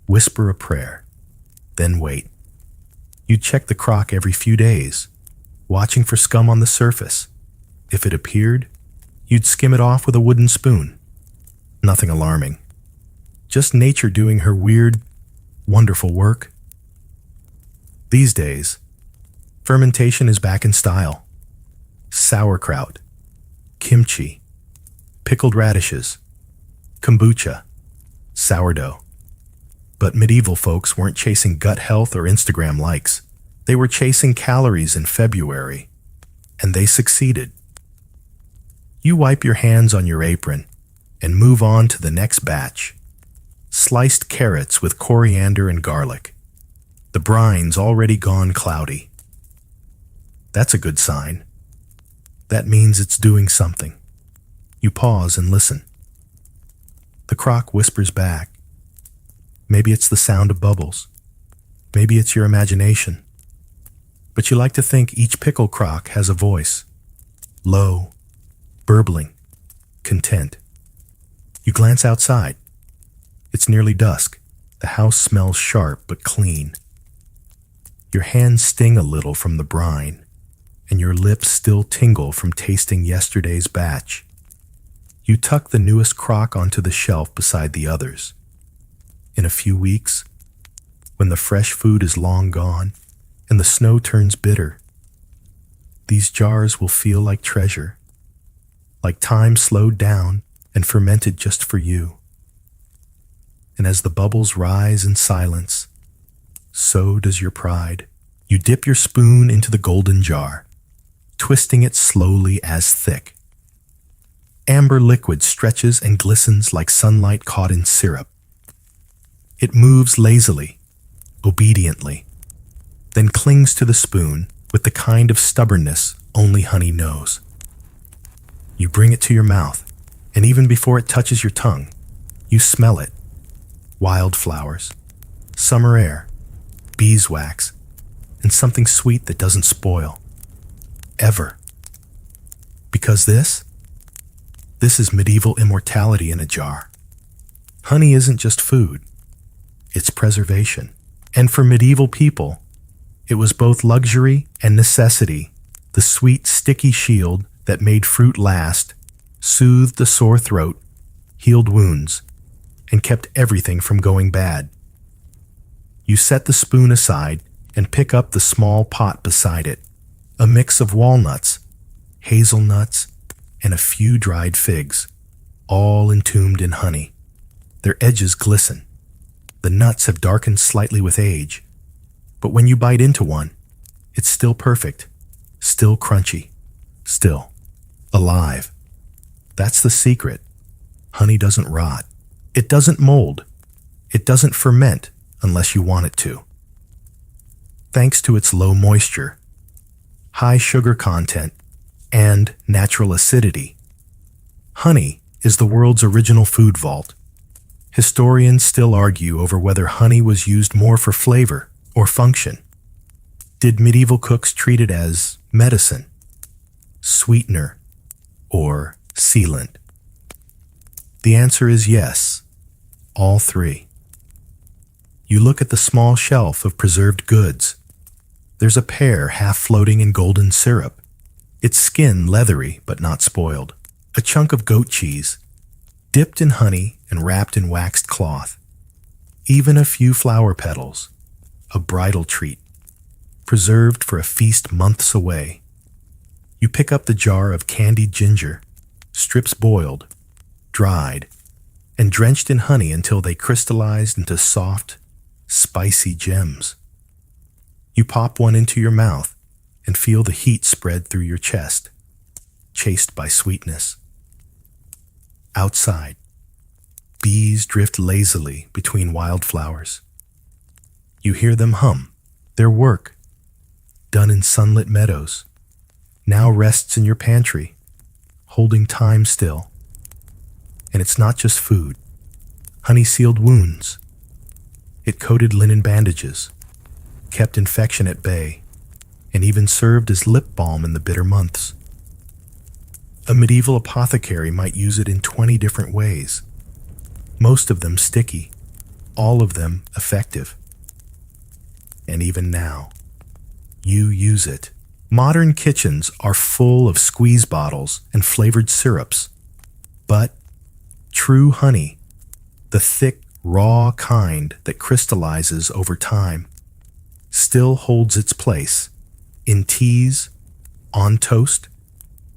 whisper a prayer, then wait. You'd check the crock every few days, watching for scum on the surface. If it appeared, you'd skim it off with a wooden spoon. Nothing alarming. Just nature doing her weird, wonderful work. These days, fermentation is back in style. Sauerkraut, kimchi, pickled radishes, kombucha, sourdough. But medieval folks weren't chasing gut health or Instagram likes. They were chasing calories in February, and they succeeded. You wipe your hands on your apron and move on to the next batch. Sliced carrots with coriander and garlic. The brine's already gone cloudy. That's a good sign. That means it's doing something. You pause and listen. The crock whispers back. Maybe it's the sound of bubbles. Maybe it's your imagination. But you like to think each pickle crock has a voice. Low, burbling, content. You glance outside. It's nearly dusk. The house smells sharp but clean. Your hands sting a little from the brine, and your lips still tingle from tasting yesterday's batch. You tuck the newest crock onto the shelf beside the others. In a few weeks, when the fresh food is long gone and the snow turns bitter, these jars will feel like treasure, like time slowed down and fermented just for you. And as the bubbles rise in silence, so does your pride. You dip your spoon into the golden jar, twisting it slowly as thick. Amber liquid stretches and glistens like sunlight caught in syrup. It moves lazily, obediently, then clings to the spoon with the kind of stubbornness only honey knows. You bring it to your mouth, and even before it touches your tongue, you smell it. Wildflowers, summer air, beeswax, and something sweet that doesn't spoil. Ever. Because this is medieval immortality in a jar. Honey isn't just food. It's preservation. And for medieval people, it was both luxury and necessity, the sweet, sticky shield that made fruit last, soothed a sore throat, healed wounds, and kept everything from going bad. You set the spoon aside and pick up the small pot beside it, a mix of walnuts, hazelnuts, and a few dried figs, all entombed in honey. Their edges glisten. The nuts have darkened slightly with age, but when you bite into one, it's still perfect, still crunchy, still alive. That's the secret. Honey doesn't rot. It doesn't mold. It doesn't ferment unless you want it to. Thanks to its low moisture, high sugar content, and natural acidity, honey is the world's original food vault. Historians still argue over whether honey was used more for flavor or function. Did medieval cooks treat it as medicine, sweetener, or sealant? The answer is yes, all three. You look at the small shelf of preserved goods. There's a pear half floating in golden syrup, its skin leathery but not spoiled. A chunk of goat cheese, dipped in honey and wrapped in waxed cloth. Even a few flower petals, a bridal treat, preserved for a feast months away. You pick up the jar of candied ginger, strips boiled, dried, and drenched in honey until they crystallized into soft, spicy gems. You pop one into your mouth and feel the heat spread through your chest, chased by sweetness. Outside, bees drift lazily between wildflowers. You hear them hum, their work, done in sunlit meadows, now rests in your pantry, holding time still. And it's not just food. Honey-sealed wounds. It coated linen bandages, kept infection at bay, and even served as lip balm in the bitter months. A medieval apothecary might use it in 20 different ways, most of them sticky, all of them effective. And even now, you use it. Modern kitchens are full of squeeze bottles and flavored syrups, but true honey, the thick, raw kind that crystallizes over time, still holds its place in teas, on toast,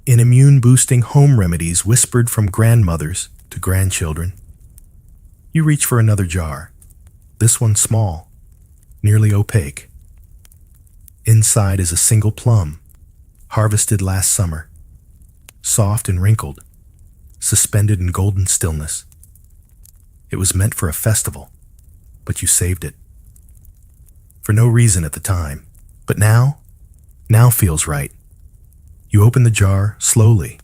in immune-boosting home remedies whispered from grandmothers to grandchildren. You reach for another jar, this one small, nearly opaque. Inside is a single plum, harvested last summer, soft and wrinkled, suspended in golden stillness. It was meant for a festival, but you saved it. For no reason at the time, but now feels right. You open the jar slowly,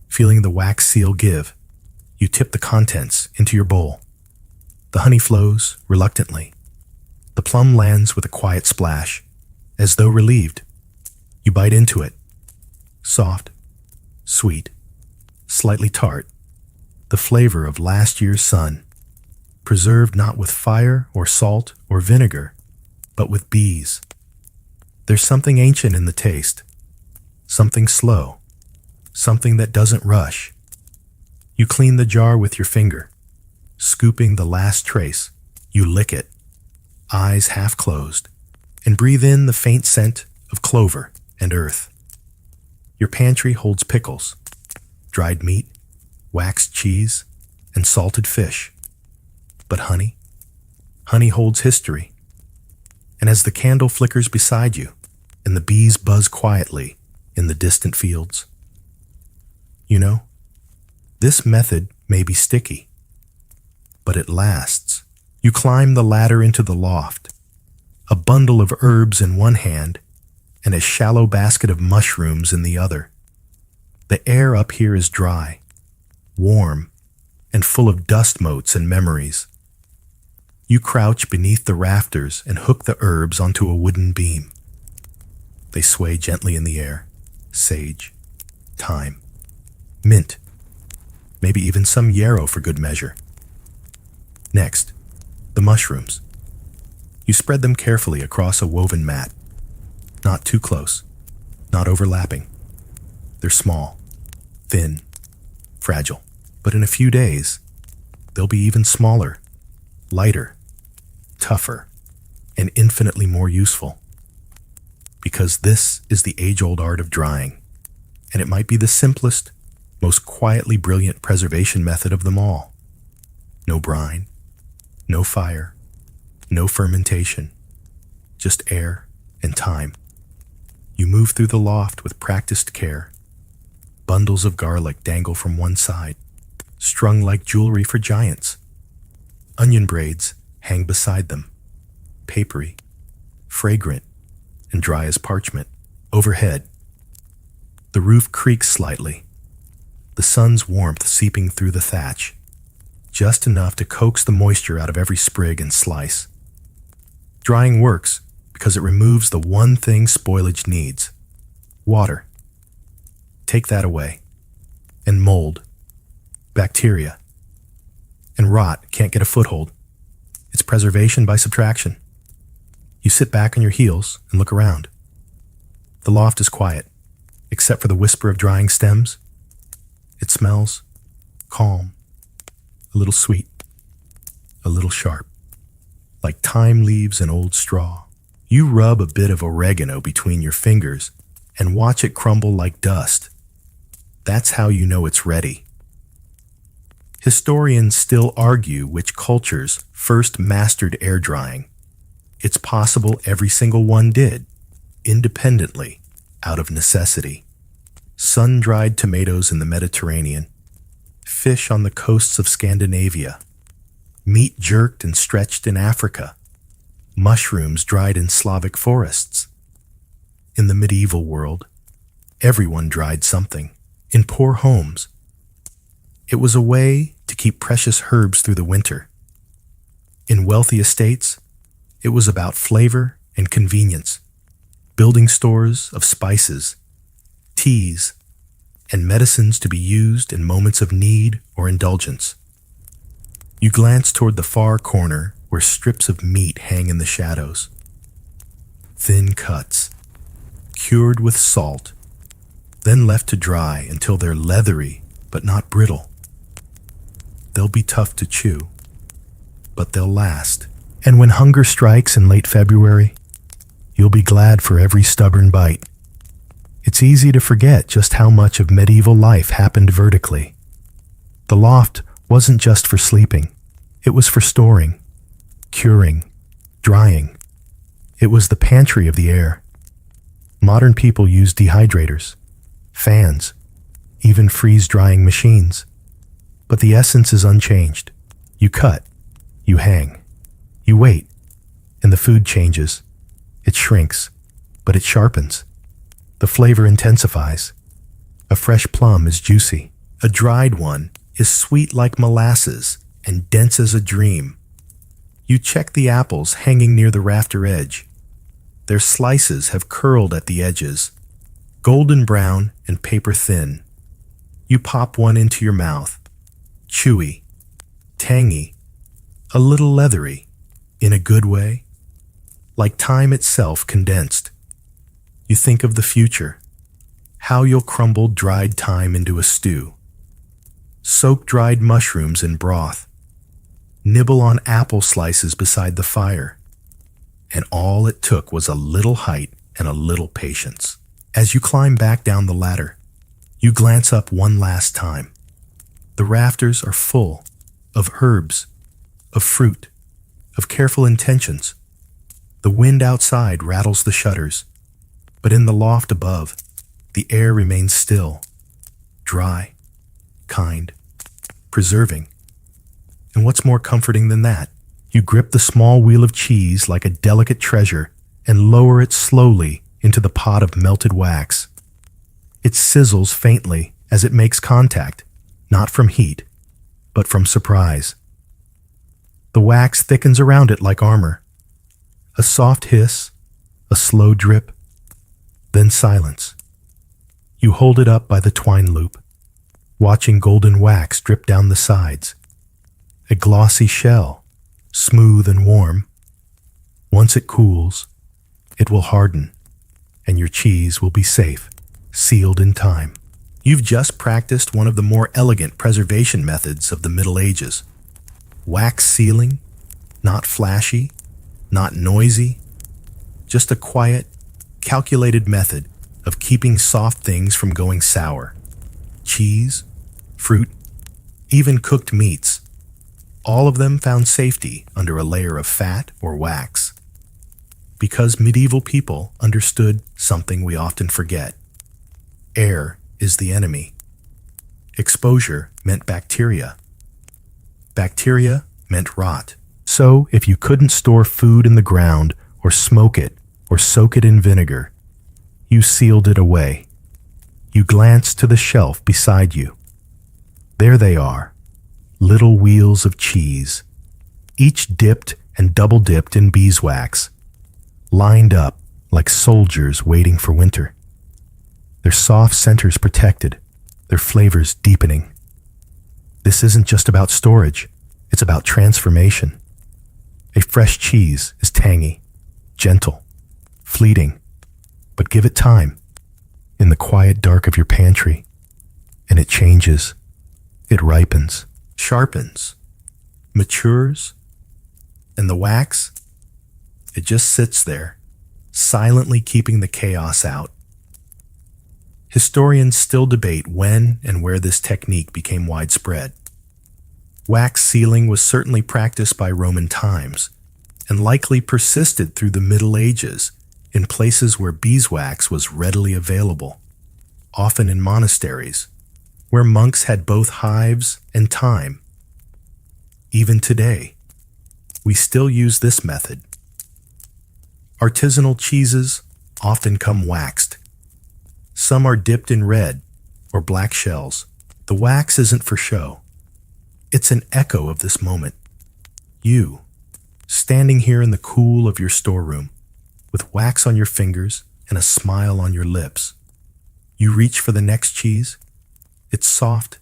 feeling the wax seal give. You tip the contents into your bowl. The honey flows reluctantly. The plum lands with a quiet splash, as though relieved. You bite into it. Soft, sweet, slightly tart, the flavor of last year's sun, preserved not with fire or salt or vinegar, but with bees. There's something ancient in the taste, something slow, something that doesn't rush. You clean the jar with your finger, scooping the last trace. You lick it, eyes half closed, and breathe in the faint scent of clover and earth. Your pantry holds pickles, dried meat, waxed cheese, and salted fish. But honey holds history. And as the candle flickers beside you, and the bees buzz quietly in the distant fields, you know, this method may be sticky, but it lasts. You climb the ladder into the loft, a bundle of herbs in one hand and a shallow basket of mushrooms in the other. The air up here is dry, warm, and full of dust motes and memories. You crouch beneath the rafters and hook the herbs onto a wooden beam. They sway gently in the air. Sage, thyme, mint, maybe even some yarrow for good measure. Next, the mushrooms. You spread them carefully across a woven mat. Not too close, not overlapping. They're small, thin, fragile. But in a few days, they'll be even smaller, lighter, tougher, and infinitely more useful. Because this is the age-old art of drying, and it might be the simplest, most quietly brilliant preservation method of them all. No brine, no fire, no fermentation, just air and time. You move through the loft with practiced care. Bundles of garlic dangle from one side, strung like jewelry for giants. Onion braids hang beside them, papery, fragrant, and dry as parchment. Overhead, the roof creaks slightly, the sun's warmth seeping through the thatch, just enough to coax the moisture out of every sprig and slice. Drying works because it removes the one thing spoilage needs: water. Take that away, and mold, bacteria, and rot can't get a foothold. It's preservation by subtraction. You sit back on your heels and look around. The loft is quiet, except for the whisper of drying stems. It smells calm, a little sweet, a little sharp, like thyme leaves and old straw. You rub a bit of oregano between your fingers and watch it crumble like dust. That's how you know it's ready. Historians still argue which cultures first mastered air drying. It's possible every single one did, independently, out of necessity. Sun-dried tomatoes in the Mediterranean, fish on the coasts of Scandinavia, meat jerked and stretched in Africa, mushrooms dried in Slavic forests. In the medieval world, everyone dried something, in poor homes. It was a way to keep precious herbs through the winter. In wealthy estates, it was about flavor and convenience, building stores of spices, teas, and medicines to be used in moments of need or indulgence. You glance toward the far corner where strips of meat hang in the shadows. Thin cuts, cured with salt, then left to dry until they're leathery but not brittle. They'll be tough to chew, but they'll last. And when hunger strikes in late February, you'll be glad for every stubborn bite. It's easy to forget just how much of medieval life happened vertically. The loft wasn't just for sleeping. It was for storing, curing, drying. It was the pantry of the air. Modern people use dehydrators, fans, even freeze-drying machines. But the essence is unchanged. You cut, you hang, you wait, and the food changes. It shrinks, but it sharpens. The flavor intensifies. A fresh plum is juicy. A dried one is sweet like molasses and dense as a dream. You check the apples hanging near the rafter edge. Their slices have curled at the edges, golden brown and paper thin. You pop one into your mouth. Chewy, tangy, a little leathery, in a good way, like time itself condensed. You think of the future, how you'll crumble dried thyme into a stew, soak dried mushrooms in broth, nibble on apple slices beside the fire, and all it took was a little height and a little patience. As you climb back down the ladder, you glance up one last time. The rafters are full of herbs, of fruit, of careful intentions. The wind outside rattles the shutters, but in the loft above, the air remains still, dry, kind, preserving. And what's more comforting than that? You grip the small wheel of cheese like a delicate treasure and lower it slowly into the pot of melted wax. It sizzles faintly as it makes contact, not from heat, but from surprise. The wax thickens around it like armor. A soft hiss, a slow drip, then silence. You hold it up by the twine loop, watching golden wax drip down the sides. A glossy shell, smooth and warm. Once it cools, it will harden, and your cheese will be safe, sealed in time. You've just practiced one of the more elegant preservation methods of the Middle Ages. Wax sealing, not flashy, not noisy, just a quiet, calculated method of keeping soft things from going sour. Cheese, fruit, even cooked meats, all of them found safety under a layer of fat or wax. Because medieval people understood something we often forget. Air is the enemy. Exposure meant bacteria. Bacteria meant rot. So, if you couldn't store food in the ground or smoke it or soak it in vinegar, you sealed it away. You glanced to the shelf beside you. There they are, little wheels of cheese, each dipped and double-dipped in beeswax, lined up like soldiers waiting for winter. Their soft centers protected, their flavors deepening. This isn't just about storage, it's about transformation. A fresh cheese is tangy, gentle, fleeting, but give it time, in the quiet dark of your pantry, and it changes, it ripens, sharpens, matures, and the wax, it just sits there, silently keeping the chaos out. Historians still debate when and where this technique became widespread. Wax sealing was certainly practiced by Roman times, and likely persisted through the Middle Ages in places where beeswax was readily available, often in monasteries, where monks had both hives and thyme. Even today, we still use this method. Artisanal cheeses often come waxed. Some are dipped in red or black shells. The wax isn't for show. It's an echo of this moment. You, standing here in the cool of your storeroom, with wax on your fingers and a smile on your lips. You reach for the next cheese. It's soft,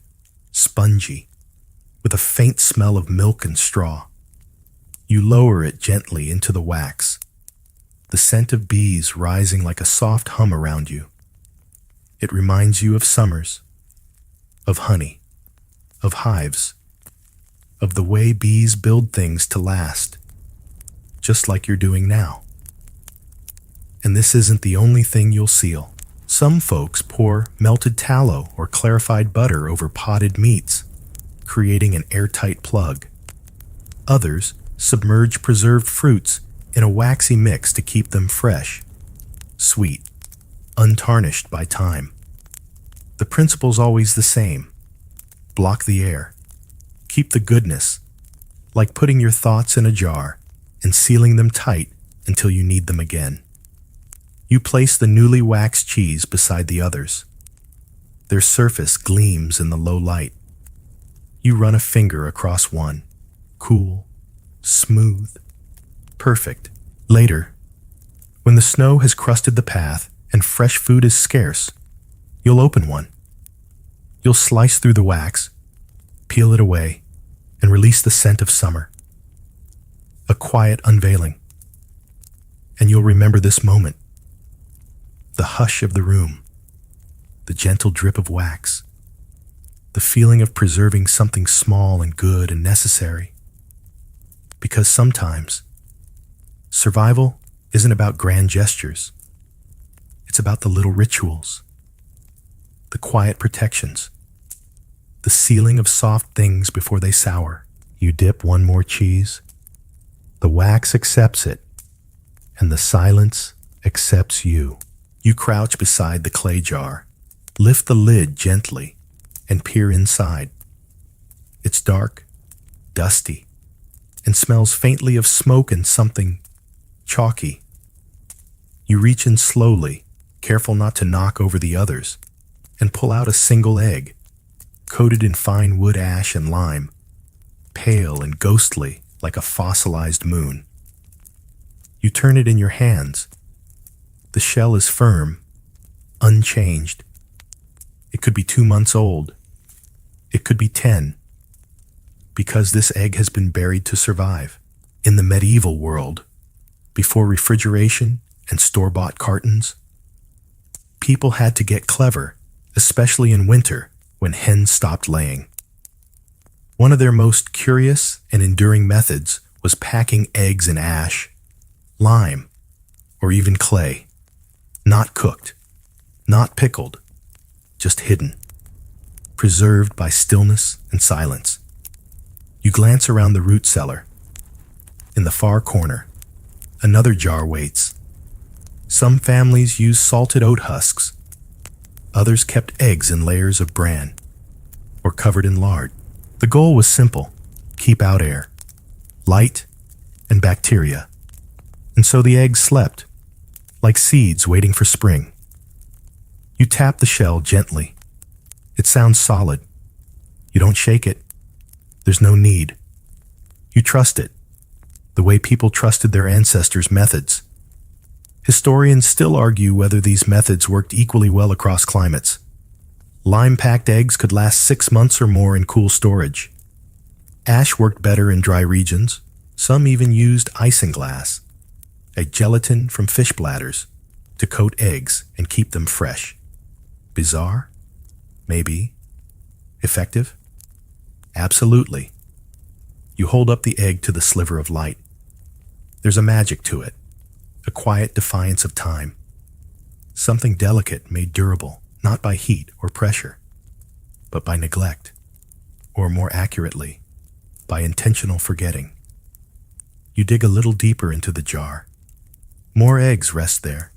spongy, with a faint smell of milk and straw. You lower it gently into the wax, the scent of bees rising like a soft hum around you. It reminds you of summers, of honey, of hives, of the way bees build things to last, just like you're doing now. And this isn't the only thing you'll seal. Some folks pour melted tallow or clarified butter over potted meats, creating an airtight plug. Others submerge preserved fruits in a waxy mix to keep them fresh, sweet, untarnished by time. The principle's always the same. Block the air. Keep the goodness, like putting your thoughts in a jar and sealing them tight until you need them again. You place the newly waxed cheese beside the others. Their surface gleams in the low light. You run a finger across one. Cool, smooth, perfect. Later, when the snow has crusted the path and fresh food is scarce, you'll open one. You'll slice through the wax, peel it away, and release the scent of summer. A quiet unveiling. And you'll remember this moment. The hush of the room, the gentle drip of wax, the feeling of preserving something small and good and necessary. Because sometimes, survival isn't about grand gestures. It's about the little rituals, the quiet protections, the sealing of soft things before they sour. You dip one more cheese, the wax accepts it, and the silence accepts you. You crouch beside the clay jar, lift the lid gently, and peer inside. It's dark, dusty, and smells faintly of smoke and something chalky. You reach in slowly, careful not to knock over the others, and pull out a single egg, coated in fine wood ash and lime, pale and ghostly like a fossilized moon. You turn it in your hands. The shell is firm, unchanged. It could be 2 months old. It could be 10. Because this egg has been buried to survive. In the medieval world, before refrigeration and store-bought cartons, people had to get clever, especially in winter when hens stopped laying. One of their most curious and enduring methods was packing eggs in ash, lime, or even clay. Not cooked, not pickled, just hidden, preserved by stillness and silence. You glance around the root cellar. In the far corner, another jar waits. Some families used salted oat husks. Others kept eggs in layers of bran, or covered in lard. The goal was simple: keep out air, light, and bacteria. And so the eggs slept, like seeds waiting for spring. You tap the shell gently. It sounds solid. You don't shake it. There's no need. You trust it, the way people trusted their ancestors' methods. Historians still argue whether these methods worked equally well across climates. Lime-packed eggs could last 6 months or more in cool storage. Ash worked better in dry regions. Some even used isinglass, a gelatin from fish bladders, to coat eggs and keep them fresh. Bizarre? Maybe. Effective? Absolutely. You hold up the egg to the sliver of light. There's a magic to it. a quiet defiance of time, something delicate made durable, not by heat or pressure, but by neglect, or more accurately, by intentional forgetting. You dig a little deeper into the jar. More eggs rest there,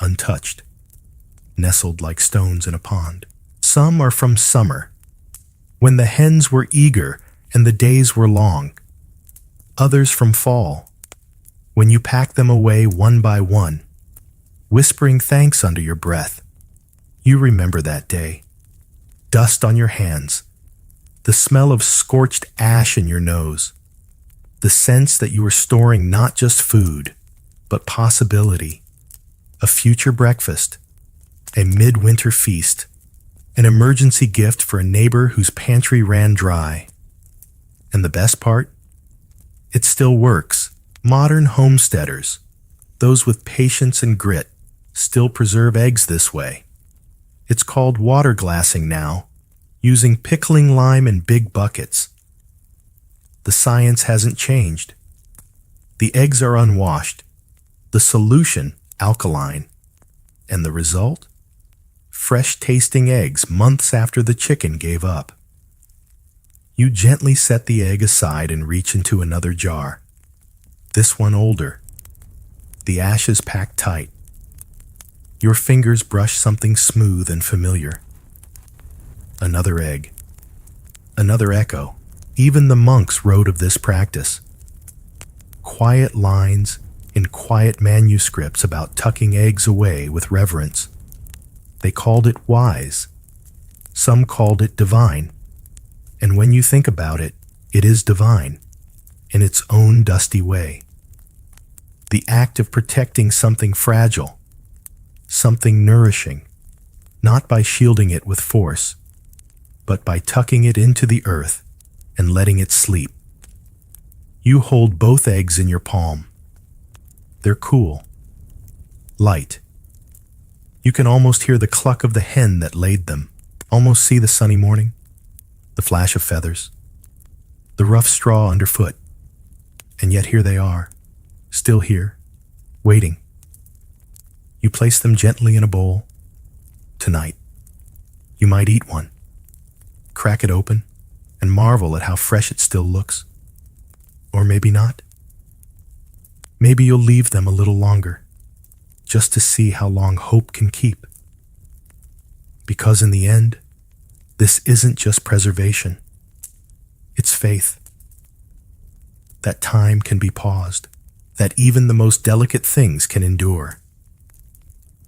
untouched, nestled like stones in a pond. Some are from summer, when the hens were eager and the days were long. Others from fall, when you pack them away one by one, whispering thanks under your breath. You remember that day. Dust on your hands, the smell of scorched ash in your nose, the sense that you were storing not just food, but possibility, a future breakfast, a midwinter feast, an emergency gift for a neighbor whose pantry ran dry. And the best part? It still works. Modern homesteaders, those with patience and grit, still preserve eggs this way. It's called water glassing now, using pickling lime in big buckets. The science hasn't changed. The eggs are unwashed, the solution alkaline, and the result? Fresh-tasting eggs months after the chicken gave up. You gently set the egg aside and reach into another jar. This one older. The ashes packed tight. Your fingers brush something smooth and familiar. Another egg. Another echo. Even the monks wrote of this practice. Quiet lines in quiet manuscripts about tucking eggs away with reverence. They called it wise. Some called it divine. And when you think about it, it is divine, in its own dusty way. The act of protecting something fragile, something nourishing, not by shielding it with force, but by tucking it into the earth and letting it sleep. You hold both eggs in your palm. They're cool, light. You can almost hear the cluck of the hen that laid them, almost see the sunny morning, the flash of feathers, the rough straw underfoot. And yet here they are, still here, waiting. You place them gently in a bowl. Tonight, you might eat one, crack it open, and marvel at how fresh it still looks. Or maybe not. Maybe you'll leave them a little longer, just to see how long hope can keep. Because in the end, this isn't just preservation. It's faith. That time can be paused, that even the most delicate things can endure.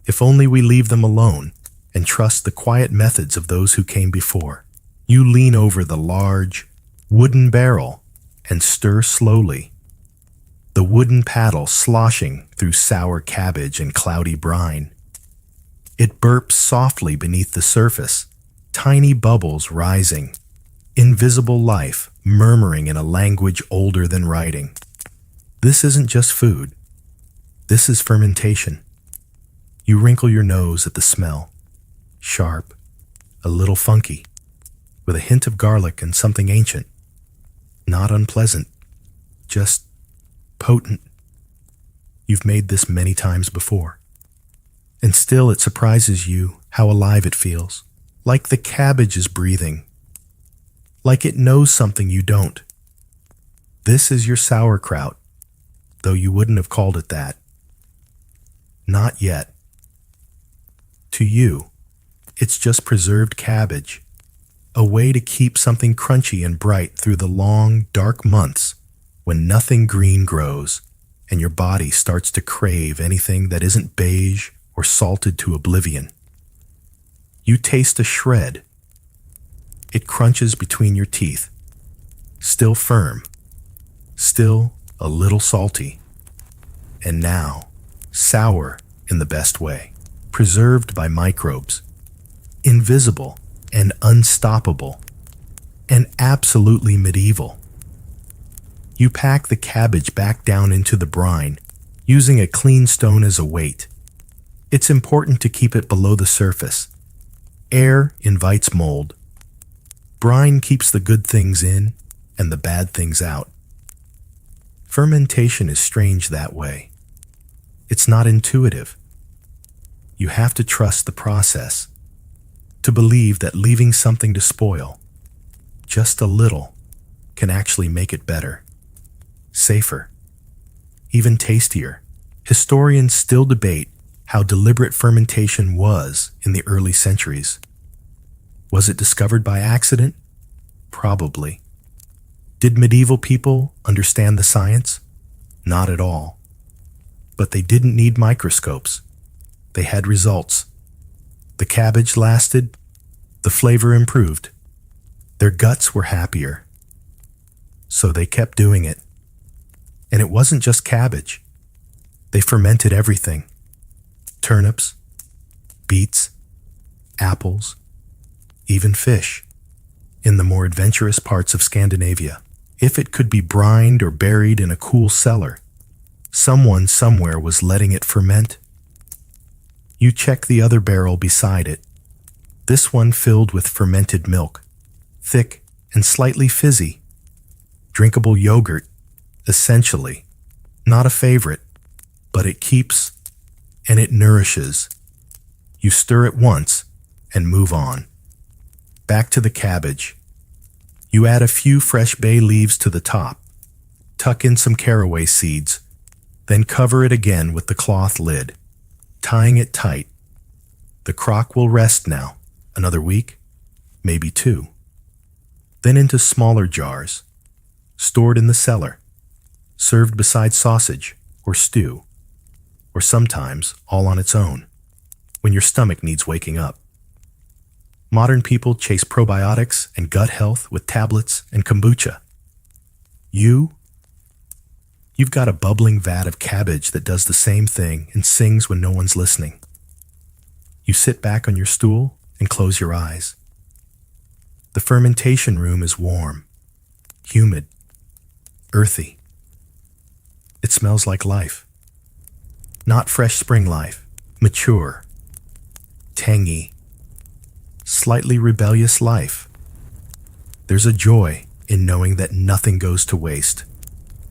If only we leave them alone and trust the quiet methods of those who came before. You lean over the large, wooden barrel and stir slowly, the wooden paddle sloshing through sour cabbage and cloudy brine. It burps softly beneath the surface, tiny bubbles rising, invisible life murmuring in a language older than writing. This isn't just food. This is fermentation. You wrinkle your nose at the smell. Sharp, a little funky, with a hint of garlic and something ancient. Not unpleasant, just potent. You've made this many times before. And still it surprises you how alive it feels. Like the cabbage is breathing. Like it knows something you don't. This is your sauerkraut, though you wouldn't have called it that. Not yet. To you, it's just preserved cabbage, a way to keep something crunchy and bright through the long, dark months when nothing green grows and your body starts to crave anything that isn't beige or salted to oblivion. You taste a shred. It crunches between your teeth, still firm, still a little salty, and now sour in the best way, preserved by microbes, invisible and unstoppable, and absolutely medieval. You pack the cabbage back down into the brine, using a clean stone as a weight. It's important to keep it below the surface. Air invites mold. Brine keeps the good things in and the bad things out. Fermentation is strange that way. It's not intuitive. You have to trust the process, to believe that leaving something to spoil, just a little, can actually make it better, safer, even tastier. Historians still debate how deliberate fermentation was in the early centuries. Was it discovered by accident? Probably. Did medieval people understand the science? Not at all. But they didn't need microscopes. They had results. The cabbage lasted. The flavor improved. Their guts were happier. So they kept doing it. And it wasn't just cabbage. They fermented everything. Turnips, beets, apples, even fish, in the more adventurous parts of Scandinavia. If it could be brined or buried in a cool cellar, someone somewhere was letting it ferment. You check the other barrel beside it. This one filled with fermented milk, thick and slightly fizzy. Drinkable yogurt, essentially. Not a favorite, but it keeps and it nourishes. You stir it once and move on. Back to the cabbage. You add a few fresh bay leaves to the top, tuck in some caraway seeds, then cover it again with the cloth lid, tying it tight. The crock will rest now, another week, maybe 2. Then into smaller jars, stored in the cellar, served beside sausage or stew, or sometimes all on its own, when your stomach needs waking up. Modern people chase probiotics and gut health with tablets and kombucha. You've got a bubbling vat of cabbage that does the same thing and sings when no one's listening. You sit back on your stool and close your eyes. The fermentation room is warm, humid, earthy. It smells like life. Not fresh spring life, mature, tangy, slightly rebellious life. There's a joy in knowing that nothing goes to waste.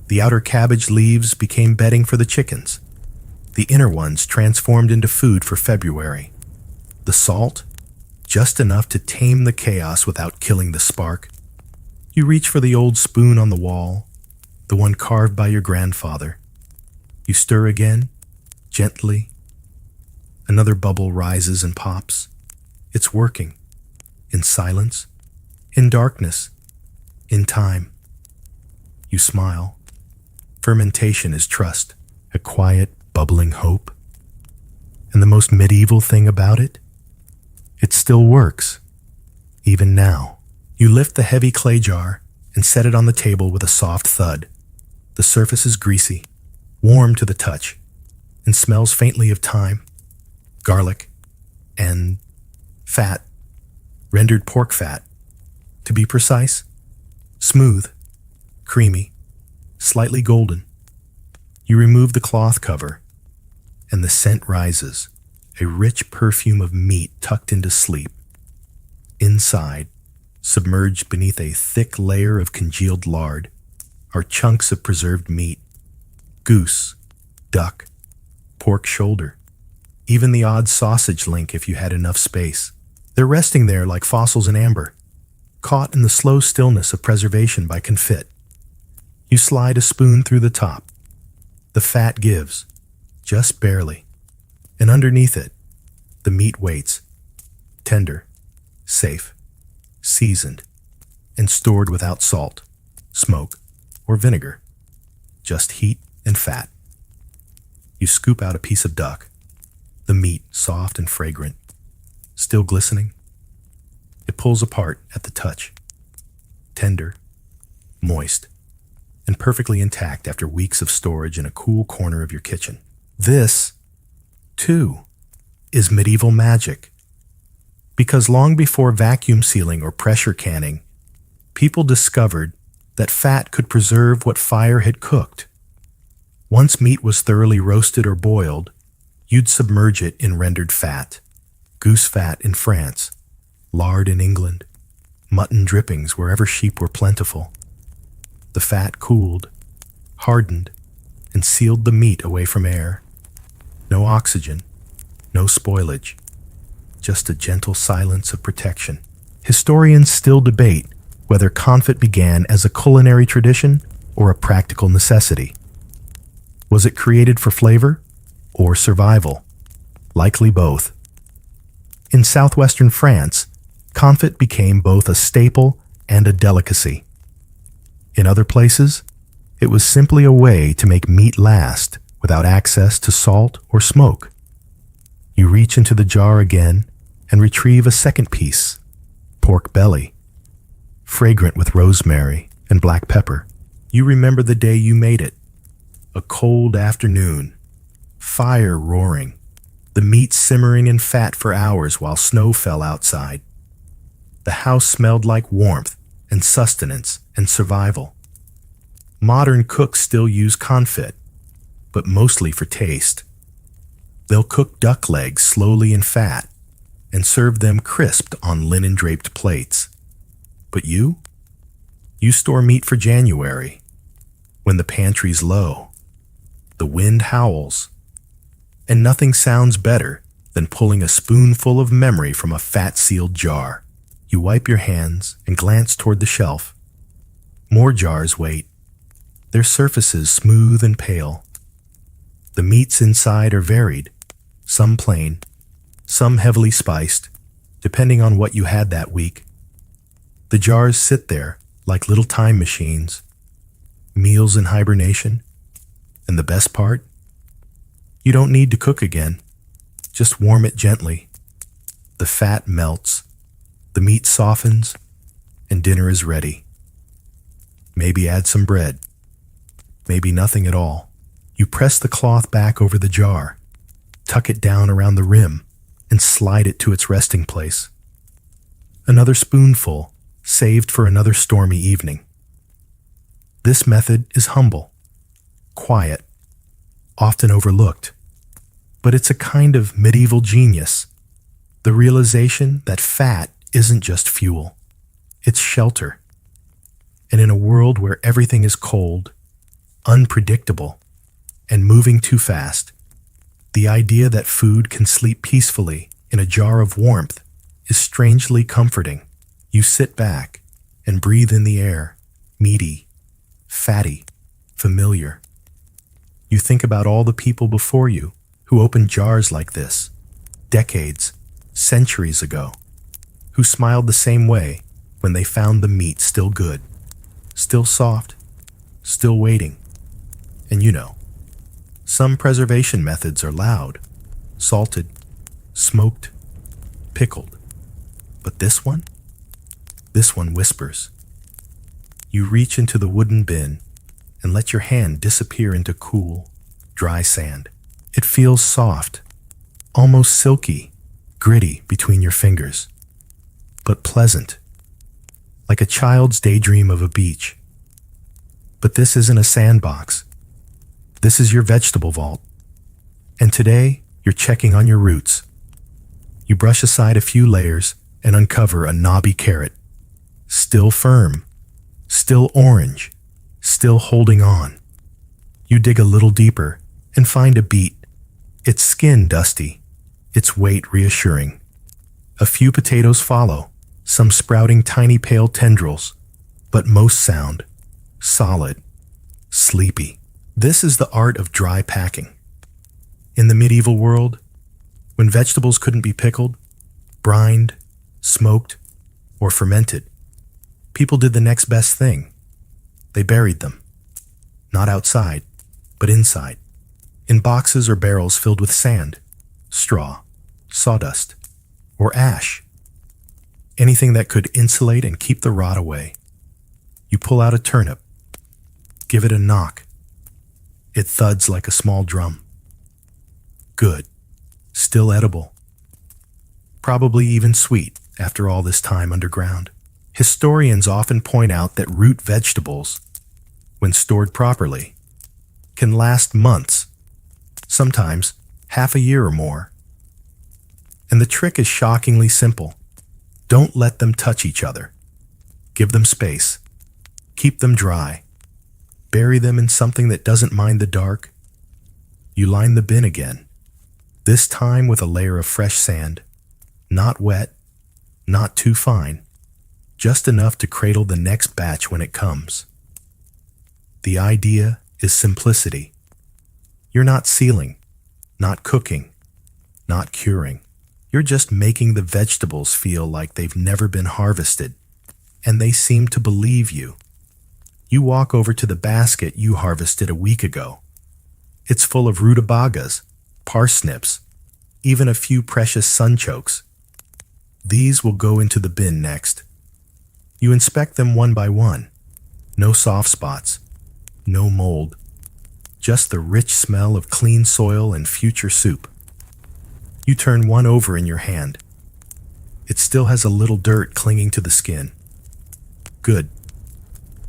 The outer cabbage leaves became bedding for the chickens. The inner ones transformed into food for February. The salt, just enough to tame the chaos without killing the spark. You reach for the old spoon on the wall, the one carved by your grandfather. You stir again, gently. Another bubble rises and pops. It's working. In silence, in darkness, in time. You smile. Fermentation is trust, a quiet, bubbling hope. And the most medieval thing about it? It still works, even now. You lift the heavy clay jar and set it on the table with a soft thud. The surface is greasy, warm to the touch, and smells faintly of thyme, garlic, and fat, rendered pork fat. To be precise, smooth, creamy, slightly golden. You remove the cloth cover, and the scent rises, a rich perfume of meat tucked into sleep. Inside, submerged beneath a thick layer of congealed lard, are chunks of preserved meat, goose, duck, pork shoulder, even the odd sausage link if you had enough space. They're resting there like fossils in amber, caught in the slow stillness of preservation by confit. You slide a spoon through the top. The fat gives, just barely, and underneath it, the meat waits, tender, safe, seasoned, and stored without salt, smoke, or vinegar, just heat and fat. You scoop out a piece of duck, the meat soft and fragrant, still glistening. It pulls apart at the touch, tender, moist, and perfectly intact after weeks of storage in a cool corner of your kitchen. This, too, is medieval magic. Because long before vacuum sealing or pressure canning, people discovered that fat could preserve what fire had cooked. Once meat was thoroughly roasted or boiled, you'd submerge it in rendered fat. Goose fat in France, lard in England, mutton drippings wherever sheep were plentiful. The fat cooled, hardened, and sealed the meat away from air. No oxygen, no spoilage, just a gentle silence of protection. Historians still debate whether confit began as a culinary tradition or a practical necessity. Was it created for flavor or survival? Likely both. In southwestern France, confit became both a staple and a delicacy. In other places, it was simply a way to make meat last without access to salt or smoke. You reach into the jar again and retrieve a second piece, pork belly, fragrant with rosemary and black pepper. You remember the day you made it, a cold afternoon, fire roaring, the meat simmering in fat for hours while snow fell outside. The house smelled like warmth and sustenance and survival. Modern cooks still use confit, but mostly for taste. They'll cook duck legs slowly in fat and serve them crisped on linen-draped plates. But you store meat for January, when the pantry's low, the wind howls, and nothing sounds better than pulling a spoonful of memory from a fat-sealed jar. You wipe your hands and glance toward the shelf. More jars wait, their surfaces smooth and pale. The meats inside are varied, some plain, some heavily spiced, depending on what you had that week. The jars sit there like little time machines, meals in hibernation. And the best part? You don't need to cook again. Just warm it gently. The fat melts, the meat softens, and dinner is ready. Maybe add some bread. Maybe nothing at all. You press the cloth back over the jar, tuck it down around the rim, and slide it to its resting place. Another spoonful, saved for another stormy evening. This method is humble, quiet, often overlooked, but it's a kind of medieval genius. The realization that fat isn't just fuel, it's shelter. And in a world where everything is cold, unpredictable, and moving too fast, the idea that food can sleep peacefully in a jar of warmth is strangely comforting. You sit back and breathe in the air, meaty, fatty, familiar. You think about all the people before you who opened jars like this, decades, centuries ago, who smiled the same way when they found the meat still good, still soft, still waiting. And you know, some preservation methods are loud, salted, smoked, pickled. But this one whispers. You reach into the wooden bin and let your hand disappear into cool, dry sand. It feels soft, almost silky, gritty between your fingers, but pleasant, like a child's daydream of a beach. But this isn't a sandbox. This is your vegetable vault. And today, you're checking on your roots. You brush aside a few layers and uncover a knobby carrot. Still firm, still orange, still holding on. You dig a little deeper and find a beet, its skin dusty, its weight reassuring. A few potatoes follow, some sprouting tiny pale tendrils, but most sound solid, sleepy. This is the art of dry packing. In the medieval world, when vegetables couldn't be pickled, brined, smoked, or fermented, people did the next best thing. They buried them. Not outside, but inside, in boxes or barrels filled with sand, straw, sawdust, or ash. Anything that could insulate and keep the rot away. You pull out a turnip, give it a knock. It thuds like a small drum. Good. Still edible. Probably even sweet after all this time underground. Historians often point out that root vegetables, when stored properly, can last months, sometimes half a year or more. And the trick is shockingly simple. Don't let them touch each other. Give them space. Keep them dry. Bury them in something that doesn't mind the dark. You line the bin again, this time with a layer of fresh sand, not wet, not too fine, just enough to cradle the next batch when it comes. The idea is simplicity. You're not sealing, not cooking, not curing. You're just making the vegetables feel like they've never been harvested, and they seem to believe you. You walk over to the basket you harvested a week ago. It's full of rutabagas, parsnips, even a few precious sunchokes. These will go into the bin next. You inspect them one by one. No soft spots, no mold, just the rich smell of clean soil and future soup. You turn one over in your hand. It still has a little dirt clinging to the skin. Good.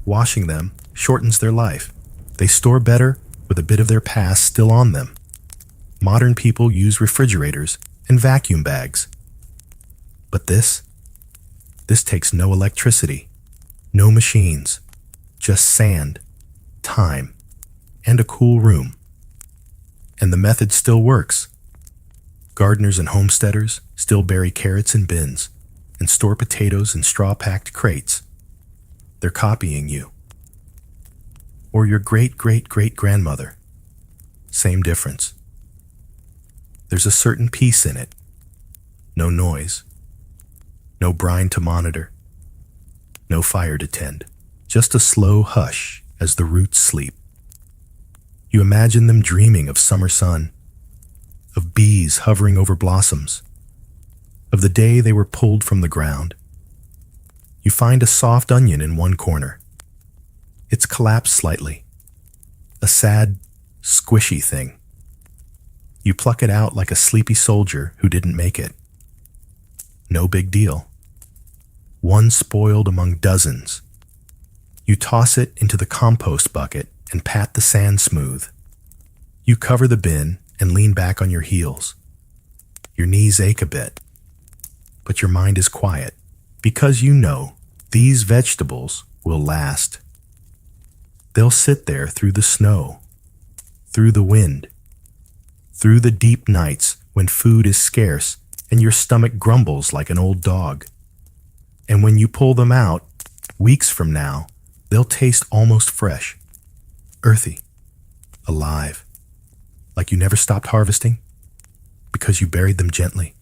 Washing them shortens their life. They store better with a bit of their past still on them. Modern people use refrigerators and vacuum bags. But this takes no electricity, no machines, just sand, time, and a cool room. And the method still works. Gardeners and homesteaders still bury carrots in bins and store potatoes in straw-packed crates. They're copying you. Or your great-great-great-grandmother. Same difference. There's a certain peace in it. No noise. No brine to monitor. No fire to tend. Just a slow hush as the roots sleep. You imagine them dreaming of summer sun, of bees hovering over blossoms, of the day they were pulled from the ground. You find a soft onion in one corner. It's collapsed slightly. A sad, squishy thing. You pluck it out like a sleepy soldier who didn't make it. No big deal. One spoiled among dozens. You toss it into the compost bucket and pat the sand smooth. You cover the bin and lean back on your heels. Your knees ache a bit, but your mind is quiet because you know these vegetables will last. They'll sit there through the snow, through the wind, through the deep nights when food is scarce and your stomach grumbles like an old dog. And when you pull them out, weeks from now, they'll taste almost fresh, earthy, alive, like you never stopped harvesting because you buried them gently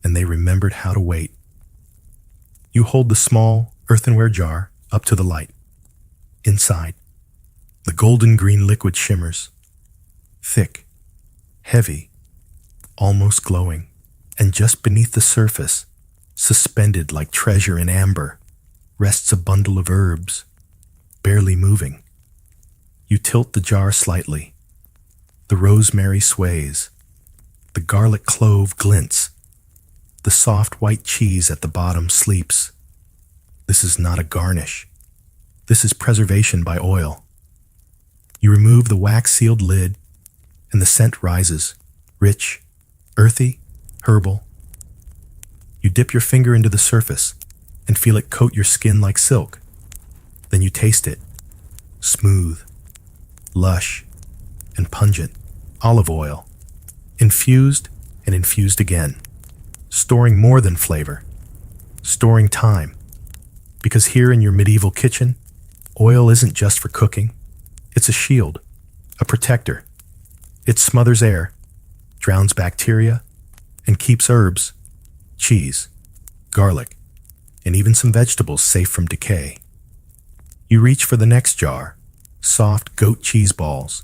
and they remembered how to wait. You hold the small earthenware jar up to the light. Inside, the golden green liquid shimmers, thick, heavy, almost glowing, and just beneath the surface, suspended like treasure in amber, rests a bundle of herbs, barely moving. You tilt the jar slightly. The rosemary sways. The garlic clove glints. The soft white cheese at the bottom sleeps. This is not a garnish. This is preservation by oil. You remove the wax-sealed lid, and the scent rises, rich, earthy, herbal. You dip your finger into the surface and feel it coat your skin like silk. Then you taste it. Smooth, lush, and pungent. Olive oil. Infused and infused again. Storing more than flavor. Storing time. Because here in your medieval kitchen, oil isn't just for cooking. It's a shield, a protector. It smothers air, drowns bacteria, and keeps herbs, cheese, garlic, and even some vegetables safe from decay. You reach for the next jar, soft goat cheese balls,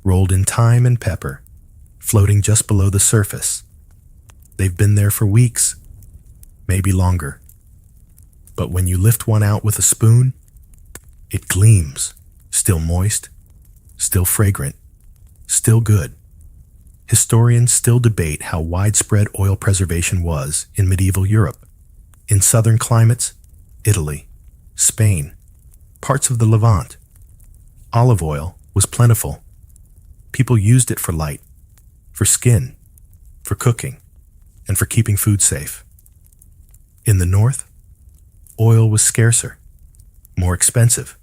rolled in thyme and pepper, floating just below the surface. They've been there for weeks, maybe longer. But when you lift one out with a spoon, it gleams, still moist, still fragrant, still good. Historians still debate how widespread oil preservation was in medieval Europe. In southern climates, Italy, Spain, parts of the Levant. Olive oil was plentiful. People used it for light, for skin, for cooking, and for keeping food safe. In the north, oil was scarcer, more expensive,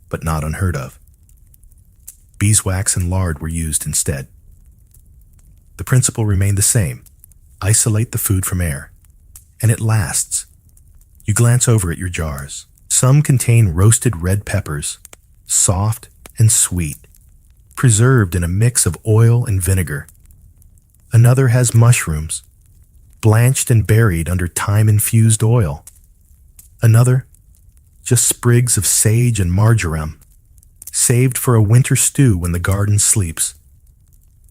but not unheard of. Beeswax and lard were used instead. The principle remained the same. Isolate the food from air. And it lasts. You glance over at your jars. Some contain roasted red peppers, soft and sweet, preserved in a mix of oil and vinegar. Another has mushrooms, blanched and buried under thyme-infused oil. Another, just sprigs of sage and marjoram, saved for a winter stew when the garden sleeps.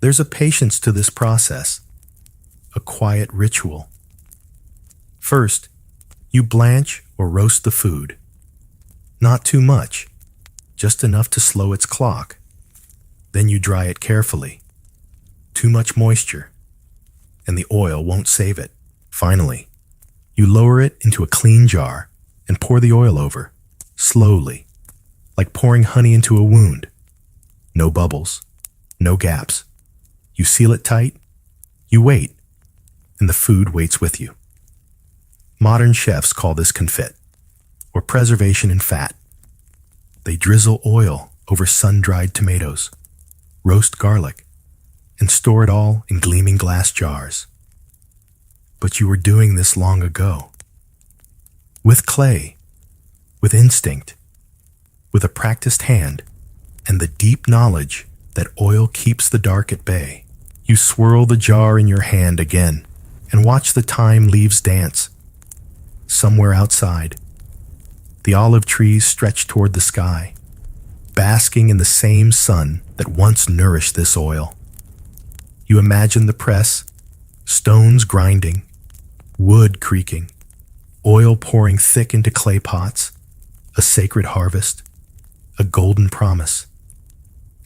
There's a patience to this process, a quiet ritual. First, you blanch or roast the food. Not too much, just enough to slow its clock. Then you dry it carefully. Too much moisture, and the oil won't save it. Finally, you lower it into a clean jar and pour the oil over, slowly, like pouring honey into a wound. No bubbles, no gaps. You seal it tight, you wait, and the food waits with you. Modern chefs call this confit, or preservation in fat. They drizzle oil over sun-dried tomatoes, roast garlic, and store it all in gleaming glass jars. But you were doing this long ago. With clay, with instinct, with a practiced hand, and the deep knowledge that oil keeps the dark at bay. You swirl the jar in your hand again and watch the thyme leaves dance. Somewhere outside, the olive trees stretch toward the sky, basking in the same sun that once nourished this oil. You imagine the press, stones grinding, wood creaking, oil pouring thick into clay pots, a sacred harvest, a golden promise.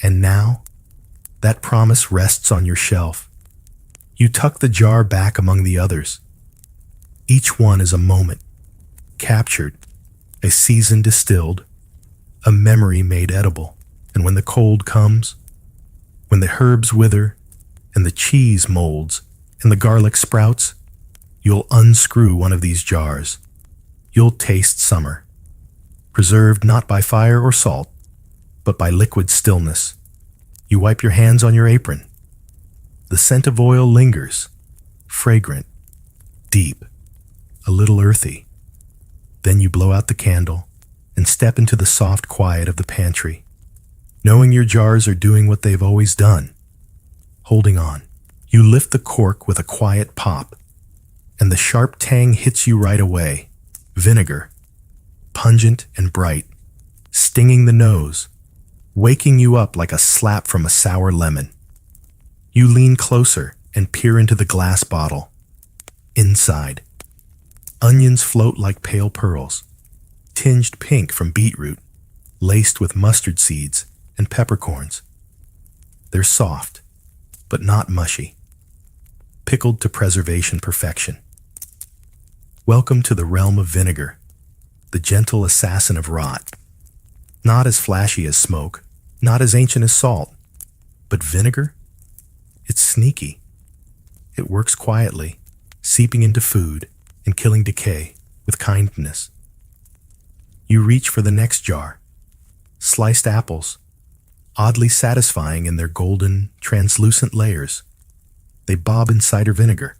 And now, that promise rests on your shelf. You tuck the jar back among the others. Each one is a moment, captured, a season distilled, a memory made edible. And when the cold comes, when the herbs wither, and the cheese molds, and the garlic sprouts, you'll unscrew one of these jars. You'll taste summer, preserved not by fire or salt, but by liquid stillness. You wipe your hands on your apron. The scent of oil lingers, fragrant, deep, a little earthy. Then you blow out the candle and step into the soft quiet of the pantry, knowing your jars are doing what they've always done, holding on. You lift the cork with a quiet pop, and the sharp tang hits you right away. Vinegar, pungent and bright, stinging the nose, waking you up like a slap from a sour lemon. You lean closer and peer into the glass bottle. Inside, onions float like pale pearls, tinged pink from beetroot, laced with mustard seeds and peppercorns. They're soft, but not mushy, pickled to preservation perfection. Welcome to the realm of vinegar, the gentle assassin of rot. Not as flashy as smoke, not as ancient as salt, but vinegar? It's sneaky. It works quietly, seeping into food and killing decay with kindness. You reach for the next jar. Sliced apples, oddly satisfying in their golden, translucent layers. They bob in cider vinegar,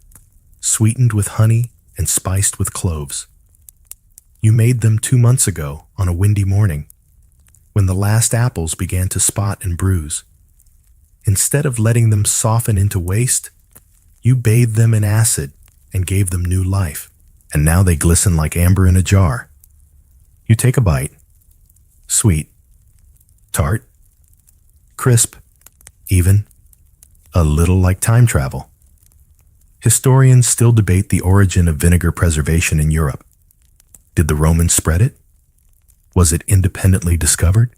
sweetened with honey and spiced with cloves. You made them 2 months ago on a windy morning, when the last apples began to spot and bruise. Instead of letting them soften into waste, you bathed them in acid and gave them new life, and now they glisten like amber in a jar. You take a bite. Sweet, tart, crisp, even, a little like time travel. Historians still debate the origin of vinegar preservation in Europe. Did the Romans spread it? Was it independently discovered?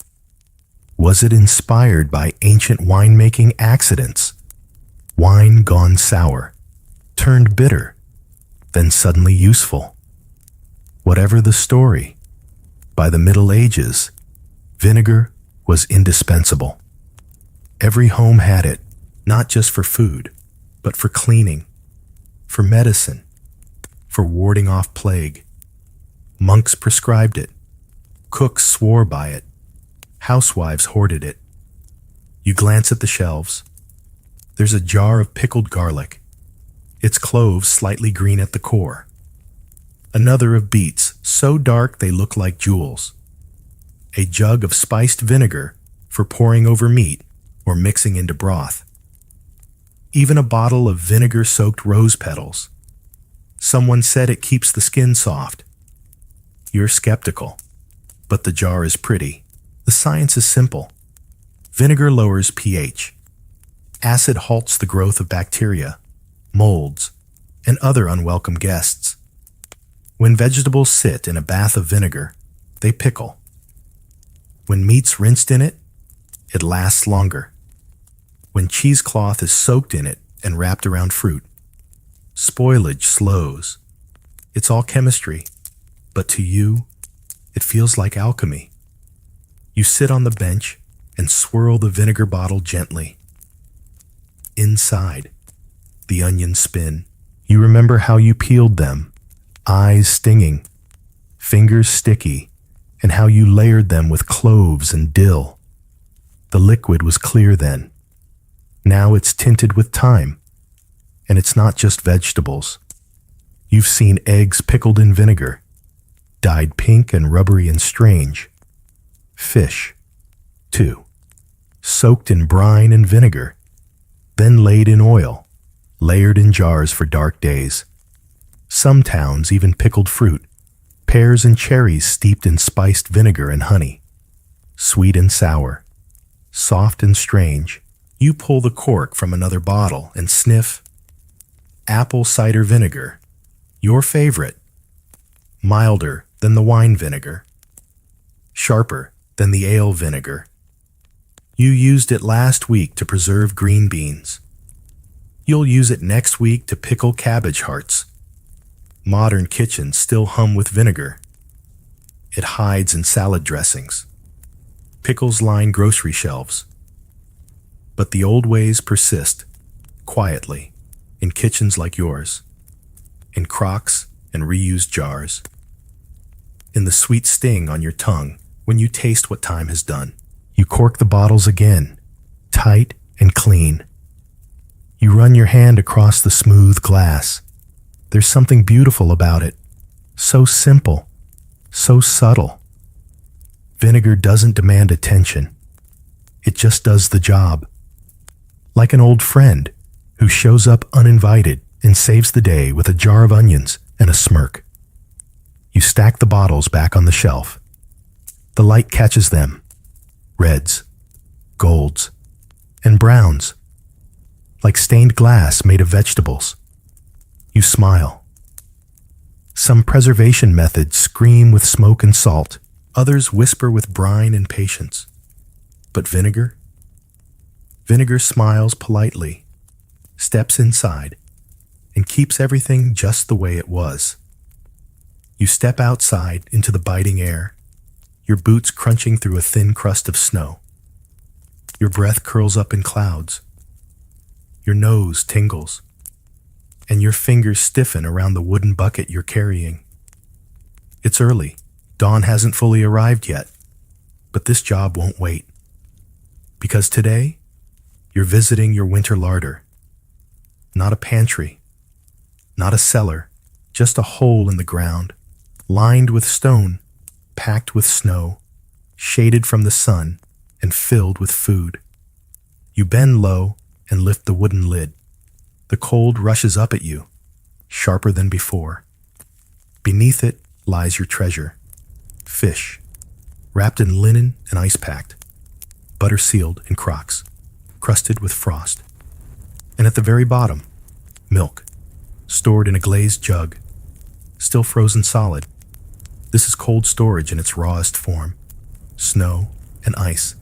Was it inspired by ancient winemaking accidents? Wine gone sour, turned bitter, then suddenly useful. Whatever the story, by the Middle Ages, vinegar was indispensable. Every home had it, not just for food, but for cleaning, for medicine, for warding off plague. Monks prescribed it. Cooks swore by it. Housewives hoarded it. You glance at the shelves. There's a jar of pickled garlic, its cloves slightly green at the core. Another of beets, so dark they look like jewels. A jug of spiced vinegar for pouring over meat or mixing into broth. Even a bottle of vinegar-soaked rose petals. Someone said it keeps the skin soft. You're skeptical, but the jar is pretty. The science is simple. Vinegar lowers pH. Acid halts the growth of bacteria, molds, and other unwelcome guests. When vegetables sit in a bath of vinegar, they pickle. When meat's rinsed in it, it lasts longer. When cheesecloth is soaked in it and wrapped around fruit, spoilage slows. It's all chemistry, but to you, it feels like alchemy. You sit on the bench and swirl the vinegar bottle gently. Inside, the onions spin. You remember how you peeled them, eyes stinging, fingers sticky, and how you layered them with cloves and dill. The liquid was clear then. Now it's tinted with thyme, and it's not just vegetables. You've seen eggs pickled in vinegar, dyed pink and rubbery and strange. Fish, too, soaked in brine and vinegar, then laid in oil, layered in jars for dark days. Some towns even pickled fruit, pears and cherries steeped in spiced vinegar and honey. Sweet and sour, soft and strange. You pull the cork from another bottle and sniff. Apple cider vinegar, your favorite. Milder than the wine vinegar. Sharper than the ale vinegar. You used it last week to preserve green beans. You'll use it next week to pickle cabbage hearts. Modern kitchens still hum with vinegar. It hides in salad dressings. Pickles line grocery shelves. But the old ways persist, quietly, in kitchens like yours, in crocks and reused jars, in the sweet sting on your tongue when you taste what time has done. You cork the bottles again, tight and clean. You run your hand across the smooth glass. There's something beautiful about it, so simple, so subtle. Vinegar doesn't demand attention. It just does the job. Like an old friend who shows up uninvited and saves the day with a jar of onions and a smirk. You stack the bottles back on the shelf. The light catches them. Reds, golds, and browns. Like stained glass made of vegetables. You smile. Some preservation methods scream with smoke and salt. Others whisper with brine and patience. But vinegar? Vinegar smiles politely, steps inside, and keeps everything just the way it was. You step outside into the biting air, your boots crunching through a thin crust of snow. Your breath curls up in clouds. Your nose tingles, and your fingers stiffen around the wooden bucket you're carrying. It's early. Dawn hasn't fully arrived yet, but this job won't wait. Because today, you're visiting your winter larder. Not a pantry, not a cellar, just a hole in the ground, lined with stone, packed with snow, shaded from the sun, and filled with food. You bend low and lift the wooden lid. The cold rushes up at you, sharper than before. Beneath it lies your treasure. Fish, wrapped in linen and ice-packed, butter-sealed in crocks, crusted with frost. And at the very bottom, milk, stored in a glazed jug, still frozen solid. This is cold storage in its rawest form. Snow and ice,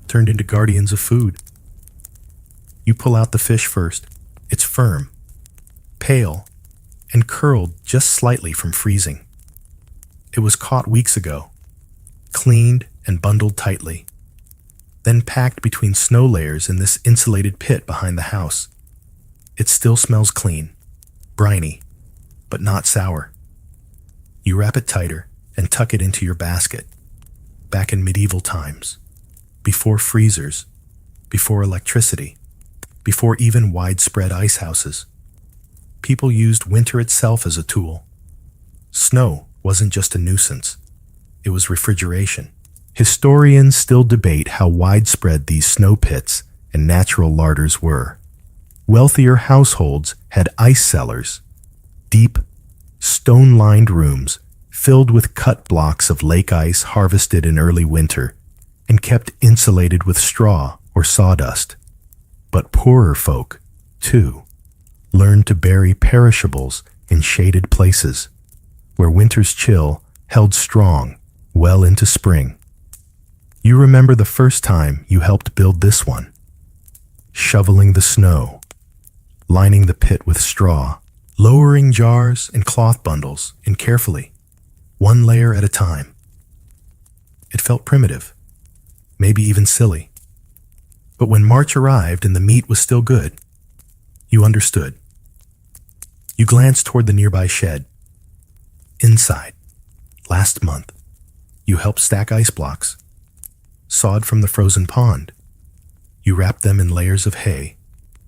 turned into guardians of food. You pull out the fish first. It's firm, pale, and curled just slightly from freezing. It was caught weeks ago, cleaned and bundled tightly, then packed between snow layers in this insulated pit behind the house. It still smells clean, briny, but not sour. You wrap it tighter and tuck it into your basket. Back in medieval times, before freezers, before electricity, before even widespread ice houses. People used winter itself as a tool. Snow wasn't just a nuisance, it was refrigeration. Historians still debate how widespread these snow pits and natural larders were. Wealthier households had ice cellars, deep, stone-lined rooms filled with cut blocks of lake ice harvested in early winter and kept insulated with straw or sawdust. But poorer folk, too, learned to bury perishables in shaded places, where winter's chill held strong well into spring. You remember the first time you helped build this one, shoveling the snow, lining the pit with straw, lowering jars and cloth bundles in carefully, one layer at a time. It felt primitive, maybe even silly. But when March arrived and the meat was still good, you understood. You glanced toward the nearby shed. Inside, last month, you helped stack ice blocks, sawed from the frozen pond. You wrapped them in layers of hay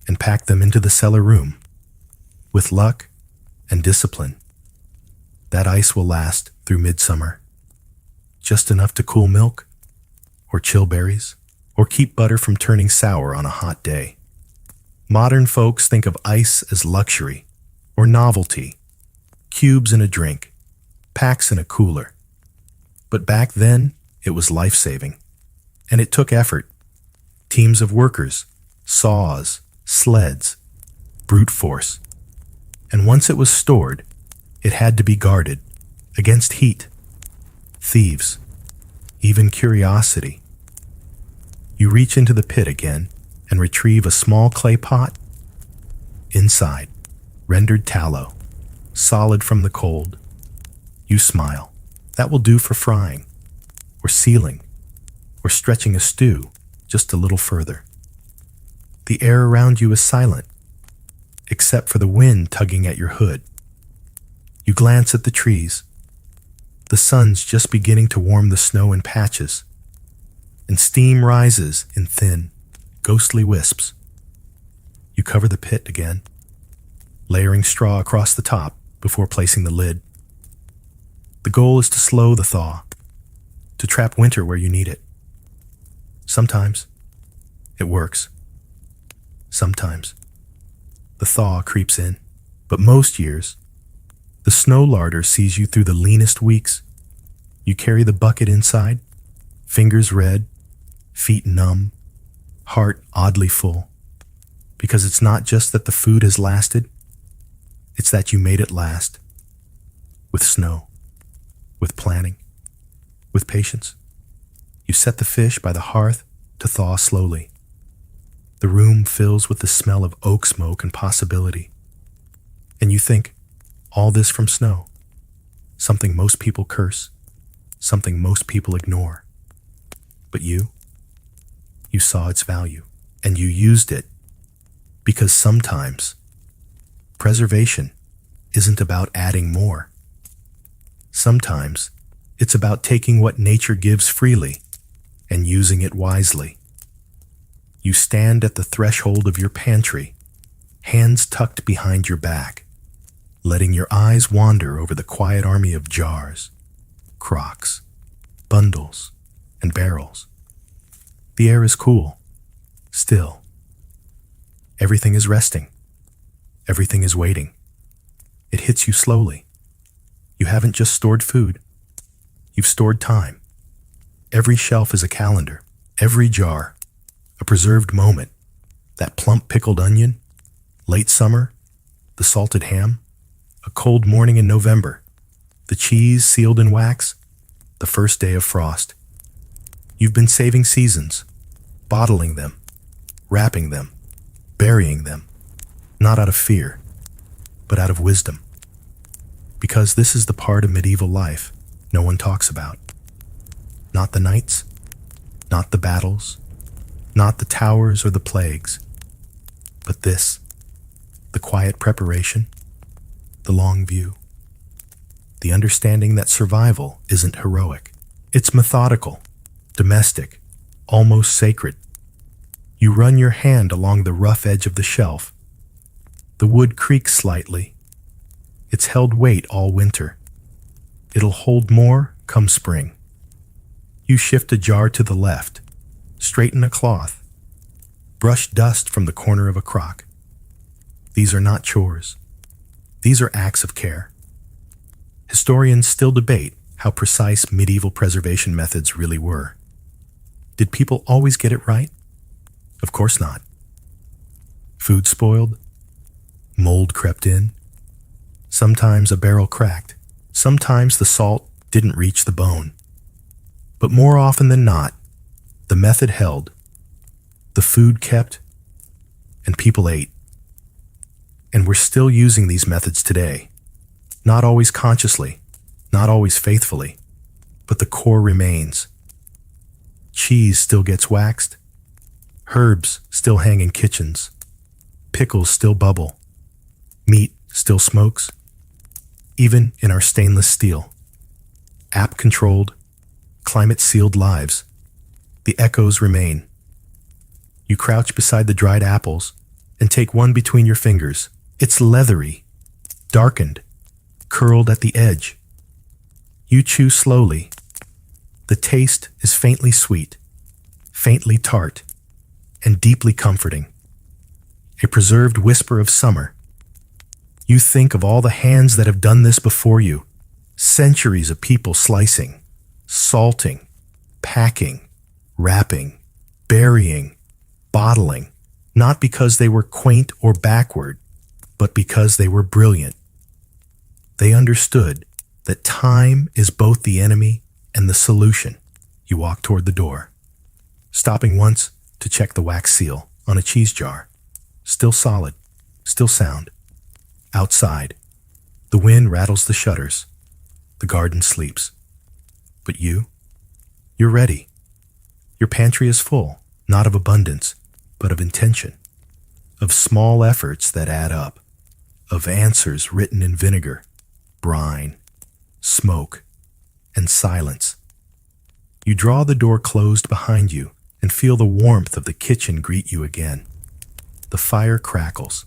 and packed them into the cellar room. With luck and discipline, that ice will last through midsummer. Just enough to cool milk, or chill berries, or keep butter from turning sour on a hot day. Modern folks think of ice as luxury or novelty, cubes in a drink, packs in a cooler. But back then, it was life-saving, and it took effort. Teams of workers, saws, sleds, brute force. And once it was stored, it had to be guarded against heat, thieves, even curiosity. You reach into the pit again and retrieve a small clay pot. Inside, rendered tallow, solid from the cold. You smile. That will do for frying, or sealing, or stretching a stew just a little further. The air around you is silent, except for the wind tugging at your hood. You glance at the trees. The sun's just beginning to warm the snow in patches, and steam rises in thin, ghostly wisps. You cover the pit again, layering straw across the top before placing the lid. The goal is to slow the thaw, to trap winter where you need it. Sometimes it works. Sometimes the thaw creeps in, but most years, the snow larder sees you through the leanest weeks. You carry the bucket inside, fingers red, feet numb, heart oddly full, because it's not just that the food has lasted, it's that you made it last. With snow, with planning, with patience. You set the fish by the hearth to thaw slowly. The room fills with the smell of oak smoke and possibility. And you think, all this from snow, something most people curse, something most people ignore. But you saw its value, and you used it, because sometimes preservation isn't about adding more. Sometimes it's about taking what nature gives freely and using it wisely. You stand at the threshold of your pantry, hands tucked behind your back, letting your eyes wander over the quiet army of jars, crocks, bundles, and barrels. The air is cool, still. Everything is resting. Everything is waiting. It hits you slowly. You haven't just stored food. You've stored time. Every shelf is a calendar. Every jar, a preserved moment. That plump pickled onion, late summer, the salted ham, a cold morning in November, the cheese sealed in wax, the first day of frost. You've been saving seasons, bottling them, wrapping them, burying them, not out of fear, but out of wisdom. Because this is the part of medieval life no one talks about. Not the knights, not the battles, not the towers or the plagues, but this, the quiet preparation, the long view, the understanding that survival isn't heroic. It's methodical, domestic, almost sacred. You run your hand along the rough edge of the shelf. The wood creaks slightly. It's held weight all winter. It'll hold more come spring. You shift a jar to the left, straighten a cloth, brush dust from the corner of a crock. These are not chores. These are acts of care. Historians still debate how precise medieval preservation methods really were. Did people always get it right? Of course not. Food spoiled. Mold crept in. Sometimes a barrel cracked. Sometimes the salt didn't reach the bone. But more often than not, the method held. The food kept, and people ate. And we're still using these methods today. Not always consciously, not always faithfully, but the core remains. Cheese still gets waxed. Herbs still hang in kitchens. Pickles still bubble. Meat still smokes. Even in our stainless steel. App-controlled, climate-sealed lives, the echoes remain. You crouch beside the dried apples and take one between your fingers. It's leathery, darkened, curled at the edge. You chew slowly. The taste is faintly sweet, faintly tart, and deeply comforting. A preserved whisper of summer. You think of all the hands that have done this before you. Centuries of people slicing, salting, packing, wrapping, burying, bottling, not because they were quaint or backward, but because they were brilliant. They understood that time is both the enemy and the solution. You walk toward the door, stopping once to check the wax seal on a cheese jar. Still solid, still sound. Outside, the wind rattles the shutters. The garden sleeps. But you're ready. Your pantry is full, not of abundance, but of intention, of small efforts that add up, of answers written in vinegar, brine, smoke, and silence. You draw the door closed behind you and feel the warmth of the kitchen greet you again. The fire crackles.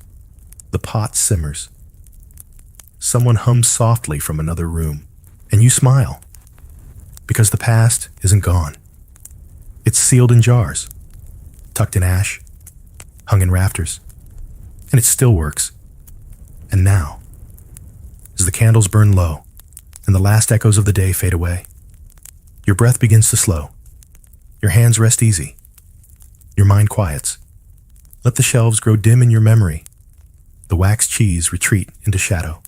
The pot simmers. Someone hums softly from another room, and you smile, because the past isn't gone. It's sealed in jars, tucked in ash, hung in rafters, and it still works. And now, as the candles burn low and the last echoes of the day fade away, your breath begins to slow. Your hands rest easy. Your mind quiets. Let the shelves grow dim in your memory. The wax cheese retreat into shadow.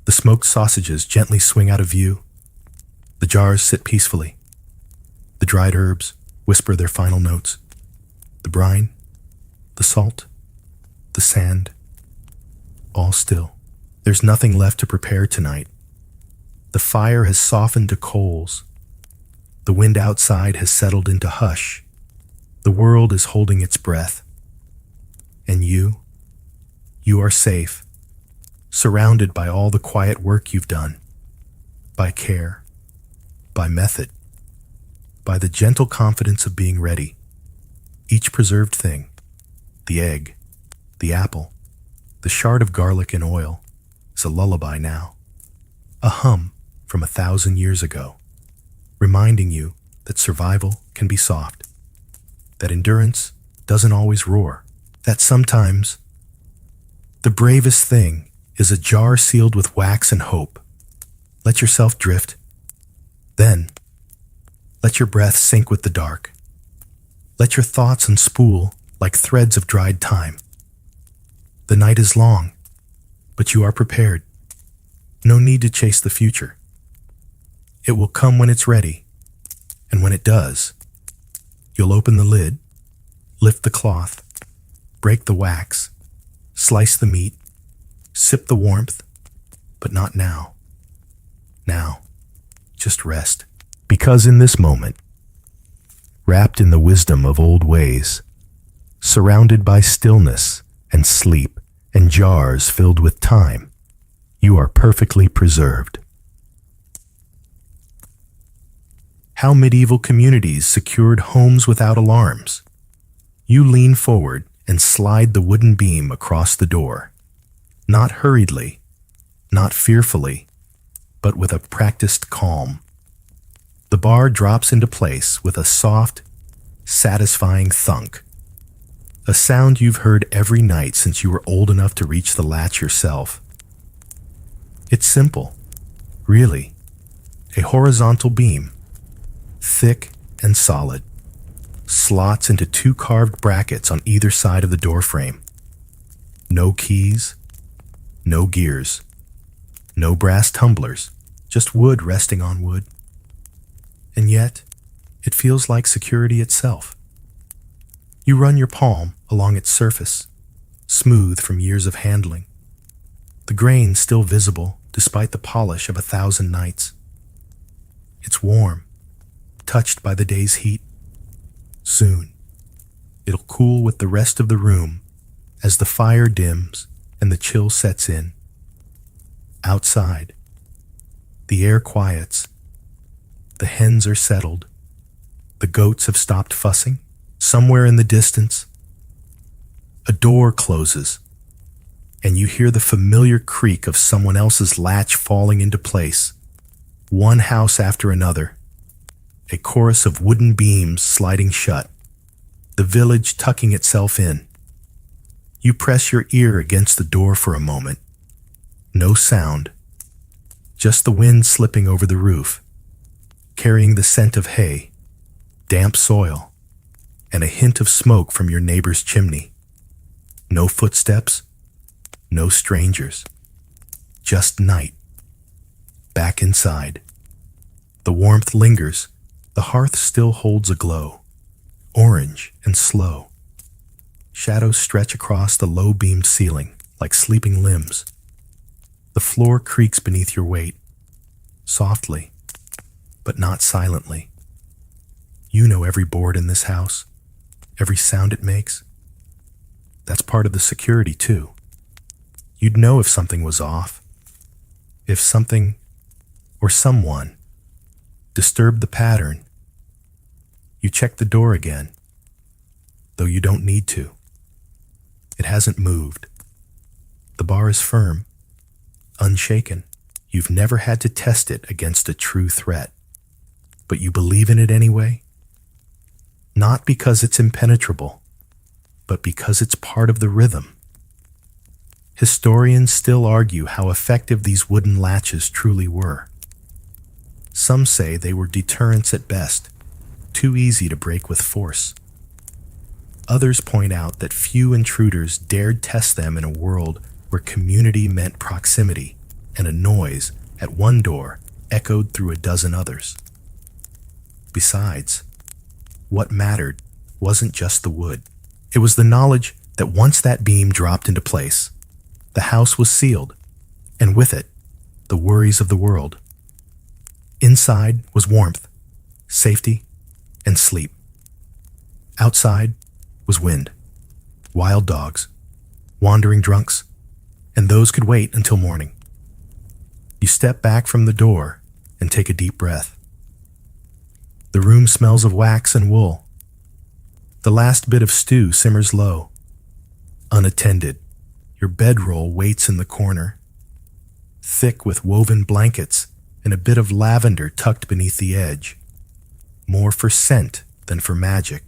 The smoked sausages gently swing out of view. The jars sit peacefully. The dried herbs whisper their final notes. The brine, the salt, the sand, all still. There's nothing left to prepare tonight. The fire has softened to coals. The wind outside has settled into hush. The world is holding its breath. And you are safe, surrounded by all the quiet work you've done, by care, by method, by the gentle confidence of being ready. Each preserved thing, the egg, the apple, the shard of garlic and oil, is a lullaby now, a hum from 1,000 years ago, reminding you that survival can be soft, that endurance doesn't always roar, that sometimes the bravest thing is a jar sealed with wax and hope. Let yourself drift. Then, let your breath sink with the dark. Let your thoughts unspool like threads of dried time. The night is long, but you are prepared. No need to chase the future. It will come when it's ready, and when it does, you'll open the lid, lift the cloth, break the wax, slice the meat, sip the warmth, but not now. Now, just rest. Because in this moment, wrapped in the wisdom of old ways, surrounded by stillness and sleep and jars filled with time, you are perfectly preserved. How medieval communities secured homes without alarms. You lean forward and slide the wooden beam across the door. Not hurriedly, not fearfully, but with a practiced calm. The bar drops into place with a soft, satisfying thunk. A sound you've heard every night since you were old enough to reach the latch yourself. It's simple, really. A horizontal beam, thick and solid, slots into two carved brackets on either side of the doorframe. No keys, no gears, no brass tumblers, just wood resting on wood. And yet, it feels like security itself. You run your palm along its surface, smooth from years of handling. The grain still visible despite the polish of 1,000 nights. It's warm, touched by the day's heat. Soon, it'll cool with the rest of the room as the fire dims and the chill sets in. Outside, the air quiets. The hens are settled. The goats have stopped fussing. Somewhere in the distance, a door closes, and you hear the familiar creak of someone else's latch falling into place. One house after another, a chorus of wooden beams sliding shut, the village tucking itself in. You press your ear against the door for a moment. No sound, just the wind slipping over the roof, carrying the scent of hay, damp soil, and a hint of smoke from your neighbor's chimney. No footsteps, no strangers, just night. Back inside. The warmth lingers, the hearth still holds a glow, orange and slow. Shadows stretch across the low-beamed ceiling like sleeping limbs. The floor creaks beneath your weight, softly, but not silently. You know every board in this house, every sound it makes. That's part of the security, too. You'd know if something was off, if something or someone disturbed the pattern. You check the door again, though you don't need to. It hasn't moved. The bar is firm, unshaken. You've never had to test it against a true threat, but you believe in it anyway? Not because it's impenetrable, but because it's part of the rhythm. Historians still argue how effective these wooden latches truly were. Some say they were deterrents at best, too easy to break with force. Others point out that few intruders dared test them in a world where community meant proximity, and a noise at one door echoed through a dozen others. Besides, what mattered wasn't just the wood. It was the knowledge that once that beam dropped into place, the house was sealed, and with it, the worries of the world. Inside was warmth, safety, and sleep. Outside was wind, wild dogs, wandering drunks, and those could wait until morning. You step back from the door and take a deep breath. The room smells of wax and wool. The last bit of stew simmers low. Unattended, your bedroll waits in the corner, thick with woven blankets and a bit of lavender tucked beneath the edge, more for scent than for magic.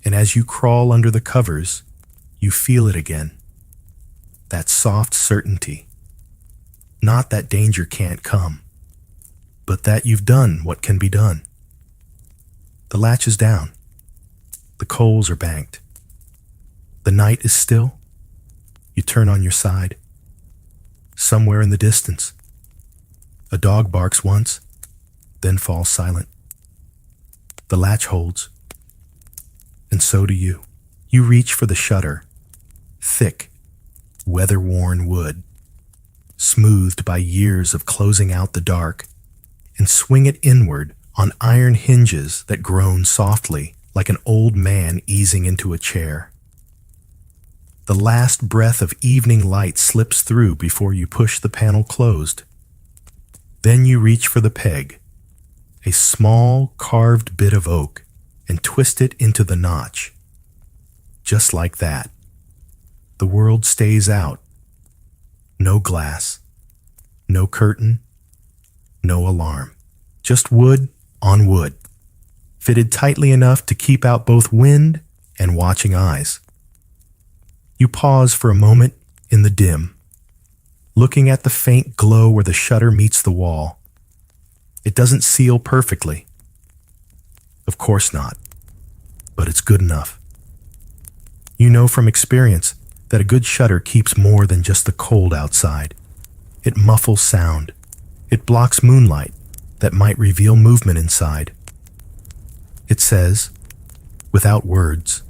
And as you crawl under the covers, you feel it again. That soft certainty. Not that danger can't come, but that you've done what can be done. The latch is down. The coals are banked. The night is still. You turn on your side. Somewhere in the distance, a dog barks once, then falls silent. The latch holds, and so do you. You reach for the shutter, thick, weather-worn wood, smoothed by years of closing out the dark, and swing it inward on iron hinges that groan softly like an old man easing into a chair. The last breath of evening light slips through before you push the panel closed. Then you reach for the peg, a small carved bit of oak, and twist it into the notch, Just like that. The world stays out. No glass, no curtain, no alarm. Just wood on wood, fitted tightly enough to keep out both wind and watching eyes. You pause for a moment in the dim, looking at the faint glow where the shutter meets the wall. It doesn't seal perfectly. Of course not, but it's good enough. You know from experience that a good shutter keeps more than just the cold outside. It muffles sound. It blocks moonlight that might reveal movement inside. It says, without words,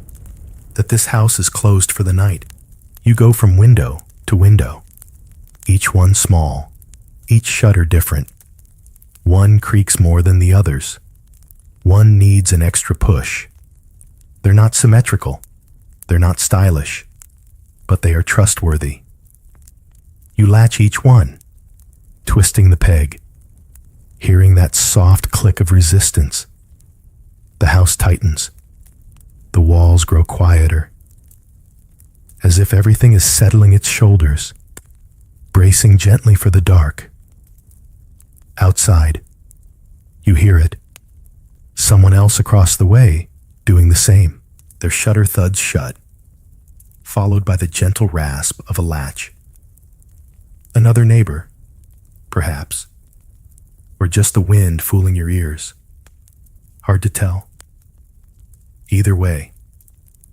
that this house is closed for the night. You go from window to window, each one small, each shutter different. One creaks more than the others. One needs an extra push. They're not symmetrical. They're not stylish, but they are trustworthy. You latch each one, twisting the peg, hearing that soft click of resistance. The house tightens. The walls grow quieter, as if everything is settling its shoulders, bracing gently for the dark. Outside, you hear it. Someone else across the way doing the same. Their shutter thuds shut, followed by the gentle rasp of a latch. Another neighbor, perhaps, or just the wind fooling your ears. Hard to tell. Either way,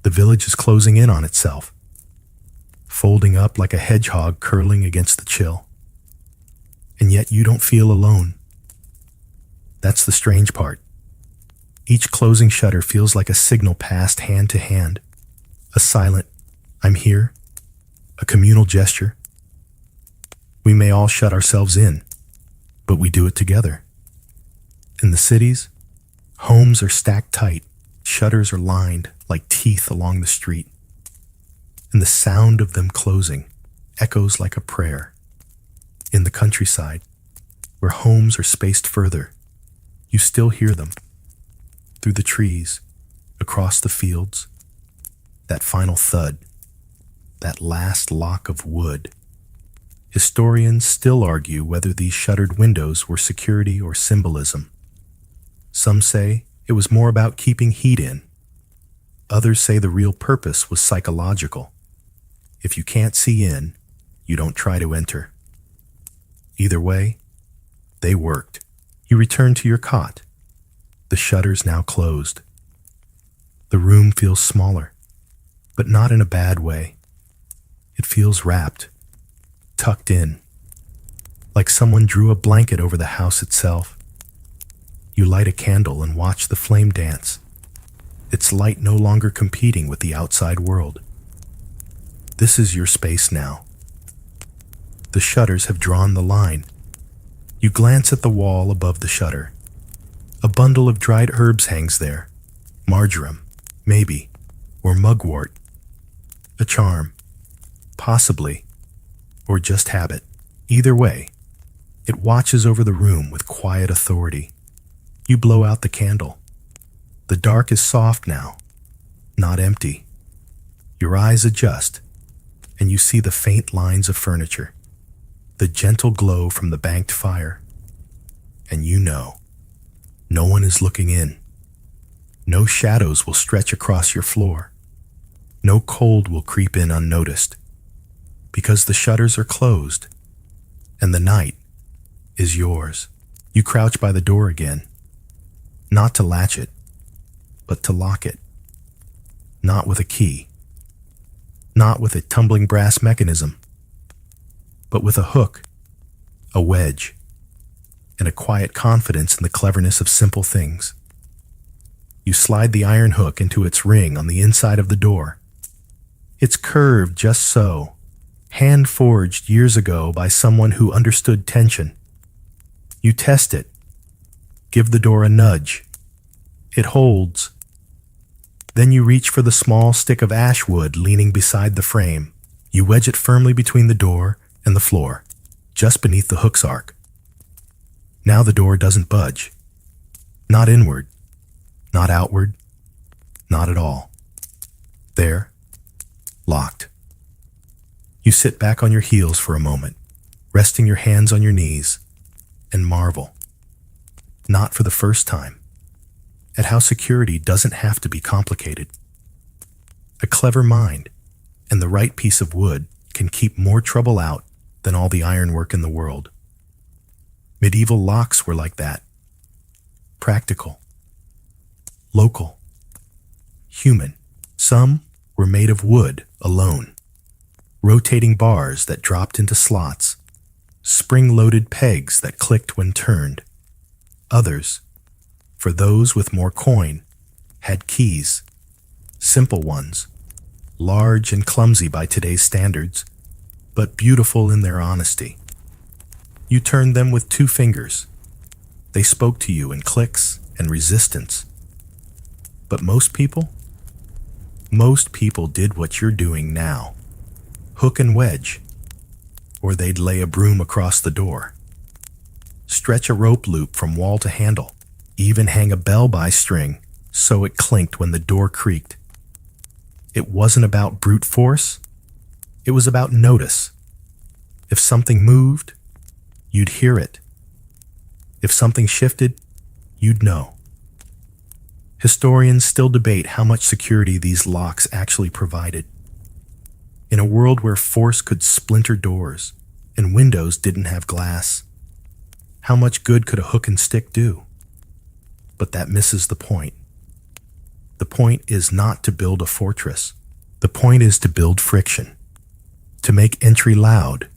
the village is closing in on itself, folding up like a hedgehog curling against the chill. And yet you don't feel alone. That's the strange part. Each closing shutter feels like a signal passed hand to hand, a silent, "I'm here," a communal gesture. We may all shut ourselves in, but we do it together. In the cities, homes are stacked tight, shutters are lined like teeth along the street, and the sound of them closing echoes like a prayer. In the countryside, where homes are spaced further, you still hear them. Through the trees, across the fields, that final thud, that last lock of wood. Historians still argue whether these shuttered windows were security or symbolism. Some say it was more about keeping heat in. Others say the real purpose was psychological. If you can't see in, you don't try to enter. Either way, they worked. You return to your cot. The shutters now closed. The room feels smaller, but not in a bad way. It feels wrapped, tucked in, like someone drew a blanket over the house itself. You light a candle and watch the flame dance, its light no longer competing with the outside world. This is your space now. The shutters have drawn the line. You glance at the wall above the shutter. A bundle of dried herbs hangs there. Marjoram, maybe, or mugwort. A charm, possibly, or just habit. Either way, it watches over the room with quiet authority. You blow out the candle. The dark is soft now, not empty. Your eyes adjust, and you see the faint lines of furniture, the gentle glow from the banked fire. And you know, no one is looking in. No shadows will stretch across your floor. No cold will creep in unnoticed, because the shutters are closed, and the night is yours. You crouch by the door again, not to latch it, but to lock it. Not with a key, not with a tumbling brass mechanism, but with a hook, a wedge, and a quiet confidence in the cleverness of simple things. You slide the iron hook into its ring on the inside of the door. It's curved just so, hand-forged years ago by someone who understood tension. You test it, give the door a nudge. It holds. Then you reach for the small stick of ash wood leaning beside the frame. You wedge it firmly between the door and the floor, just beneath the hook's arc. Now the door doesn't budge. Not inward, not outward, not at all. There, locked. You sit back on your heels for a moment, resting your hands on your knees, and marvel, not for the first time, at how security doesn't have to be complicated. A clever mind and the right piece of wood can keep more trouble out than all the ironwork in the world. Medieval locks were like that. Practical, local, human. Some were made of wood alone, rotating bars that dropped into slots, spring-loaded pegs that clicked when turned. Others, for those with more coin, had keys, simple ones, large and clumsy by today's standards, but beautiful in their honesty. You turned them with 2 fingers. They spoke to you in clicks and resistance. But most people did what you're doing now. Hook and wedge, or they'd lay a broom across the door, stretch a rope loop from wall to handle, even hang a bell by string so it clinked when the door creaked. It wasn't about brute force. It was about notice. If something moved, you'd hear it. If something shifted, you'd know. Historians still debate how much security these locks actually provided. In a world where force could splinter doors and windows didn't have glass, how much good could a hook and stick do? But that misses the point. The point is not to build a fortress. The point is to build friction, to make entry loud,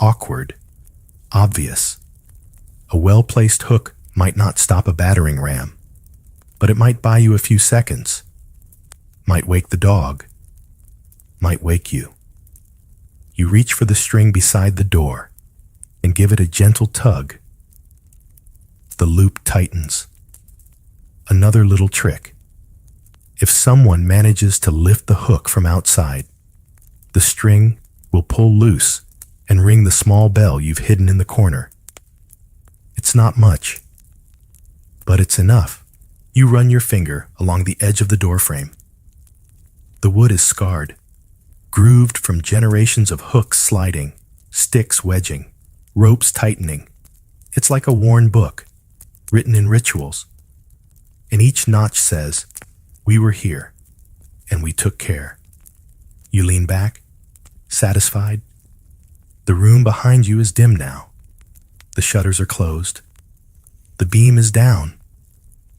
awkward, obvious. A well-placed hook might not stop a battering ram, but it might buy you a few seconds, might wake the dog, might wake you. You reach for the string beside the door and give it a gentle tug. The loop tightens. Another little trick. If someone manages to lift the hook from outside, the string will pull loose and ring the small bell you've hidden in the corner. It's not much, but it's enough. You run your finger along the edge of the doorframe. The wood is scarred, grooved from generations of hooks sliding, sticks wedging, ropes tightening. It's like a worn book, written in rituals. And each notch says, "We were here, and we took care." You lean back, satisfied. The room behind you is dim now. The shutters are closed. The beam is down.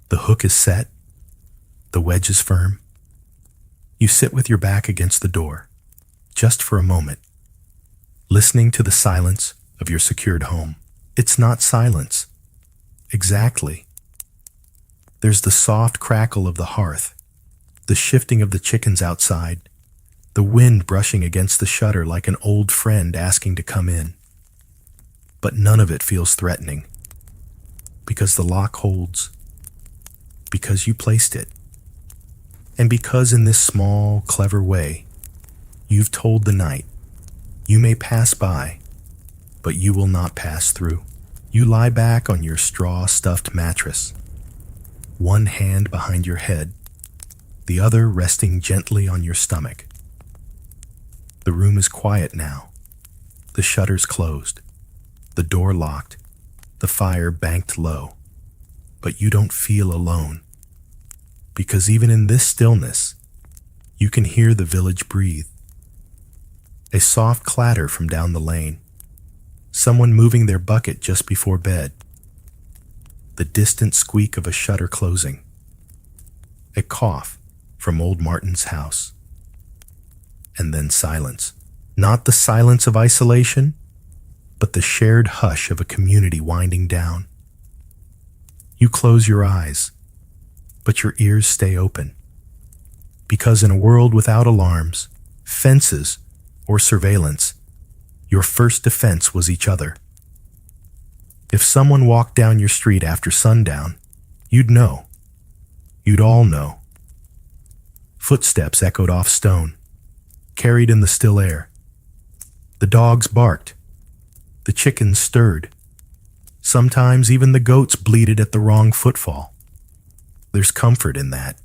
The hook is set. The wedge is firm. You sit with your back against the door, just for a moment, listening to the silence of your secured home. It's not silence. Exactly. There's the soft crackle of the hearth, the shifting of the chickens outside, the wind brushing against the shutter like an old friend asking to come in. But none of it feels threatening, because the lock holds, because you placed it, and because in this small, clever way, you've told the night, you may pass by, but you will not pass through. You lie back on your straw-stuffed mattress, one hand behind your head, the other resting gently on your stomach. The room is quiet now, the shutters closed, the door locked, the fire banked low. But you don't feel alone, because even in this stillness, you can hear the village breathe. A soft clatter from down the lane, someone moving their bucket just before bed, the distant squeak of a shutter closing, a cough from old Martin's house, and then silence. Not the silence of isolation, but the shared hush of a community winding down. You close your eyes, but your ears stay open, because in a world without alarms, fences, or surveillance, your first defense was each other. If someone walked down your street after sundown, you'd know. You'd all know. Footsteps echoed off stone, carried in the still air. The dogs barked. The chickens stirred. Sometimes even the goats bleated at the wrong footfall. There's comfort in that.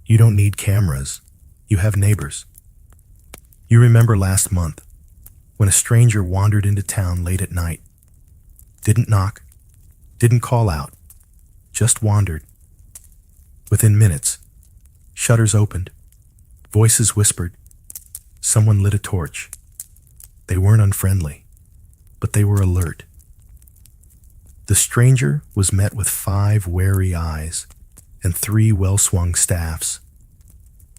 You don't need cameras. You have neighbors. You remember last month when a stranger wandered into town late at night, didn't knock, didn't call out, just wandered. Within minutes, shutters opened, voices whispered, someone lit a torch. They weren't unfriendly, but they were alert. The stranger was met with 5 wary eyes and 3 well-swung staffs.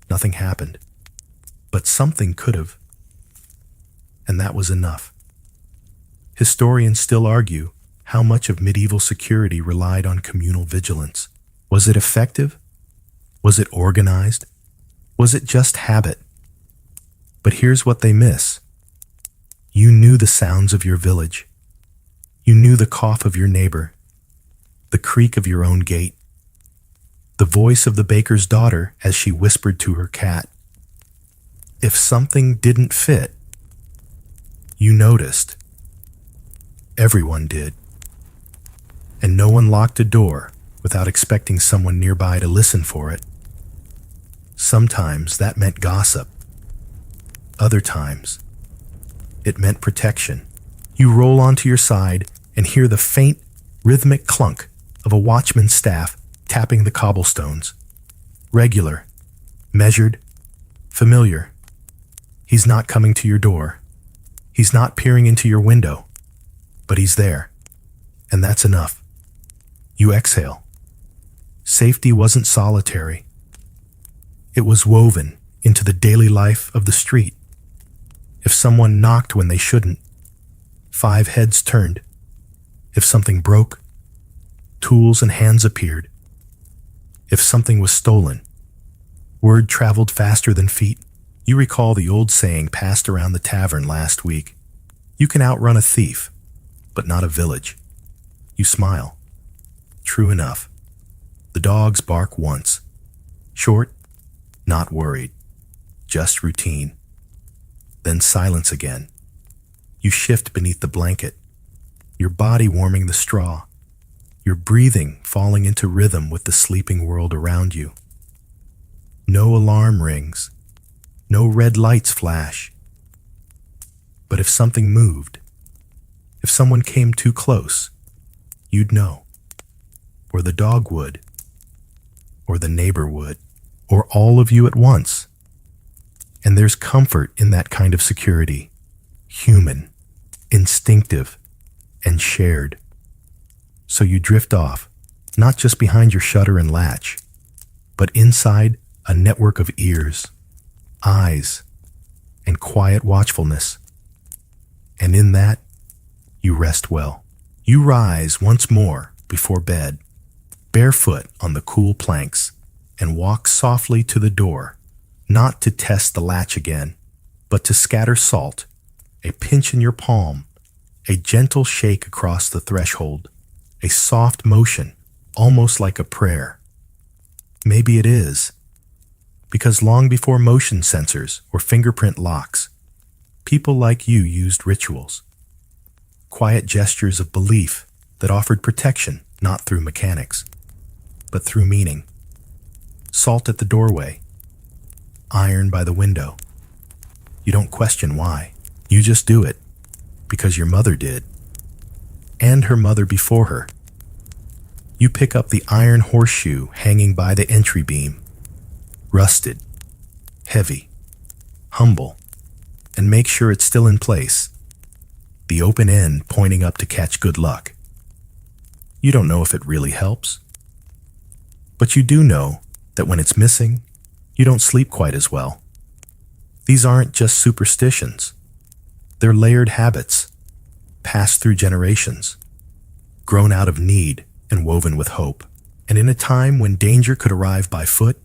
Nothing happened, but something could have, and that was enough. Historians still argue how much of medieval security relied on communal vigilance. Was it effective? Was it organized? Was it just habit? But here's what they miss. You knew the sounds of your village. You knew the cough of your neighbor, the creak of your own gate, the voice of the baker's daughter as she whispered to her cat. If something didn't fit, you noticed. Everyone did. And no one locked a door without expecting someone nearby to listen for it. Sometimes that meant gossip. Other times, it meant protection. You roll onto your side and hear the faint, rhythmic clunk of a watchman's staff tapping the cobblestones. Regular, measured, familiar. He's not coming to your door. He's not peering into your window, but he's there, and that's enough. You exhale. Safety wasn't solitary. It was woven into the daily life of the street. If someone knocked when they shouldn't, 5 heads turned. If something broke, tools and hands appeared. If something was stolen, word traveled faster than feet. You recall the old saying passed around the tavern last week. You can outrun a thief, but not a village. You smile. True enough. The dogs bark once. Short, not worried. Just routine. Then silence again. You shift beneath the blanket, your body warming the straw, your breathing falling into rhythm with the sleeping world around you. No alarm rings, no red lights flash. But if something moved, if someone came too close, you'd know. Or the dog would, or the neighbor would, or all of you at once. And there's comfort in that kind of security. Human, instinctive, and shared. So you drift off, not just behind your shutter and latch, but inside a network of ears, eyes, and quiet watchfulness. And in that, you rest well. You rise once more before bed, barefoot on the cool planks, and walk softly to the door, not to test the latch again, but to scatter salt, a pinch in your palm, a gentle shake across the threshold, a soft motion, almost like a prayer. Maybe it is, because long before motion sensors or fingerprint locks, people like you used rituals, quiet gestures of belief that offered protection not through mechanics, but through meaning. Salt at the doorway, iron by the window. You don't question why. You just do it because your mother did, and her mother before her. You pick up the iron horseshoe hanging by the entry beam, rusted, heavy, humble, and make sure it's still in place, the open end pointing up to catch good luck. You don't know if it really helps, but you do know that when it's missing, you don't sleep quite as well. These aren't just superstitions. They're layered habits, passed through generations, grown out of need and woven with hope. And in a time when danger could arrive by foot,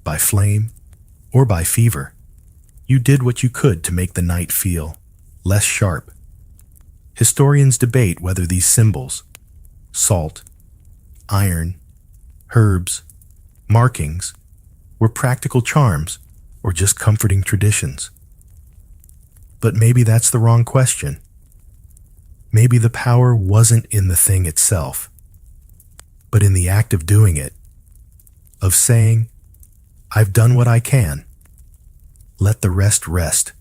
by flame, or by fever, you did what you could to make the night feel less sharp. Historians debate whether these symbols, salt, iron, herbs, markings, were practical charms or just comforting traditions. But maybe that's the wrong question. Maybe the power wasn't in the thing itself, but in the act of doing it, of saying, I've done what I can. Let the rest rest.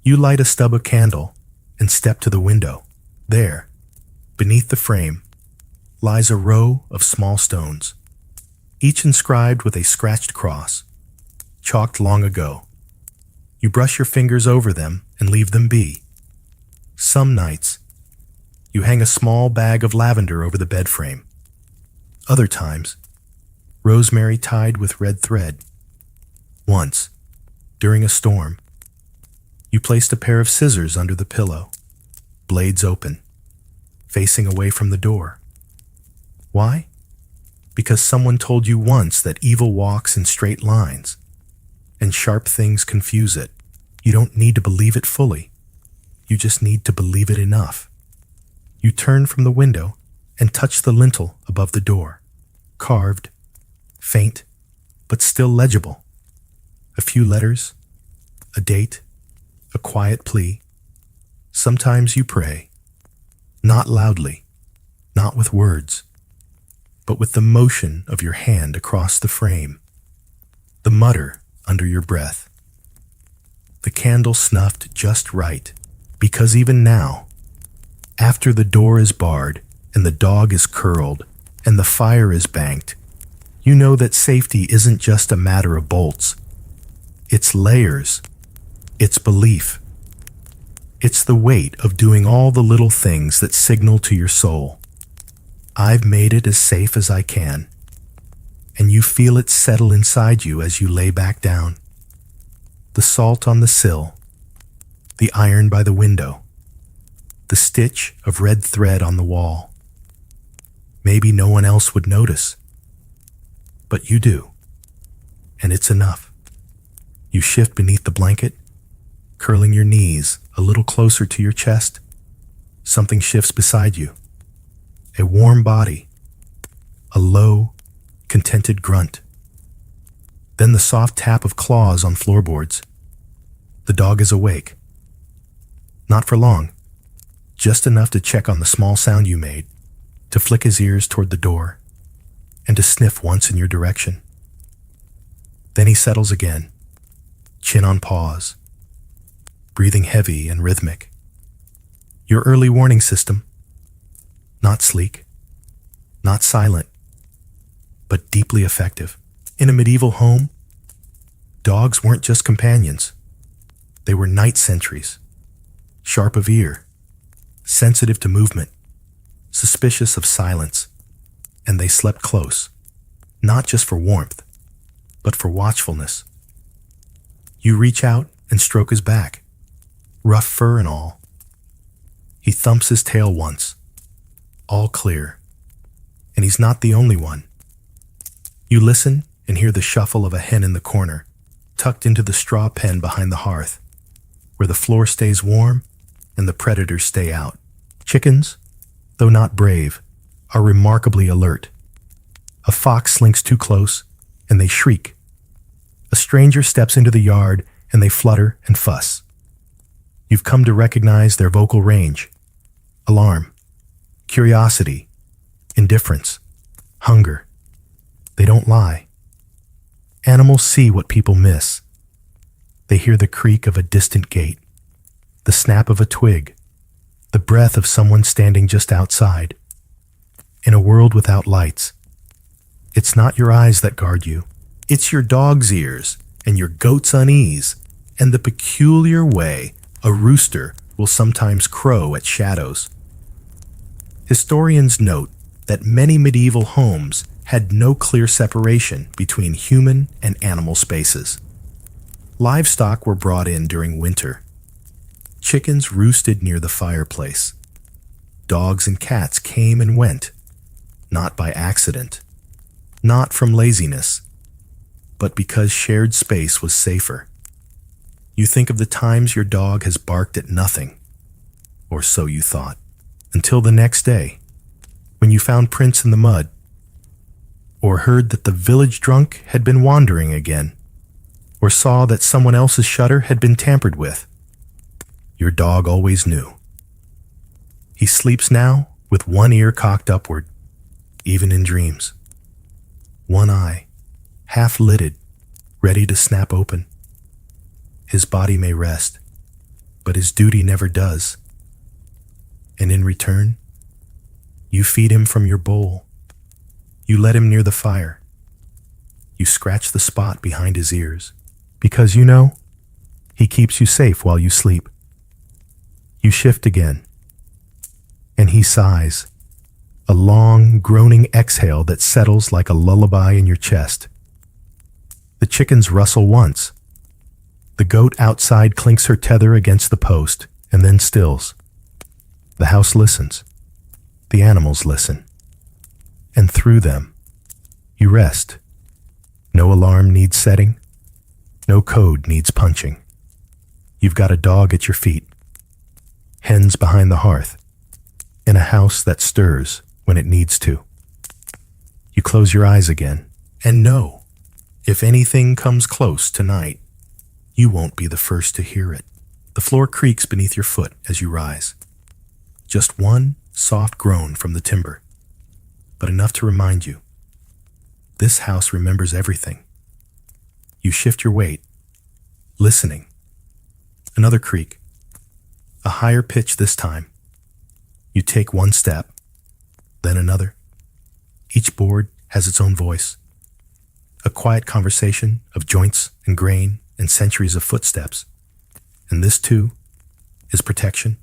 You light a stub of candle and step to the window. There, beneath the frame, lies a row of small stones, each inscribed with a scratched cross, chalked long ago. You brush your fingers over them and leave them be. Some nights, you hang a small bag of lavender over the bed frame. Other times, rosemary tied with red thread. Once, during a storm, you placed a pair of scissors under the pillow, blades open, facing away from the door. Why? Because someone told you once that evil walks in straight lines, and sharp things confuse it. You don't need to believe it fully. You just need to believe it enough. You turn from the window and touch the lintel above the door, carved, faint, but still legible. A few letters, a date, a quiet plea. Sometimes you pray, not loudly, not with words, but with the motion of your hand across the frame, the mutter under your breath. The candle snuffed just right, because even now, after the door is barred and the dog is curled and the fire is banked, you know that safety isn't just a matter of bolts. It's layers. It's belief. It's the weight of doing all the little things that signal to your soul, I've made it as safe as I can, and you feel it settle inside you as you lay back down. The salt on the sill, the iron by the window, the stitch of red thread on the wall. Maybe no one else would notice, but you do, and it's enough. You shift beneath the blanket, curling your knees a little closer to your chest. Something shifts beside you. A warm body, a low, contented grunt. Then the soft tap of claws on floorboards. The dog is awake. Not for long, just enough to check on the small sound you made, to flick his ears toward the door, and to sniff once in your direction. Then he settles again, chin on paws, breathing heavy and rhythmic. Your early warning system, not sleek, not silent, but deeply effective. In a medieval home, dogs weren't just companions. They were night sentries, sharp of ear, sensitive to movement, suspicious of silence, and they slept close, not just for warmth, but for watchfulness. You reach out and stroke his back, rough fur and all. He thumps his tail once, all clear, and he's not the only one. You listen and hear the shuffle of a hen in the corner, tucked into the straw pen behind the hearth, where the floor stays warm and the predators stay out. Chickens, though not brave, are remarkably alert. A fox slinks too close, and they shriek. A stranger steps into the yard, and they flutter and fuss. You've come to recognize their vocal range: alarm, curiosity, indifference, hunger. They don't lie. Animals see what people miss. They hear the creak of a distant gate, the snap of a twig, the breath of someone standing just outside. In a world without lights, it's not your eyes that guard you. It's your dog's ears and your goat's unease and the peculiar way a rooster will sometimes crow at shadows. Historians note that many medieval homes had no clear separation between human and animal spaces. Livestock were brought in during winter. Chickens roosted near the fireplace. Dogs and cats came and went, not by accident, not from laziness, but because shared space was safer. You think of the times your dog has barked at nothing, or so you thought, until the next day, when you found prints in the mud, or heard that the village drunk had been wandering again, or saw that someone else's shutter had been tampered with. Your dog always knew. He sleeps now with one ear cocked upward, even in dreams. One eye, half-lidded, ready to snap open. His body may rest, but his duty never does. And in return, you feed him from your bowl. You let him near the fire. You scratch the spot behind his ears, because you know he keeps you safe while you sleep. You shift again, and he sighs, a long, groaning exhale that settles like a lullaby in your chest. The chickens rustle once. The goat outside clinks her tether against the post and then stills. The house listens. The animals listen. And through them, you rest. No alarm needs setting. No code needs punching. You've got a dog at your feet. Hens behind the hearth. In a house that stirs when it needs to. You close your eyes again and know, if anything comes close tonight, you won't be the first to hear it. The floor creaks beneath your foot as you rise. Just one soft groan from the timber, but enough to remind you, this house remembers everything. You shift your weight, listening. Another creak, a higher pitch this time. You take one step, then another. Each board has its own voice. A quiet conversation of joints and grain and centuries of footsteps. And this, too, is protection.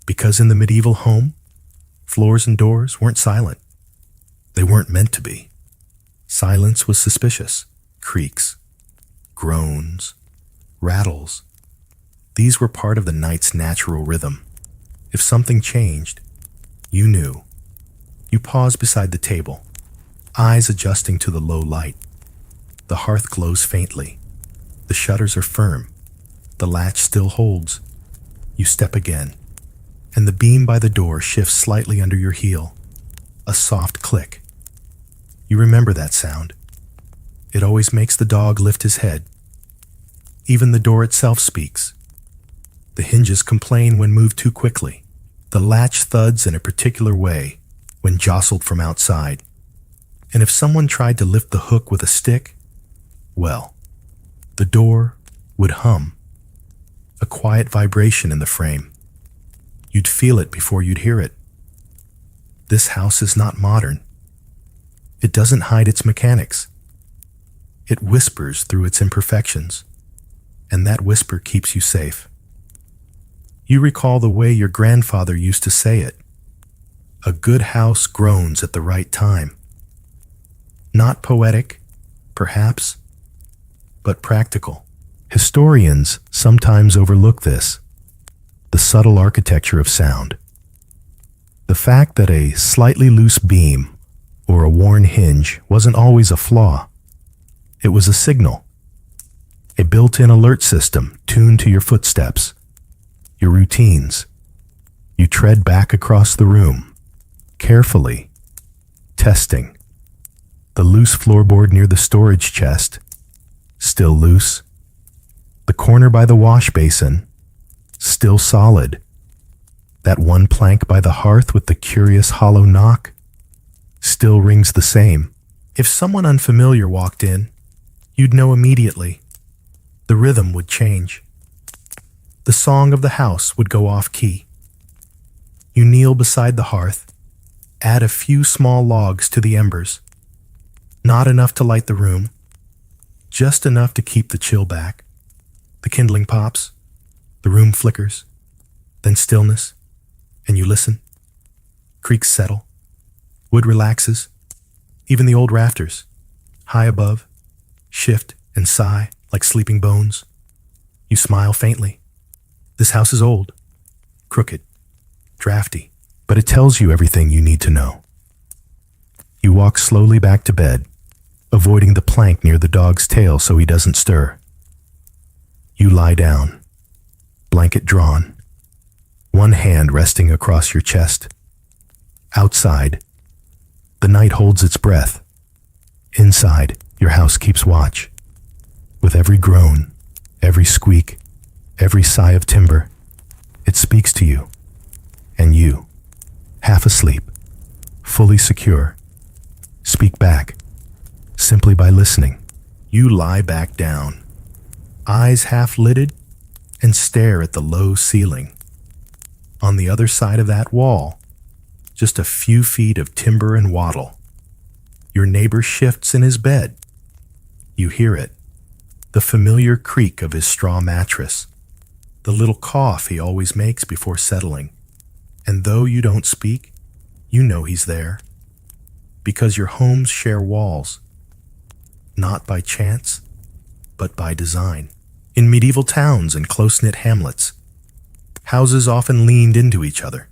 Because in the medieval home, floors and doors weren't silent. They weren't meant to be. Silence was suspicious. Creaks, groans, rattles. These were part of the night's natural rhythm. If something changed, you knew. You paused beside the table, eyes adjusting to the low light. The hearth glows faintly. The shutters are firm. The latch still holds. You step again, and the beam by the door shifts slightly under your heel. A soft click. You remember that sound. It always makes the dog lift his head. Even the door itself speaks. The hinges complain when moved too quickly. The latch thuds in a particular way when jostled from outside. And if someone tried to lift the hook with a stick, well, the door would hum. A quiet vibration in the frame. You'd feel it before you'd hear it. This house is not modern. It doesn't hide its mechanics. It whispers through its imperfections, and that whisper keeps you safe. You recall the way your grandfather used to say it. A good house groans at the right time. Not poetic, perhaps, but practical. Historians sometimes overlook this, the subtle architecture of sound. The fact that a slightly loose beam or a worn hinge wasn't always a flaw. It was a signal, a built-in alert system tuned to your footsteps, your routines. You tread back across the room, carefully, testing. The loose floorboard near the storage chest, still loose. The corner by the wash basin, still solid. That one plank by the hearth with the curious hollow knock, still rings the same. If someone unfamiliar walked in, you'd know immediately. The rhythm would change. The song of the house would go off key. You kneel beside the hearth, add a few small logs to the embers. Not enough to light the room, just enough to keep the chill back. The kindling pops, the room flickers, then stillness, and you listen. Creaks settle, wood relaxes, even the old rafters, high above, shift and sigh like sleeping bones. You smile faintly. This house is old, crooked, drafty, but it tells you everything you need to know. You walk slowly back to bed, avoiding the plank near the dog's tail so he doesn't stir. You lie down, blanket drawn, one hand resting across your chest. Outside, the night holds its breath. Inside, your house keeps watch. With every groan, every squeak, every sigh of timber, it speaks to you. And you, half asleep, fully secure, speak back, simply by listening. You lie back down, eyes half lidded, and stare at the low ceiling. On the other side of that wall, just a few feet of timber and wattle, your neighbor shifts in his bed. You hear it, the familiar creak of his straw mattress, the little cough he always makes before settling. And though you don't speak, you know he's there, because your homes share walls, not by chance, but by design. In medieval towns and close-knit hamlets, houses often leaned into each other,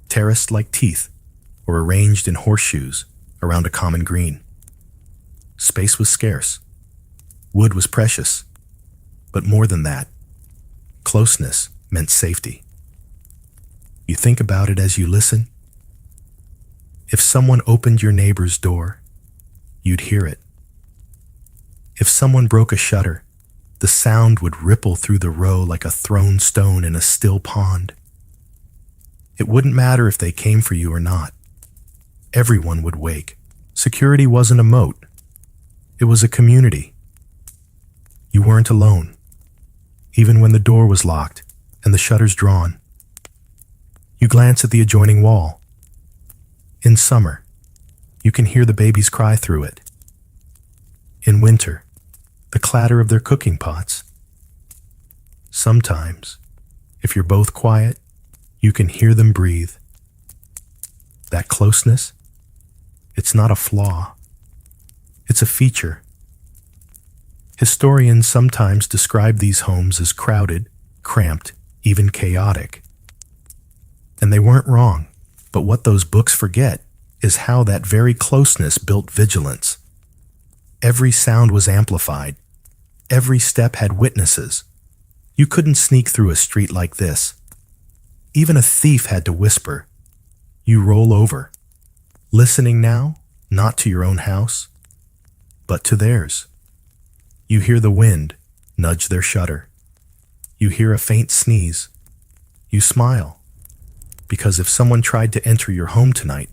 terraced like teeth, or arranged in horseshoes around a common green. Space was scarce. Wood was precious. But more than that, closeness meant safety. You think about it as you listen. If someone opened your neighbor's door, you'd hear it. If someone broke a shutter, the sound would ripple through the row like a thrown stone in a still pond. It wouldn't matter if they came for you or not. Everyone would wake. Security wasn't a moat. It was a community. You weren't alone, even when the door was locked and the shutters drawn. You glance at the adjoining wall. In summer, you can hear the babies cry through it. In winter, the clatter of their cooking pots. Sometimes, if you're both quiet, you can hear them breathe. That closeness, it's not a flaw. It's a feature. Historians sometimes describe these homes as crowded, cramped, even chaotic. And they weren't wrong, but what those books forget is how that very closeness built vigilance. Every sound was amplified. Every step had witnesses. You couldn't sneak through a street like this. Even a thief had to whisper. You roll over, listening now, not to your own house, but to theirs. You hear the wind nudge their shutter. You hear a faint sneeze. You smile, because if someone tried to enter your home tonight,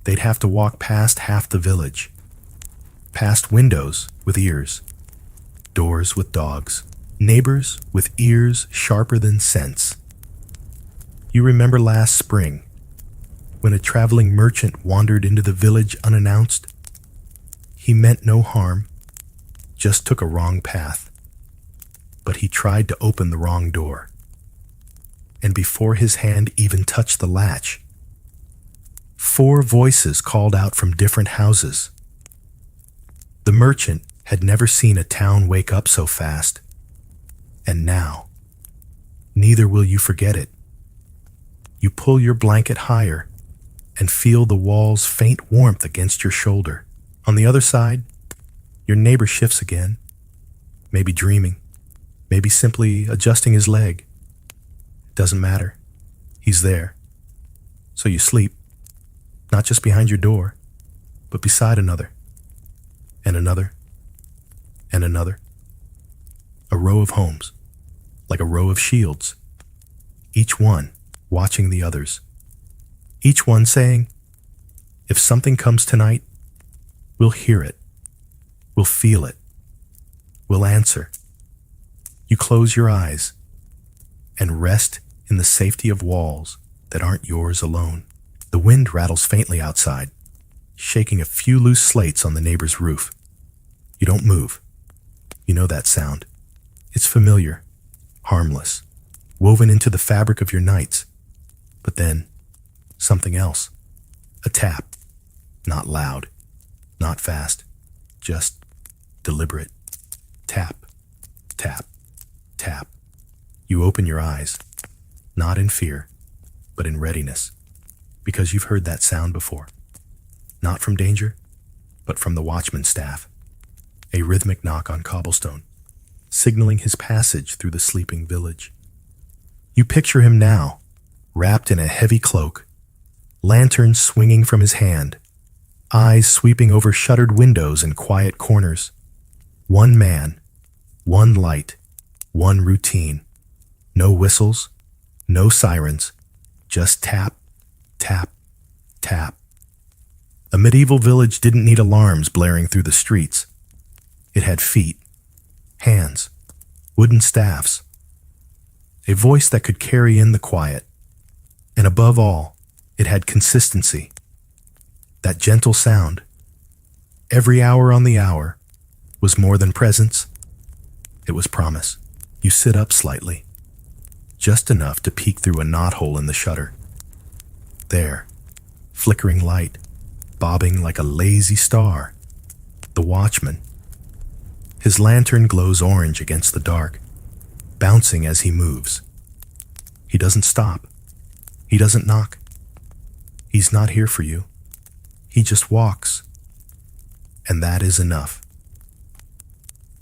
they'd have to walk past half the village, past windows with ears, doors with dogs, neighbors with ears sharper than scents. You remember last spring, when a traveling merchant wandered into the village unannounced? He meant no harm, just took a wrong path. But he tried to open the wrong door. And before his hand even touched the latch, 4 voices called out from different houses. The merchant had never seen a town wake up so fast. And now, neither will you forget it. You pull your blanket higher and feel the wall's faint warmth against your shoulder. On the other side, your neighbor shifts again, maybe dreaming, maybe simply adjusting his leg. Doesn't matter. He's there. So you sleep, not just behind your door, but beside another, and another, and another. A row of homes, like a row of shields, each one watching the others. Each one saying, if something comes tonight, we'll hear it. We'll feel it. We'll answer. You close your eyes and rest in the safety of walls that aren't yours alone. The wind rattles faintly outside, shaking a few loose slates on the neighbor's roof. You don't move. You know that sound. It's familiar, harmless, woven into the fabric of your nights. But then, something else. A tap. Not loud, not fast, just deliberate. Tap, tap, tap. You open your eyes, not in fear, but in readiness, because you've heard that sound before. Not from danger, but from the watchman's staff. A rhythmic knock on cobblestone, signaling his passage through the sleeping village. You picture him now, wrapped in a heavy cloak, lantern swinging from his hand, eyes sweeping over shuttered windows and quiet corners. One man, one light, one routine. No whistles, no sirens, just tap, tap, tap. A medieval village didn't need alarms blaring through the streets. It had feet, hands, wooden staffs, a voice that could carry in the quiet. And above all, it had consistency. That gentle sound, every hour on the hour, was more than presence. It was promise. You sit up slightly, just enough to peek through a knothole in the shutter. There, flickering light, bobbing like a lazy star, the watchman. His lantern glows orange against the dark, bouncing as he moves. He doesn't stop. He doesn't knock. He's not here for you. He just walks. And that is enough.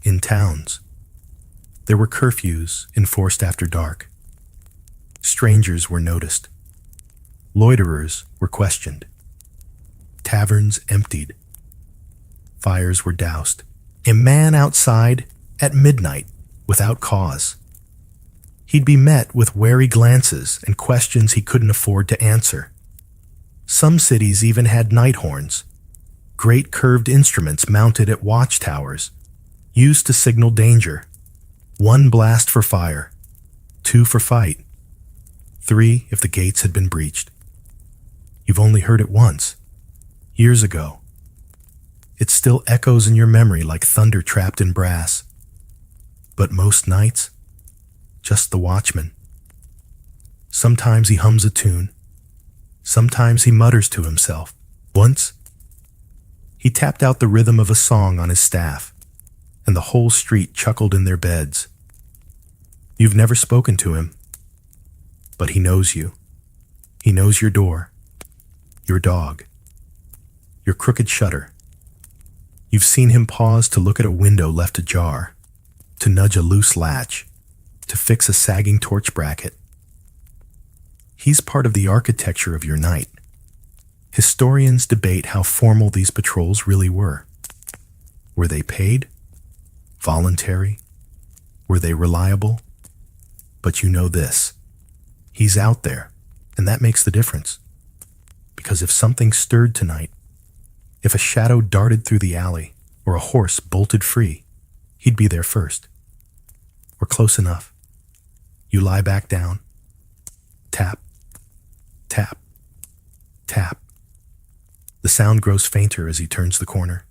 In towns, there were curfews enforced after dark. Strangers were noticed. Loiterers were questioned. Taverns emptied. Fires were doused. A man outside at midnight without cause. He'd be met with wary glances and questions he couldn't afford to answer. Some cities even had night horns, great curved instruments mounted at watchtowers, used to signal danger. 1 blast for fire, 2 for fight, 3 if the gates had been breached. You've only heard it once, years ago. It still echoes in your memory like thunder trapped in brass. But most nights, just the watchman. Sometimes he hums a tune. Sometimes he mutters to himself. Once, he tapped out the rhythm of a song on his staff, and the whole street chuckled in their beds. You've never spoken to him, but he knows you. He knows your door, your dog, your crooked shutter. You've seen him pause to look at a window left ajar, to nudge a loose latch, to fix a sagging torch bracket. He's part of the architecture of your night. Historians debate how formal these patrols really were. Were they paid? Voluntary? Were they reliable? But you know this. He's out there, and that makes the difference. Because if something stirred tonight, if a shadow darted through the alley or a horse bolted free, he'd be there first. Or close enough. You lie back down. Tap, tap, tap. The sound grows fainter as he turns the corner.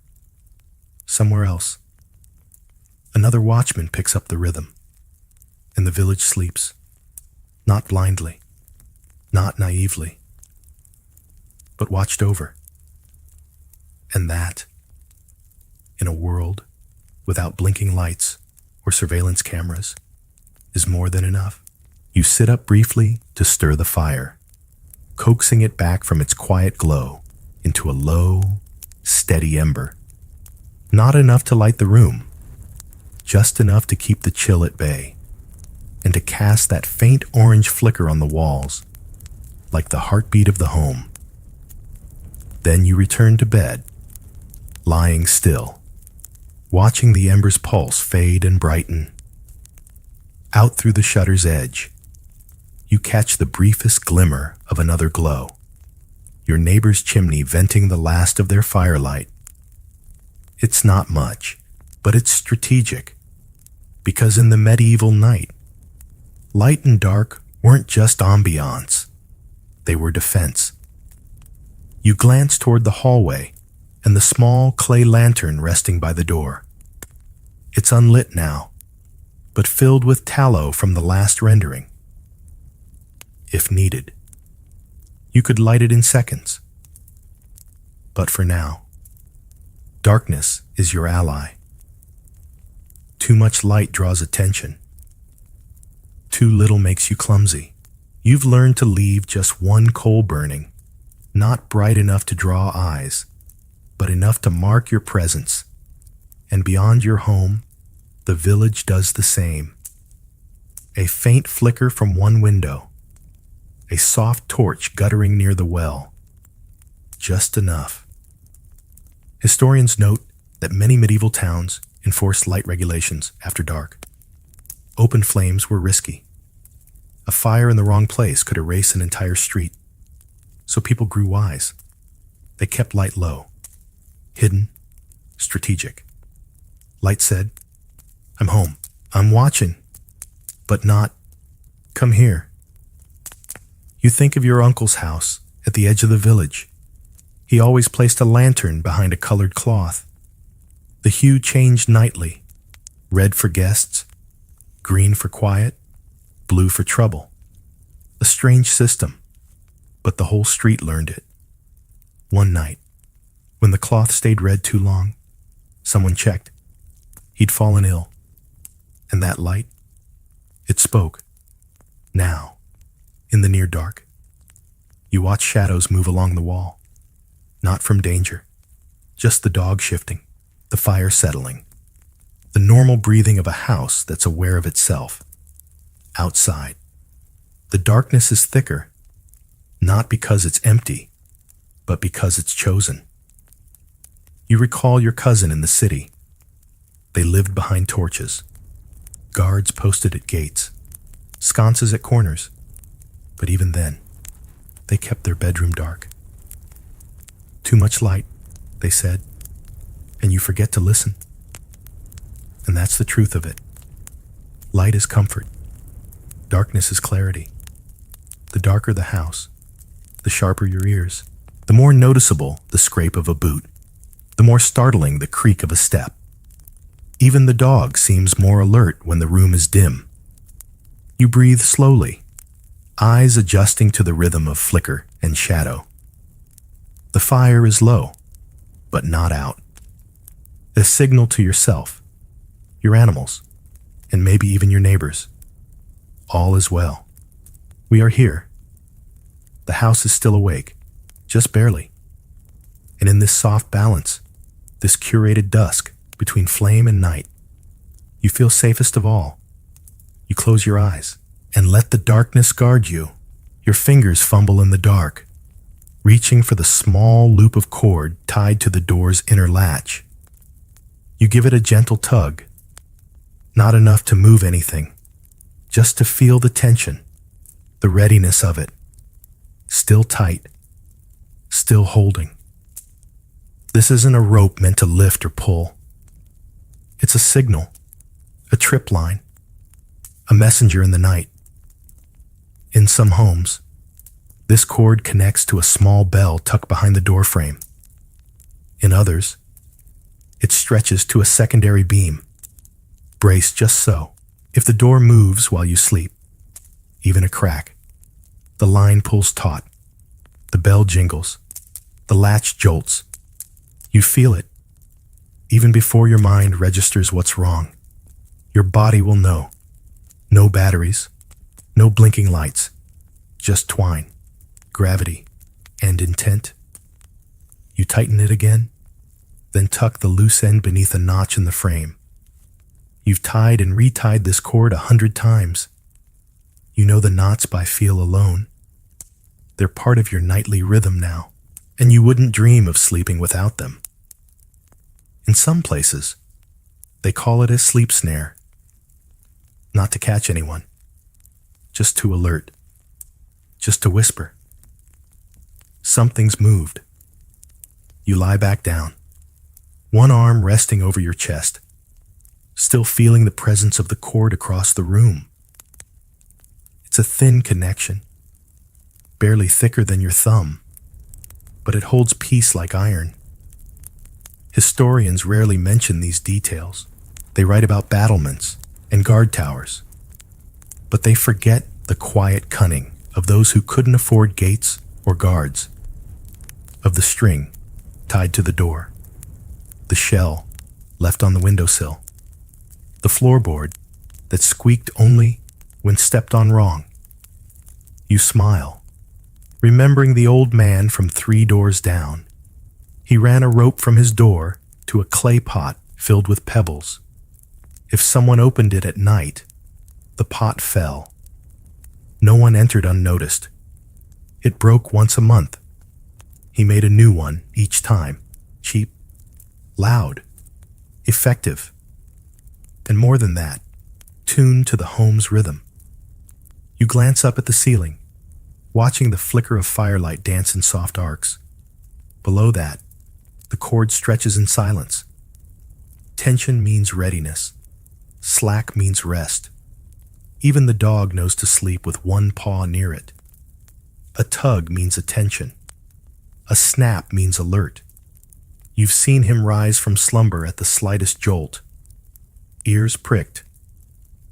Somewhere else, another watchman picks up the rhythm, and the village sleeps, not blindly, not naively, but watched over. And that, in a world without blinking lights or surveillance cameras, is more than enough. You sit up briefly to stir the fire, coaxing it back from its quiet glow into a low, steady ember. Not enough to light the room, just enough to keep the chill at bay, and to cast that faint orange flicker on the walls, like the heartbeat of the home. Then you return to bed, lying still, watching the ember's pulse fade and brighten. Out through the shutter's edge, you catch the briefest glimmer of another glow, your neighbor's chimney venting the last of their firelight. It's not much, but it's strategic, because in the medieval night, light and dark weren't just ambiance, they were defense. You glance toward the hallway and the small clay lantern resting by the door. It's unlit now, but filled with tallow from the last rendering. If needed, you could light it in seconds. But for now, darkness is your ally. Too much light draws attention. Too little makes you clumsy. You've learned to leave just one coal burning, not bright enough to draw eyes, but enough to mark your presence. And beyond your home, the village does the same. A faint flicker from one window, a soft torch guttering near the well. Just enough. Historians note that many medieval towns enforced light regulations after dark. Open flames were risky. A fire in the wrong place could erase an entire street. So people grew wise. They kept light low, hidden, strategic. Light said, I'm home. I'm watching. But not, Come here. You think of your uncle's house at the edge of the village. He always placed a lantern behind a colored cloth. The hue changed nightly, red for guests, green for quiet, blue for trouble. A strange system, but the whole street learned it. One night, when the cloth stayed red too long, someone checked. He'd fallen ill. And that light, it spoke. Now, in the near dark, you watch shadows move along the wall. Not from danger, just the dog shifting, the fire settling, the normal breathing of a house that's aware of itself. Outside, the darkness is thicker, not because it's empty, but because it's chosen. You recall your cousin in the city. They lived behind torches, guards posted at gates, sconces at corners, but even then, they kept their bedroom dark. Too much light, they said, and you forget to listen. And that's the truth of it. Light is comfort. Darkness is clarity. The darker the house, the sharper your ears, the more noticeable the scrape of a boot, the more startling the creak of a step. Even the dog seems more alert when the room is dim. You breathe slowly, eyes adjusting to the rhythm of flicker and shadow. The fire is low, but not out. A signal to yourself, your animals, and maybe even your neighbors. All is well. We are here. The house is still awake, just barely. And in this soft balance, this curated dusk between flame and night, you feel safest of all. You close your eyes and let the darkness guard you. Your fingers fumble in the dark, reaching for the small loop of cord tied to the door's inner latch. You give it a gentle tug, not enough to move anything, just to feel the tension, the readiness of it. Still tight, still holding. This isn't a rope meant to lift or pull. It's a signal, a trip line, a messenger in the night. In some homes, this cord connects to a small bell tucked behind the doorframe. In others, it stretches to a secondary beam, braced just so. If the door moves while you sleep, even a crack, the line pulls taut, the bell jingles, the latch jolts. You feel it, even before your mind registers what's wrong. Your body will know. No batteries, no blinking lights, just twine, gravity, and intent. You tighten it again, then tuck the loose end beneath a notch in the frame. You've tied and retied this cord 100 times. You know the knots by feel alone. They're part of your nightly rhythm now, and you wouldn't dream of sleeping without them. In some places, they call it a sleep snare. Not to catch anyone, just to alert, just to whisper. Something's moved. You lie back down, one arm resting over your chest, still feeling the presence of the cord across the room. It's a thin connection, barely thicker than your thumb, but it holds peace like iron. Historians rarely mention these details. They write about battlements and guard towers, but they forget the quiet cunning of those who couldn't afford gates or guards, of the string tied to the door, the shell left on the windowsill, the floorboard that squeaked only when stepped on wrong. You smile, remembering the old man from 3 doors down. He ran a rope from his door to a clay pot filled with pebbles. If someone opened it at night, the pot fell. No one entered unnoticed. It broke once a month. He made a new one each time, cheap, loud, effective, and more than that, tuned to the home's rhythm. You glance up at the ceiling, watching the flicker of firelight dance in soft arcs. Below that, the cord stretches in silence. Tension means readiness. Slack means rest. Even the dog knows to sleep with one paw near it. A tug means attention. A snap means alert. You've seen him rise from slumber at the slightest jolt. Ears pricked,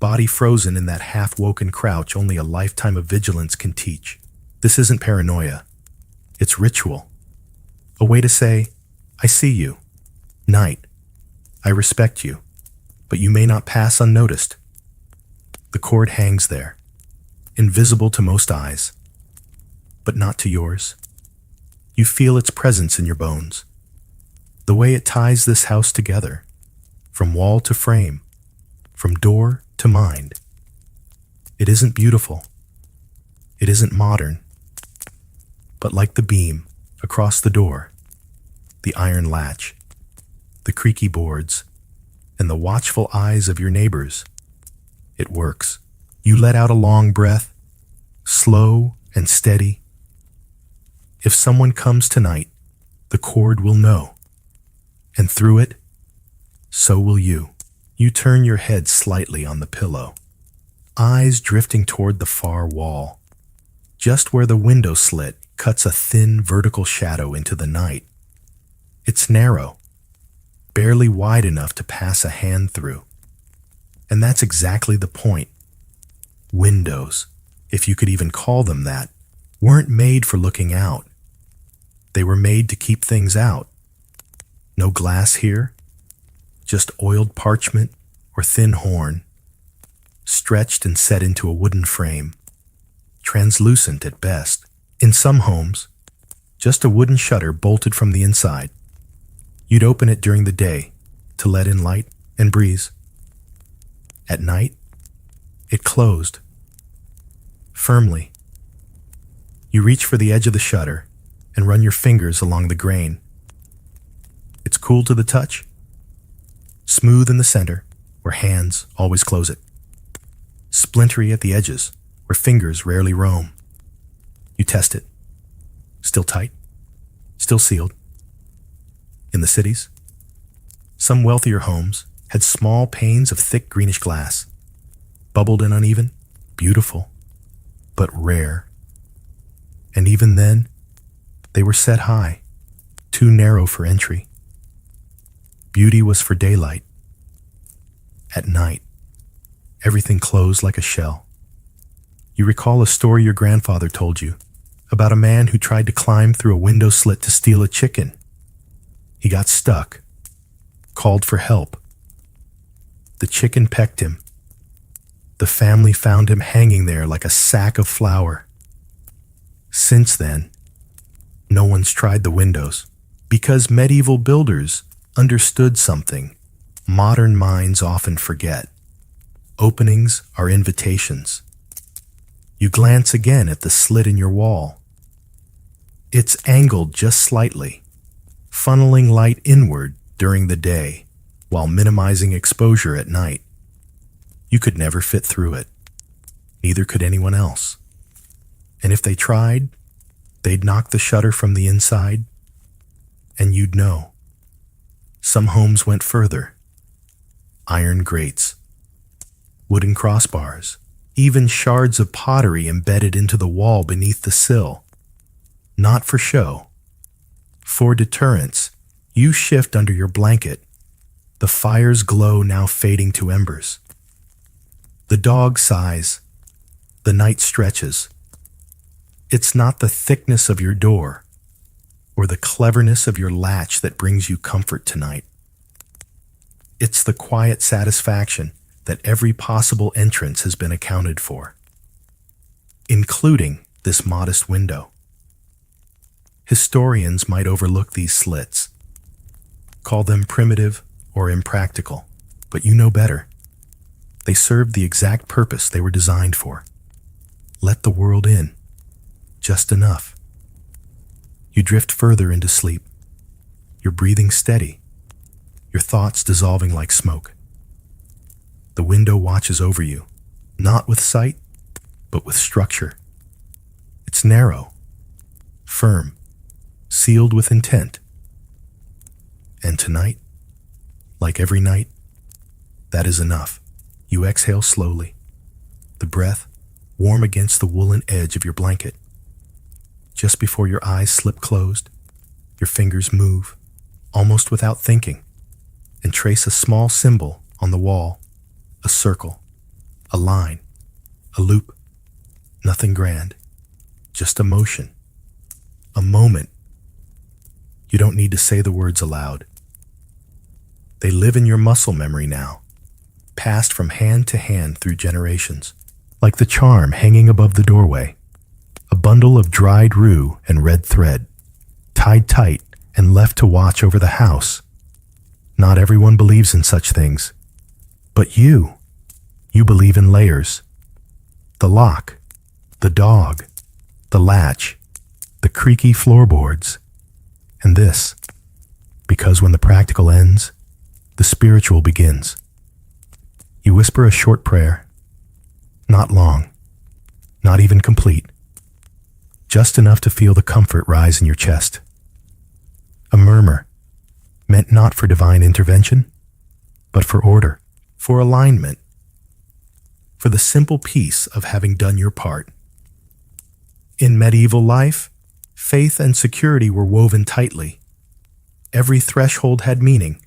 body frozen in that half-woken crouch only a lifetime of vigilance can teach. This isn't paranoia. It's ritual. A way to say, I see you. Night. I respect you. But you may not pass unnoticed. The cord hangs there, invisible to most eyes, but not to yours. You feel its presence in your bones. The way it ties this house together, from wall to frame, from door to mind. It isn't beautiful. It isn't modern. But like the beam across the door, the iron latch, the creaky boards, and the watchful eyes of your neighbors, it works. You let out a long breath, slow and steady. If someone comes tonight, the cord will know. And through it, so will you. You turn your head slightly on the pillow, eyes drifting toward the far wall, just where the window slit cuts a thin vertical shadow into the night. It's narrow, barely wide enough to pass a hand through. And that's exactly the point. Windows, if you could even call them that, weren't made for looking out. They were made to keep things out. No glass here, just oiled parchment or thin horn, stretched and set into a wooden frame, translucent at best. In some homes, just a wooden shutter bolted from the inside. You'd open it during the day to let in light and breeze. At night, it closed. Firmly. You reach for the edge of the shutter and run your fingers along the grain. It's cool to the touch, smooth in the center, where hands always close it, splintery at the edges, where fingers rarely roam. You test it. Still tight, still sealed. In the cities, some wealthier homes had small panes of thick greenish glass, bubbled and uneven, beautiful, but rare. And even then, they were set high, too narrow for entry. Beauty was for daylight. At night, everything closed like a shell. You recall a story your grandfather told you about a man who tried to climb through a window slit to steal a chicken. He got stuck, called for help. The chicken pecked him. The family found him hanging there like a sack of flour. Since then, no one's tried the windows because medieval builders understood something modern minds often forget. Openings are invitations. You glance again at the slit in your wall. It's angled just slightly, funneling light inward during the day while minimizing exposure at night. You could never fit through it. Neither could anyone else. And if they tried, they'd knock the shutter from the inside, and you'd know. Some homes went further. Iron grates, wooden crossbars, even shards of pottery embedded into the wall beneath the sill. Not for show. For deterrence, you shift under your blanket, the fire's glow now fading to embers. The dog sighs. The night stretches. It's not the thickness of your door or the cleverness of your latch that brings you comfort tonight. It's the quiet satisfaction that every possible entrance has been accounted for, including this modest window. Historians might overlook these slits, call them primitive or impractical, but you know better. They served the exact purpose they were designed for. Let the world in, just enough. You drift further into sleep, your breathing steady, your thoughts dissolving like smoke. The window watches over you, not with sight, but with structure. It's narrow, firm, sealed with intent. And tonight, like every night, that is enough. You exhale slowly. the breath warm against the woolen edge of your blanket. Just before your eyes slip closed, your fingers move, almost without thinking, and trace a small symbol on the wall, a circle, a line, a loop. Nothing grand, just a motion, a moment. You don't need to say the words aloud. They live in your muscle memory now, passed from hand to hand through generations, like the charm hanging above the doorway, a bundle of dried rue and red thread, tied tight and left to watch over the house. Not everyone believes in such things, but you believe in layers. The lock, the dog, the latch, the creaky floorboards, and this, because when the practical ends, the spiritual begins. You whisper a short prayer, not long, not even complete, just enough to feel the comfort rise in your chest. A murmur, meant not for divine intervention, but for order, for alignment, for the simple peace of having done your part. In medieval life, faith and security were woven tightly. Every threshold had meaning.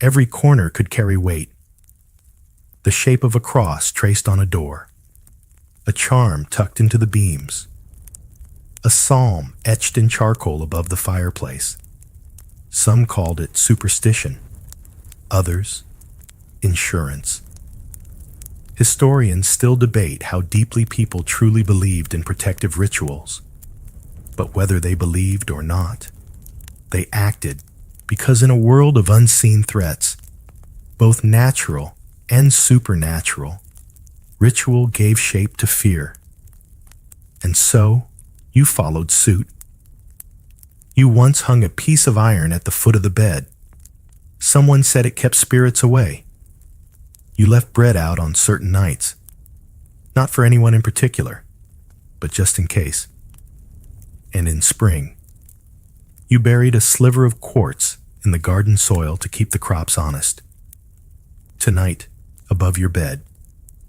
Every corner could carry weight. The shape of a cross traced on a door, a charm tucked into the beams, a psalm etched in charcoal above the fireplace. Some called it superstition, others, insurance. Historians still debate how deeply people truly believed in protective rituals, but whether they believed or not, they acted because in a world of unseen threats, both natural and supernatural, ritual gave shape to fear. And so, you followed suit. You once hung a piece of iron at the foot of the bed. Someone said it kept spirits away. You left bread out on certain nights, not for anyone in particular, but just in case. And in spring, you buried a sliver of quartz in the garden soil to keep the crops honest. Tonight, above your bed,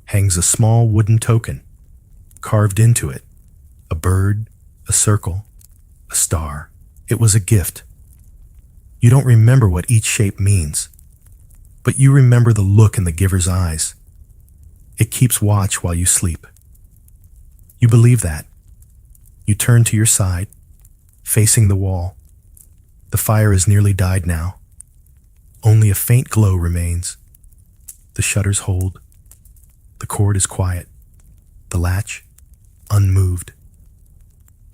hangs a small wooden token, carved into it, a bird, a circle, a star. It was a gift. You don't remember what each shape means, but you remember the look in the giver's eyes. It keeps watch while you sleep. You believe that. You turn to your side, facing the wall. The fire has nearly died now. Only a faint glow remains. The shutters hold. The cord is quiet. The latch, unmoved.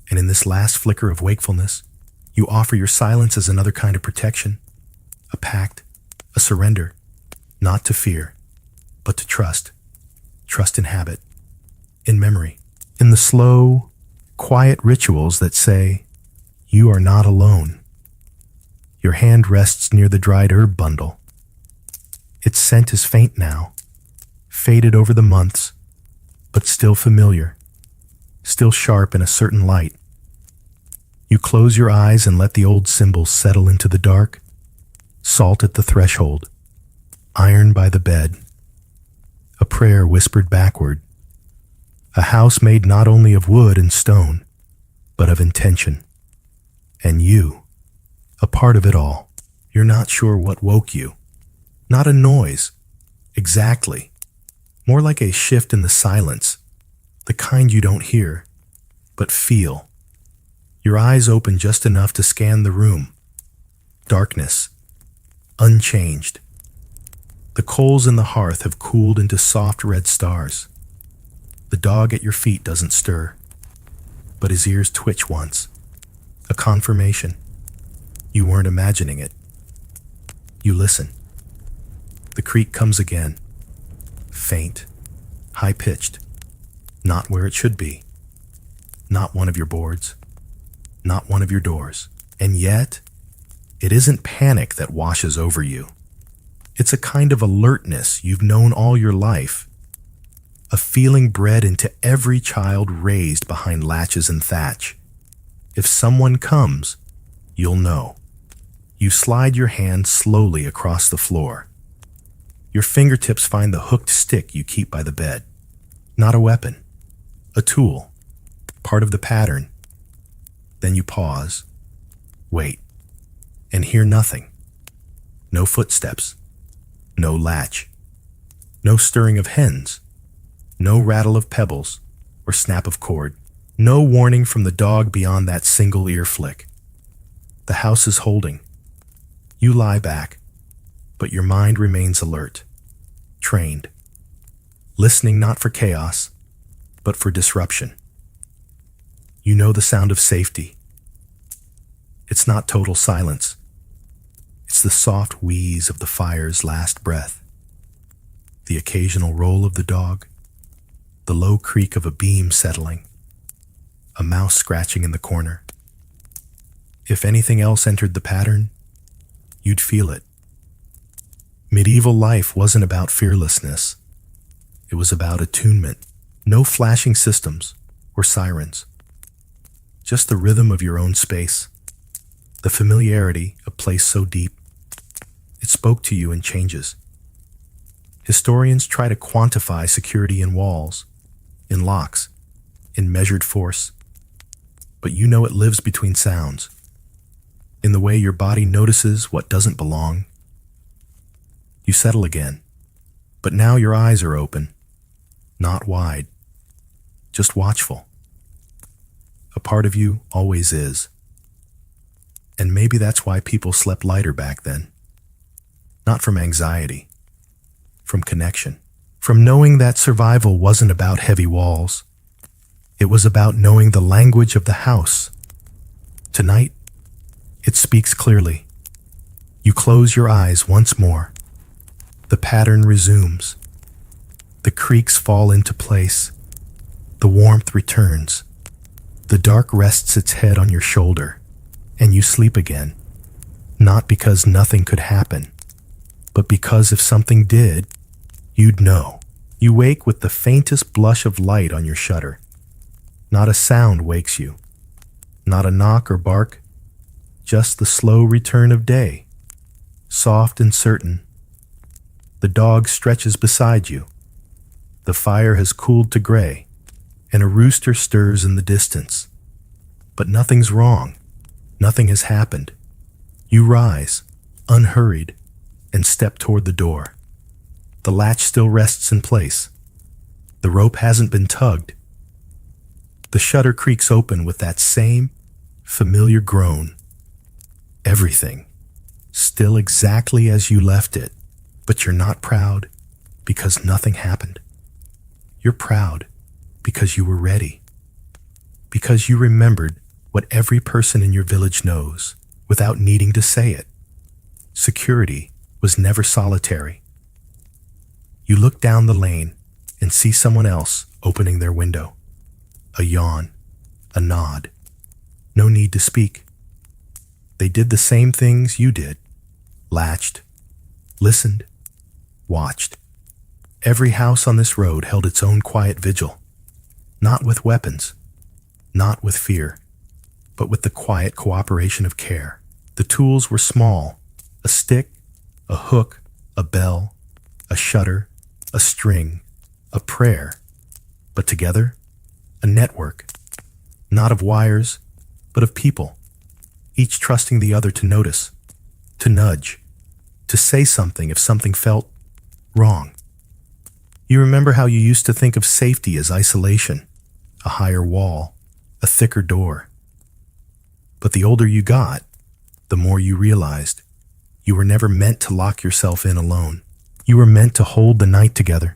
And in this last flicker of wakefulness, you offer your silence as another kind of protection, a pact, a surrender, not to fear, but to trust. Trust in habit, in memory, in the slow, quiet rituals that say, you are not alone. Your hand rests near the dried herb bundle. Its scent is faint now, faded over the months, but still familiar, still sharp in a certain light. You close your eyes and let the old symbols settle into the dark, salt at the threshold, iron by the bed, a prayer whispered backward, a house made not only of wood and stone, but of intention. And you, a part of it all. You're not sure what woke you. Not a noise, exactly. More like a shift in the silence, the kind you don't hear, but feel. Your eyes open just enough to scan the room. Darkness, unchanged. The coals in the hearth have cooled into soft red stars. The dog at your feet doesn't stir, but his ears twitch once. A confirmation. You weren't imagining it. You listen. The creak comes again. Faint, high-pitched, not where it should be. Not one of your boards. Not one of your doors. And yet, it isn't panic that washes over you. It's a kind of alertness you've known all your life. A feeling bred into every child raised behind latches and thatch. If someone comes, you'll know. You slide your hand slowly across the floor. Your fingertips find the hooked stick you keep by the bed. not a weapon, a tool, part of the pattern. Then you pause, wait, and hear nothing. No footsteps, no latch, no stirring of hens, no rattle of pebbles or snap of cord, no warning from the dog beyond that single ear flick. The house is holding. You lie back, but your mind remains alert, trained, listening not for chaos, but for disruption. You know the sound of safety. It's not total silence. It's the soft wheeze of the fire's last breath, the occasional roll of the dog, the low creak of a beam settling, a mouse scratching in the corner. If anything else entered the pattern, you'd feel it. Medieval life wasn't about fearlessness. It was about attunement. No flashing systems or sirens. Just the rhythm of your own space. The familiarity of place so deep. It spoke to you in changes. Historians try to quantify security in walls, in locks, in measured force. But you know it lives between sounds, in the way your body notices what doesn't belong. You settle again, but now your eyes are open, not wide, just watchful. A part of you always is. And maybe that's why people slept lighter back then. Not from anxiety, from connection, from knowing that survival wasn't about heavy walls. It was about knowing the language of the house. Tonight, it speaks clearly. You close your eyes once more. The pattern resumes. The creaks fall into place. The warmth returns. The dark rests its head on your shoulder, and you sleep again. Not because nothing could happen, but because if something did, you'd know. You wake with the faintest blush of light on your shutter. Not a sound wakes you. Not a knock or bark. Just the slow return of day. Soft and certain. The dog stretches beside you. The fire has cooled to gray, and a rooster stirs in the distance. But nothing's wrong. Nothing has happened. You rise, unhurried, and step toward the door. The latch still rests in place. The rope hasn't been tugged. The shutter creaks open with that same familiar groan. Everything, still exactly as you left it, but you're not proud because nothing happened. You're proud because you were ready, because you remembered what every person in your village knows without needing to say it. Security was never solitary. You look down the lane and see someone else opening their window. A yawn, a nod. No need to speak. They did the same things you did. Latched, listened, watched. Every house on this road held its own quiet vigil. Not with weapons, not with fear, but with the quiet cooperation of care. The tools were small: a stick, a hook, a bell, a shutter, a string, a prayer. But together, a network, not of wires, but of people, each trusting the other to notice, to nudge, to say something if something felt wrong. You remember how you used to think of safety as isolation, a higher wall, a thicker door. But the older you got, the more you realized you were never meant to lock yourself in alone. You were meant to hold the night together,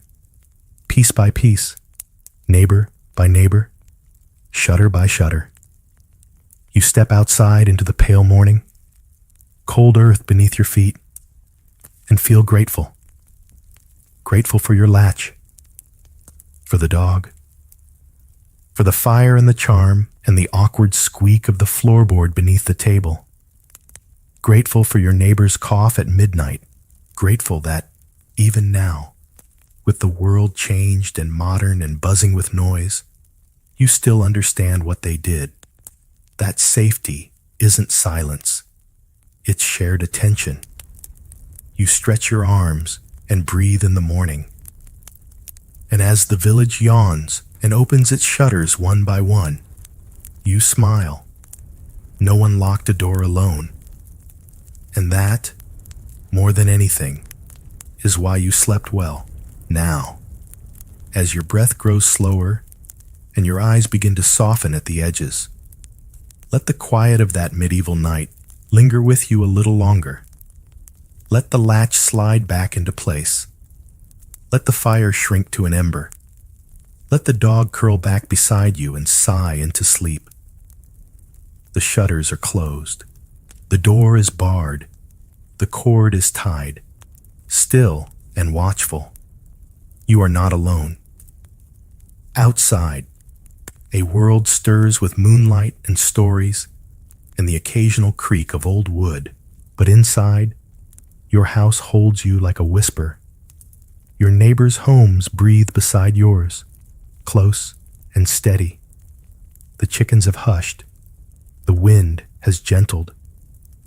piece by piece, neighbor by neighbor, shutter by shutter. You step outside into the pale morning, cold earth beneath your feet, and feel grateful. Grateful for your latch, for the dog, for the fire and the charm and the awkward squeak of the floorboard beneath the table. Grateful for your neighbor's cough at midnight. Grateful that, even now, with the world changed and modern and buzzing with noise, you still understand what they did. That safety isn't silence. It's shared attention. You stretch your arms and breathe in the morning. And as the village yawns and opens its shutters one by one, you smile. No one locked a door alone. And that, more than anything, is why you slept well now. As your breath grows slower and your eyes begin to soften at the edges, let the quiet of that medieval night linger with you a little longer. Let the latch slide back into place. Let the fire shrink to an ember. Let the dog curl back beside you and sigh into sleep. The shutters are closed. The door is barred. The cord is tied. Still and watchful, you are not alone. Outside, a world stirs with moonlight and stories and the occasional creak of old wood. But inside, your house holds you like a whisper. Your neighbors' homes breathe beside yours, close and steady. The chickens have hushed, the wind has gentled,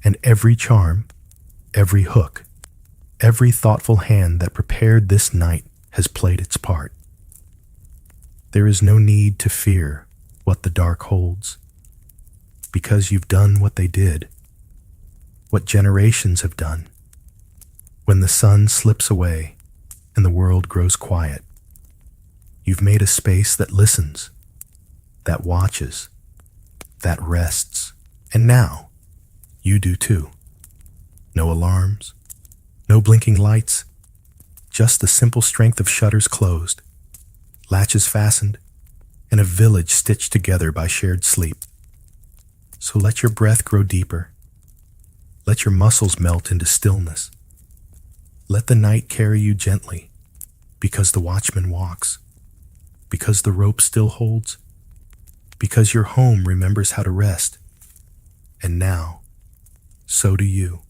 and every charm, every hook, every thoughtful hand that prepared this night has played its part. There is no need to fear what the dark holds, because you've done what they did, what generations have done. When the sun slips away and the world grows quiet, you've made a space that listens, that watches, that rests. And now, you do too. No alarms, no blinking lights, just the simple strength of shutters closed, latches fastened, and a village stitched together by shared sleep. So let your breath grow deeper. Let your muscles melt into stillness. Let the night carry you gently, because the watchman walks, because the rope still holds, because your home remembers how to rest. And now, so do you.